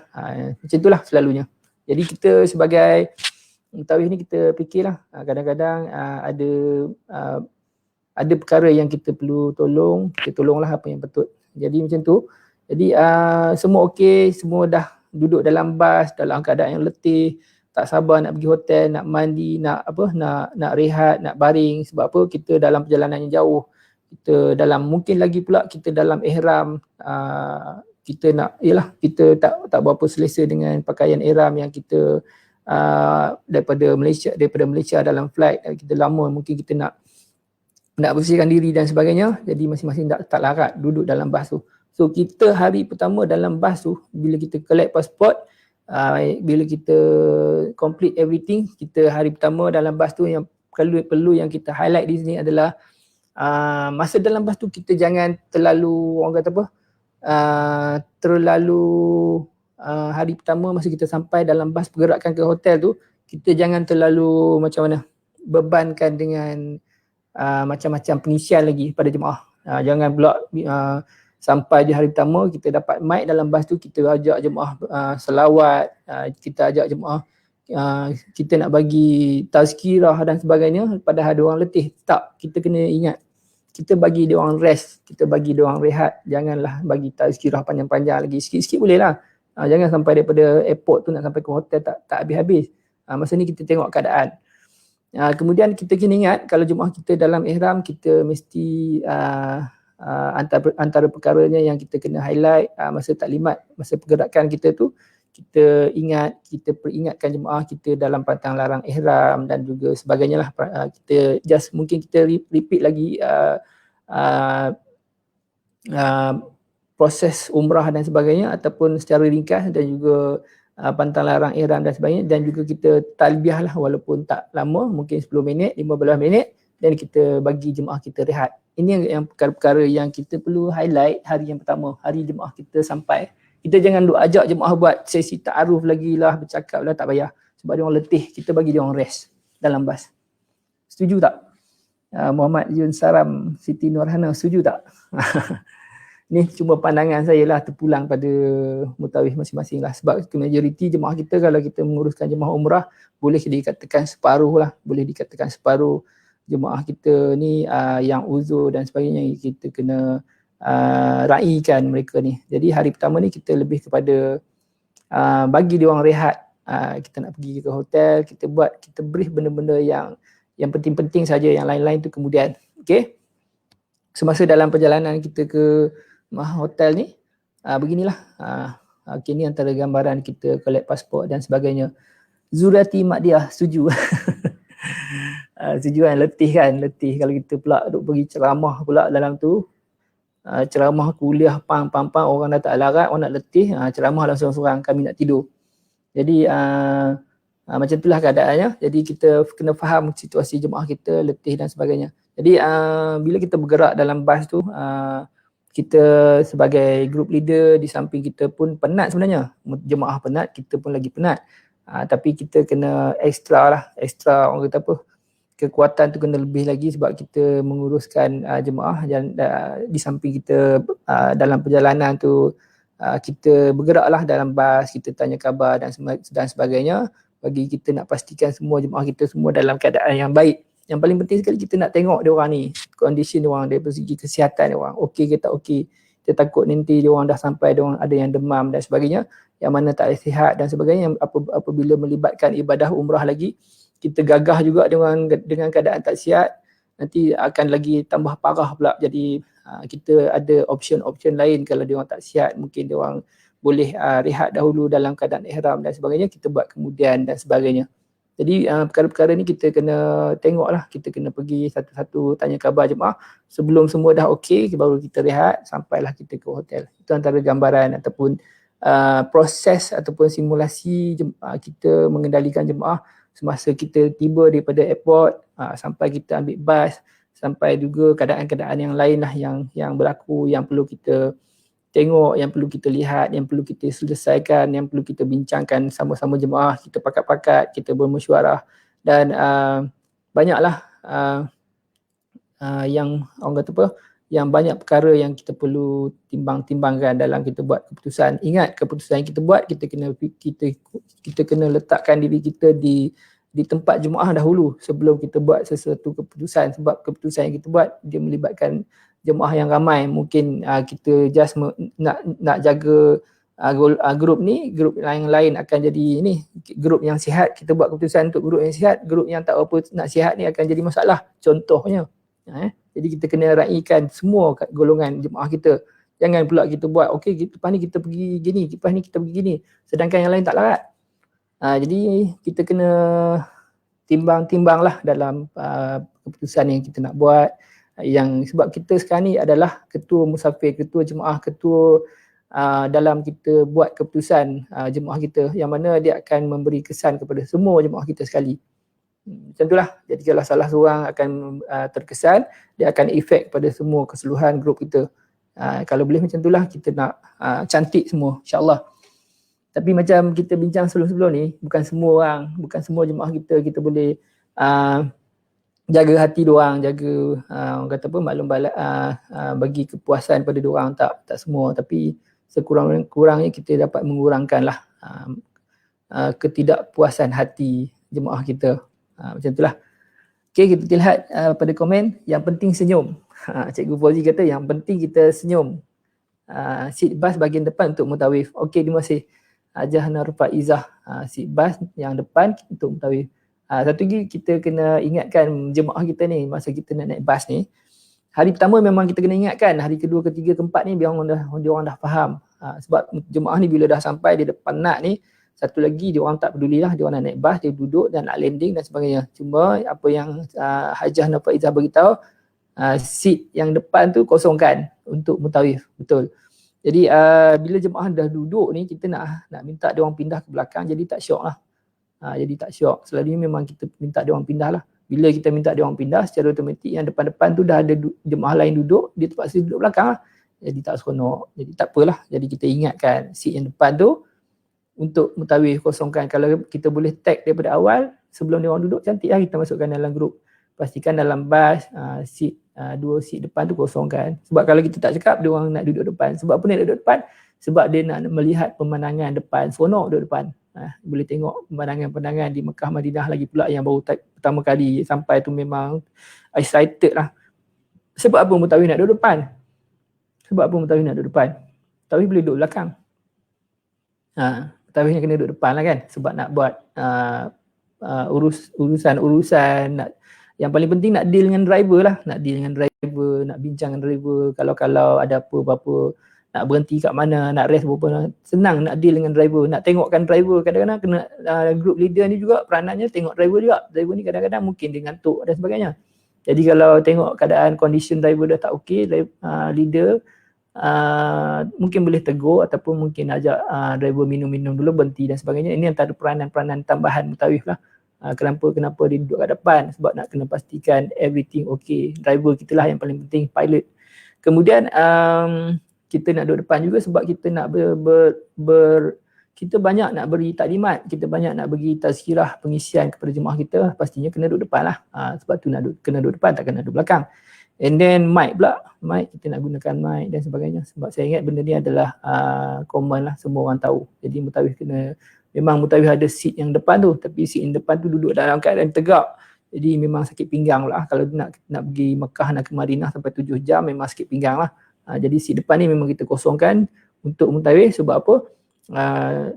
Macam itulah selalunya. Jadi kita sebagai mutaawif ni kita fikirlah, kadang-kadang ada perkara yang kita perlu tolong, kita tolonglah apa yang patut. Jadi macam tu. Jadi semua okey, semua dah duduk dalam bas dalam keadaan yang letih, tak sabar nak pergi hotel, nak mandi, nak rehat, nak baring. Sebab apa? Kita dalam perjalanan yang jauh. Kita dalam, mungkin lagi pula kita dalam ihram, kita nak, kita tak berapa selesa dengan pakaian ihram yang kita daripada Malaysia dalam flight, kita lama, mungkin kita nak bersihkan diri dan sebagainya. Jadi masing-masing tak larat duduk dalam bas tu. So kita hari pertama dalam bas tu, bila kita collect pasport, bila kita complete everything, kita hari pertama dalam bas tu, yang perlu yang kita highlight di sini adalah masa dalam bas tu kita jangan terlalu, orang kata apa, hari pertama masa kita sampai dalam bas pergerakan ke hotel tu, kita jangan terlalu macam mana, bebankan dengan macam-macam pengisian lagi pada jemaah. Jangan pula sampai di hari pertama kita dapat mic dalam bas tu, kita ajak jemaah selawat, kita ajak jemaah kita nak bagi tazkirah dan sebagainya, padahal ada orang letih. Tak, kita kena ingat, kita bagi dia orang rest, kita bagi dia orang rehat. Janganlah bagi tazkirah panjang-panjang lagi, sikit-sikit boleh lah. Jangan sampai daripada airport tu nak sampai ke hotel tak habis-habis. Masa ni kita tengok keadaan. Kemudian kita kena ingat, kalau jemaah kita dalam ihram, kita mesti antara perkaranya yang kita kena highlight masa taklimat, masa pergerakan kita tu, kita peringatkan jemaah kita dalam pantang larang ihram dan juga sebagainya lah. Kita mungkin kita repeat lagi proses umrah dan sebagainya, ataupun secara ringkas, dan juga pantang larang ihram dan sebagainya, dan juga kita talbiah lah walaupun tak lama, mungkin 10 minit, 15 minit, dan kita bagi jemaah kita rehat. Ini yang perkara-perkara yang kita perlu highlight hari yang pertama, hari jemaah kita sampai. Kita jangan duk ajak jemaah buat sesi ta'aruf lagi lah, bercakap lah, tak payah. Sebab dia orang letih, kita bagi dia orang rest dalam bas. Setuju tak? Muhammad Yun Saram, Siti Nurhana, setuju tak? Ni cuma pandangan saya lah, terpulang pada mutaawif masing-masing lah. Sebab majoriti jemaah kita, kalau kita menguruskan jemaah umrah, boleh dikatakan separuh lah. Boleh dikatakan separuh jemaah kita ni yang uzur dan sebagainya, kita kena raikan mereka ni. Jadi hari pertama ni kita lebih kepada bagi dia orang rehat. Kita nak pergi ke hotel, kita brief benda-benda yang penting-penting saja, yang lain-lain tu kemudian. Okay? Semasa dalam perjalanan kita ke hotel ni, beginilah. Okay, ni antara gambaran kita collect pasport dan sebagainya. Zurati Makdiah, setuju. Setuju kan, letih kalau kita pula duk pergi ceramah pula dalam tu. Ceramah kuliah pang, orang dah tak larat, orang nak letih, ceramah lah seorang-seorang, kami nak tidur. Jadi macam itulah keadaannya. Jadi kita kena faham situasi jemaah kita letih dan sebagainya. Jadi bila kita bergerak dalam bas tu, kita sebagai group leader, di samping kita pun penat sebenarnya. Jemaah penat, kita pun lagi penat. Tapi kita kena extra orang kata apa, kekuatan tu kena lebih lagi sebab kita menguruskan jemaah dan di samping kita dalam perjalanan tu kita bergeraklah dalam bas, kita tanya khabar dan sebagainya bagi kita nak pastikan semua jemaah kita semua dalam keadaan yang baik. Yang paling penting sekali kita nak tengok dia orang ni, kondisi dia orang dari segi kesihatan dia orang, okey ke tak okey. Kita takut nanti dia orang dah sampai dia orang ada yang demam dan sebagainya, yang mana tak sihat dan sebagainya. Apabila melibatkan ibadah umrah lagi, kita gagah juga dengan keadaan tak sihat, nanti akan lagi tambah parah pula. Jadi kita ada option lain kalau dia orang tak sihat, mungkin dia orang boleh rehat dahulu dalam keadaan ihram dan sebagainya, kita buat kemudian dan sebagainya. Jadi perkara-perkara ni kita kena tengoklah, kita kena pergi satu-satu tanya khabar jemaah. Sebelum semua dah okey, baru kita rehat, sampailah kita ke hotel. Itu antara gambaran ataupun proses ataupun simulasi kita mengendalikan jemaah semasa kita tiba daripada airport sampai kita ambil bas, sampai juga keadaan-keadaan yang lain lah yang berlaku, yang perlu kita tengok, yang perlu kita lihat, yang perlu kita selesaikan, yang perlu kita bincangkan sama-sama jemaah, kita pakat-pakat, kita bermesyuarah dan banyaklah yang orang kata apa, yang banyak perkara yang kita perlu timbang-timbangkan dalam kita buat keputusan. Ingat, keputusan yang kita buat, kita kena letakkan diri kita di tempat jemaah dahulu sebelum kita buat sesuatu keputusan, sebab keputusan yang kita buat dia melibatkan jemaah yang ramai. Mungkin kita just nak jaga grup ni, grup yang lain akan jadi ni grup yang sihat, kita buat keputusan untuk grup yang sihat, grup yang tak apa nak sihat ni akan jadi masalah contohnya. Jadi kita kena raikan semua golongan jemaah kita. Jangan pula kita buat okey lepas ni kita pergi gini, lepas ni kita pergi gini, sedangkan yang lain tak larat. Jadi kita kena timbang-timbang lah dalam keputusan yang kita nak buat. Yang sebab kita sekarang ni adalah ketua musafir, ketua jemaah, ketua dalam kita buat keputusan jemaah kita, yang mana dia akan memberi kesan kepada semua jemaah kita sekali. Macam itulah. Jadi kalau salah seorang akan terkesan, dia akan efek pada semua keseluruhan grup kita. Kalau boleh macam itulah, kita nak cantik semua, insyaAllah. Tapi macam kita bincang sebelum-sebelum ni, bukan semua orang, bukan semua jemaah kita boleh jaga hati diorang, jaga orang kata apa, maklum bagi kepuasan pada diorang, tak semua. Tapi sekurang-kurangnya kita dapat mengurangkanlah ketidakpuasan hati jemaah kita. Macam itulah. Okay, kita lihat pada komen, yang penting senyum. Cikgu Fauzi kata yang penting kita senyum. Seat bas bahagian depan untuk mutawif. Okay, terima kasih Hajah Narfaizah. Seat bas yang depan untuk mutawif. Satu lagi kita kena ingatkan jemaah kita ni, masa kita nak naik bas ni, hari pertama memang kita kena ingatkan, hari kedua, ketiga, keempat ni dia orang dah faham. Sebab jemaah ni bila dah sampai di depan nak ni, satu lagi dia orang tak pedulilah, dia orang nak naik bas, dia duduk dan nak landing dan sebagainya. Cuma apa yang Hajah Narfaizah beritahu, seat yang depan tu kosongkan untuk mutawif. Betul. Jadi bila jemaah dah duduk ni, kita nak minta dia orang pindah ke belakang, jadi tak syok lah. Jadi tak syok. Selalunya memang kita minta dia orang pindah lah. Bila kita minta dia orang pindah, secara automatik yang depan-depan tu dah ada jemaah lain duduk, dia terpaksa duduk belakang lah. Jadi tak seronok. Jadi tak apalah. Jadi kita ingatkan seat yang depan tu untuk mutawif kosongkan. Kalau kita boleh tag daripada awal, sebelum dia orang duduk, cantik lah kita masukkan dalam grup. Pastikan dalam bas, seat, dua seat depan tu kosongkan. Sebab kalau kita tak cakap, dia orang nak duduk depan. Sebab apa nak duduk depan? Sebab dia nak melihat pemandangan depan. Seronok duduk depan. Boleh tengok pemandangan-pemandangan di Mekah Madinah lagi pula yang baru pertama kali sampai tu, memang excited lah. Sebab apa mutawif nak duduk depan? Sebab apa mutawif nak duduk depan? Mutawif boleh duduk belakang. Mutawif kena duduk depan lah kan, sebab nak buat urusan nak, yang paling penting nak deal dengan driver lah, nak bincang dengan driver, kalau ada apa-apa, nak berhenti kat mana, nak rest berapa, senang nak deal dengan driver, nak tengokkan driver. Kadang-kadang kena group leader ni juga peranannya tengok driver juga. Driver ni kadang-kadang mungkin dia ngantuk dan sebagainya. Jadi kalau tengok keadaan condition driver dah tak okey, leader mungkin boleh tegur ataupun mungkin ajak driver minum-minum dulu, berhenti dan sebagainya. Ini antara peranan-peranan tambahan mutawif lah. Kenapa dia duduk kat depan? Sebab nak kena pastikan everything okay. Driver kita lah yang paling penting, pilot. Kemudian kita nak duduk depan juga sebab kita nak kita banyak nak beri taklimat, kita banyak nak bagi tazkirah pengisian kepada jemaah kita, pastinya kena duduk depan lah. Sebab tu kena duduk depan, tak kena duduk belakang. And then mic pula, mic kita nak gunakan mic dan sebagainya. Sebab saya ingat benda ni adalah common lah, semua orang tahu. Jadi mutawif kena, memang mutawif ada seat yang depan tu, tapi seat yang depan tu duduk dalam keadaan tegak. Jadi memang sakit pinggang lah. Kalau nak pergi Mekah, nak ke Madinah sampai 7 jam, memang sakit pinggang lah. Jadi seat depan ni memang kita kosongkan untuk mutawif. Sebab apa?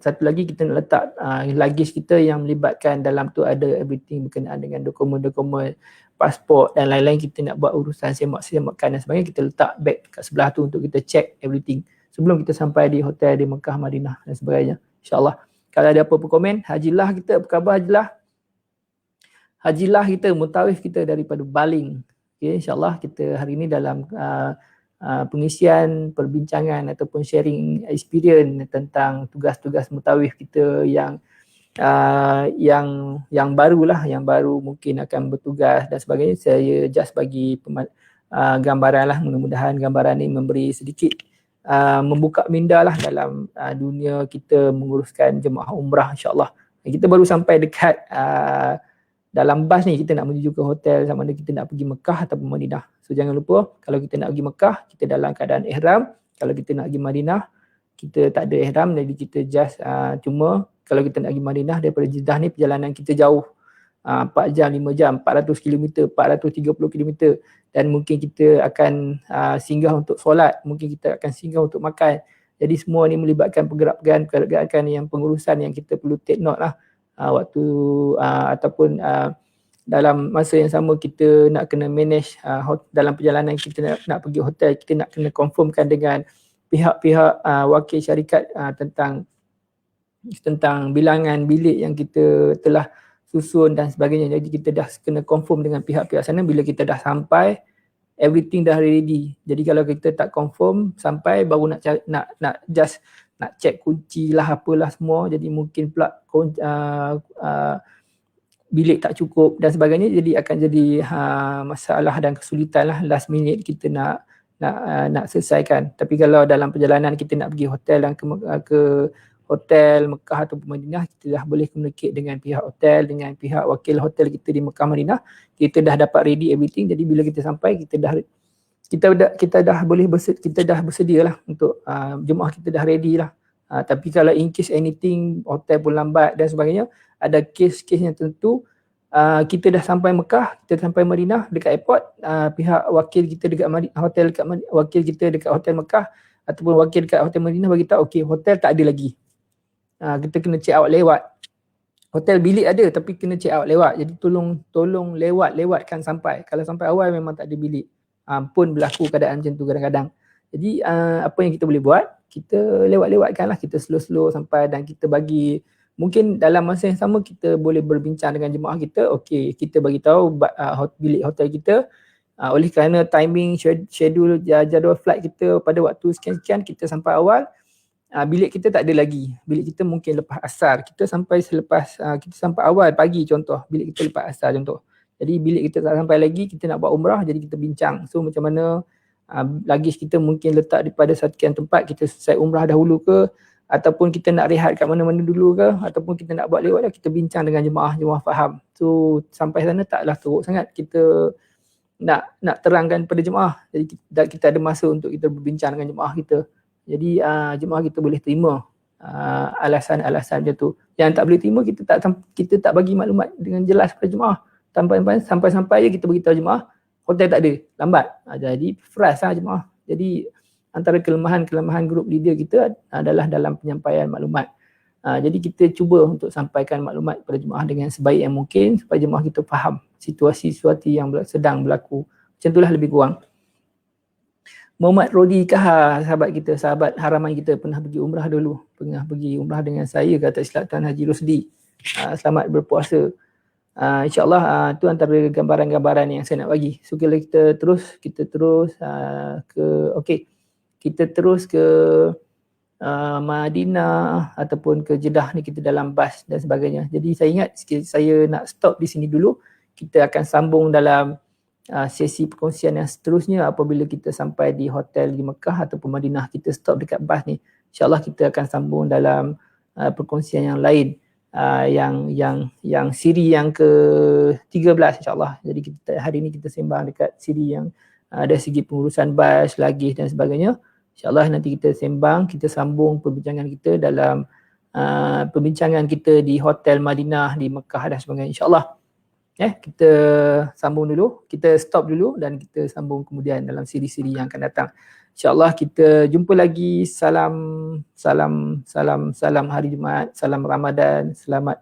Satu lagi kita nak letak luggage kita yang melibatkan dalam tu ada everything berkenaan dengan dokumen-dokumen, pasport dan lain-lain. Kita nak buat urusan semak-semakan dan sebagainya, kita letak bag kat sebelah tu untuk kita check everything sebelum kita sampai di hotel di Mekah, Madinah dan sebagainya. InsyaAllah. Kalau ada apa-apa komen, Hajilah kita, apa khabar Hajilah? Hajilah kita, mutawif kita daripada Baling. Okay, InsyaAllah kita hari ini dalam pengisian, perbincangan ataupun sharing experience tentang tugas-tugas mutawif kita yang barulah, yang baru mungkin akan bertugas dan sebagainya. Saya just bagi gambaran lah, mudah-mudahan gambaran ini memberi sedikit membuka minda lah dalam dunia kita menguruskan jemaah umrah, insyaAllah. Kita baru sampai dekat dalam bas ni, kita nak menuju ke hotel, sama ada kita nak pergi Mekah ataupun Madinah. So jangan lupa, kalau kita nak pergi Mekah, kita dalam keadaan ihram. Kalau kita nak pergi Madinah, kita tak ada ihram, jadi kita just cuma kalau kita nak pergi Madinah daripada Jeddah ni perjalanan kita jauh, 4 jam, 5 jam, 400 km, 430 km, dan mungkin kita akan singgah untuk solat, mungkin kita akan singgah untuk makan. Jadi semua ni melibatkan pergerakan yang pengurusan yang kita perlu take note lah. Waktu ataupun dalam masa yang sama kita nak kena manage dalam perjalanan kita nak pergi hotel, kita nak kena confirmkan dengan pihak-pihak wakil syarikat tentang bilangan bilik yang kita telah susun dan sebagainya. Jadi kita dah kena confirm dengan pihak-pihak sana. Bila kita dah sampai, everything dah ready. Jadi kalau kita tak confirm sampai, baru nak check kunci lah, apalah semua. Jadi mungkin pula bilik tak cukup dan sebagainya. Jadi akan jadi masalah dan kesulitan lah last minute kita nak selesaikan. Tapi kalau dalam perjalanan kita nak pergi hotel dan ke hotel Mekah atau Madinah, kita dah boleh communicate dengan pihak hotel, dengan pihak wakil hotel kita di Mekah, Madinah. Kita dah dapat ready everything. Jadi bila kita sampai, kita dah bersedia lah untuk jemaah kita dah ready lah. Tapi kalau in case anything, hotel pun lambat dan sebagainya, ada kes-kes yang tentu kita dah sampai Mekah, kita sampai Madinah dekat airport, pihak wakil kita dekat hotel Mekah ataupun wakil dekat hotel Madinah bagi tahu, okey, hotel tak ada lagi. Kita kena check out lewat. Hotel bilik ada tapi kena check out lewat. Jadi tolong lewatkan sampai. Kalau sampai awal memang tak ada bilik. Pun berlaku keadaan macam tu kadang-kadang. Jadi apa yang kita boleh buat, kita lewatkan lah, kita slow sampai, dan kita bagi, mungkin dalam masa yang sama kita boleh berbincang dengan jemaah kita. Okey, kita bagi tahu bilik hotel kita, oleh kerana timing schedule jadual flight kita pada waktu sekian-sekian, kita sampai awal, bilik kita tak ada lagi. Bilik kita mungkin lepas asar. Kita sampai awal pagi contoh, bilik kita lepas asar contoh. Jadi bilik kita tak sampai lagi, kita nak buat umrah, jadi kita bincang. So macam mana luggage kita mungkin letak daripada sekian tempat, kita selesai umrah dahulu ke, ataupun kita nak rehat kat mana-mana dulu ke, ataupun kita nak buat lewat, kita bincang dengan jemaah faham. So sampai sana taklah teruk sangat, kita nak terangkan pada jemaah. Jadi kita ada masa untuk kita berbincang dengan jemaah kita. Jadi jemaah kita boleh terima alasan-alasan macam tu. Yang tak boleh terima, kita tak bagi maklumat dengan jelas pada jemaah. Sampai je kita beritahu jemaah, hotel tak ada, lambat. Jadi frust lah jemaah. Jadi antara kelemahan grup leader kita adalah dalam penyampaian maklumat. Jadi kita cuba untuk sampaikan maklumat kepada jemaah dengan sebaik yang mungkin supaya jemaah kita faham situasi yang sedang berlaku. Macam itulah lebih kurang. Muhammad Rodi Kahar, sahabat haraman kita, pernah pergi umrah dulu. Pernah pergi umrah dengan saya, kata silap Tuan Haji Rosdi. Selamat berpuasa. InsyaAllah tu antara gambaran-gambaran yang saya nak bagi. So kalau kita terus ke Madinah ataupun ke Jeddah ni, kita dalam bas dan sebagainya. Jadi saya ingat saya nak stop di sini dulu. Kita akan sambung dalam sesi perkongsian yang seterusnya apabila kita sampai di hotel di Mekah ataupun Madinah. Kita stop dekat bas ni. InsyaAllah kita akan sambung dalam perkongsian yang lain, yang siri yang ke-13 insya-Allah. Jadi kita hari ini kita sembang dekat siri yang dari segi pengurusan bas, lagih dan sebagainya. InsyaAllah nanti kita sembang, kita sambung perbincangan kita dalam perbincangan kita di Hotel Madinah di Mekah dan sebagainya insyaAllah. Kita sambung dulu, kita stop dulu dan kita sambung kemudian dalam siri-siri yang akan datang. InsyaAllah kita jumpa lagi. Salam hari Jumaat, salam Ramadan, selamat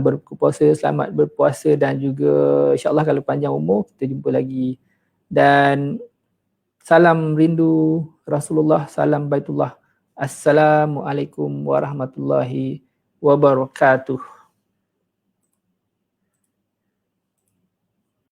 berpuasa, selamat berpuasa dan juga insyaAllah kalau panjang umur kita jumpa lagi. Dan salam rindu Rasulullah, salam Baitullah. Assalamualaikum warahmatullahi wabarakatuh.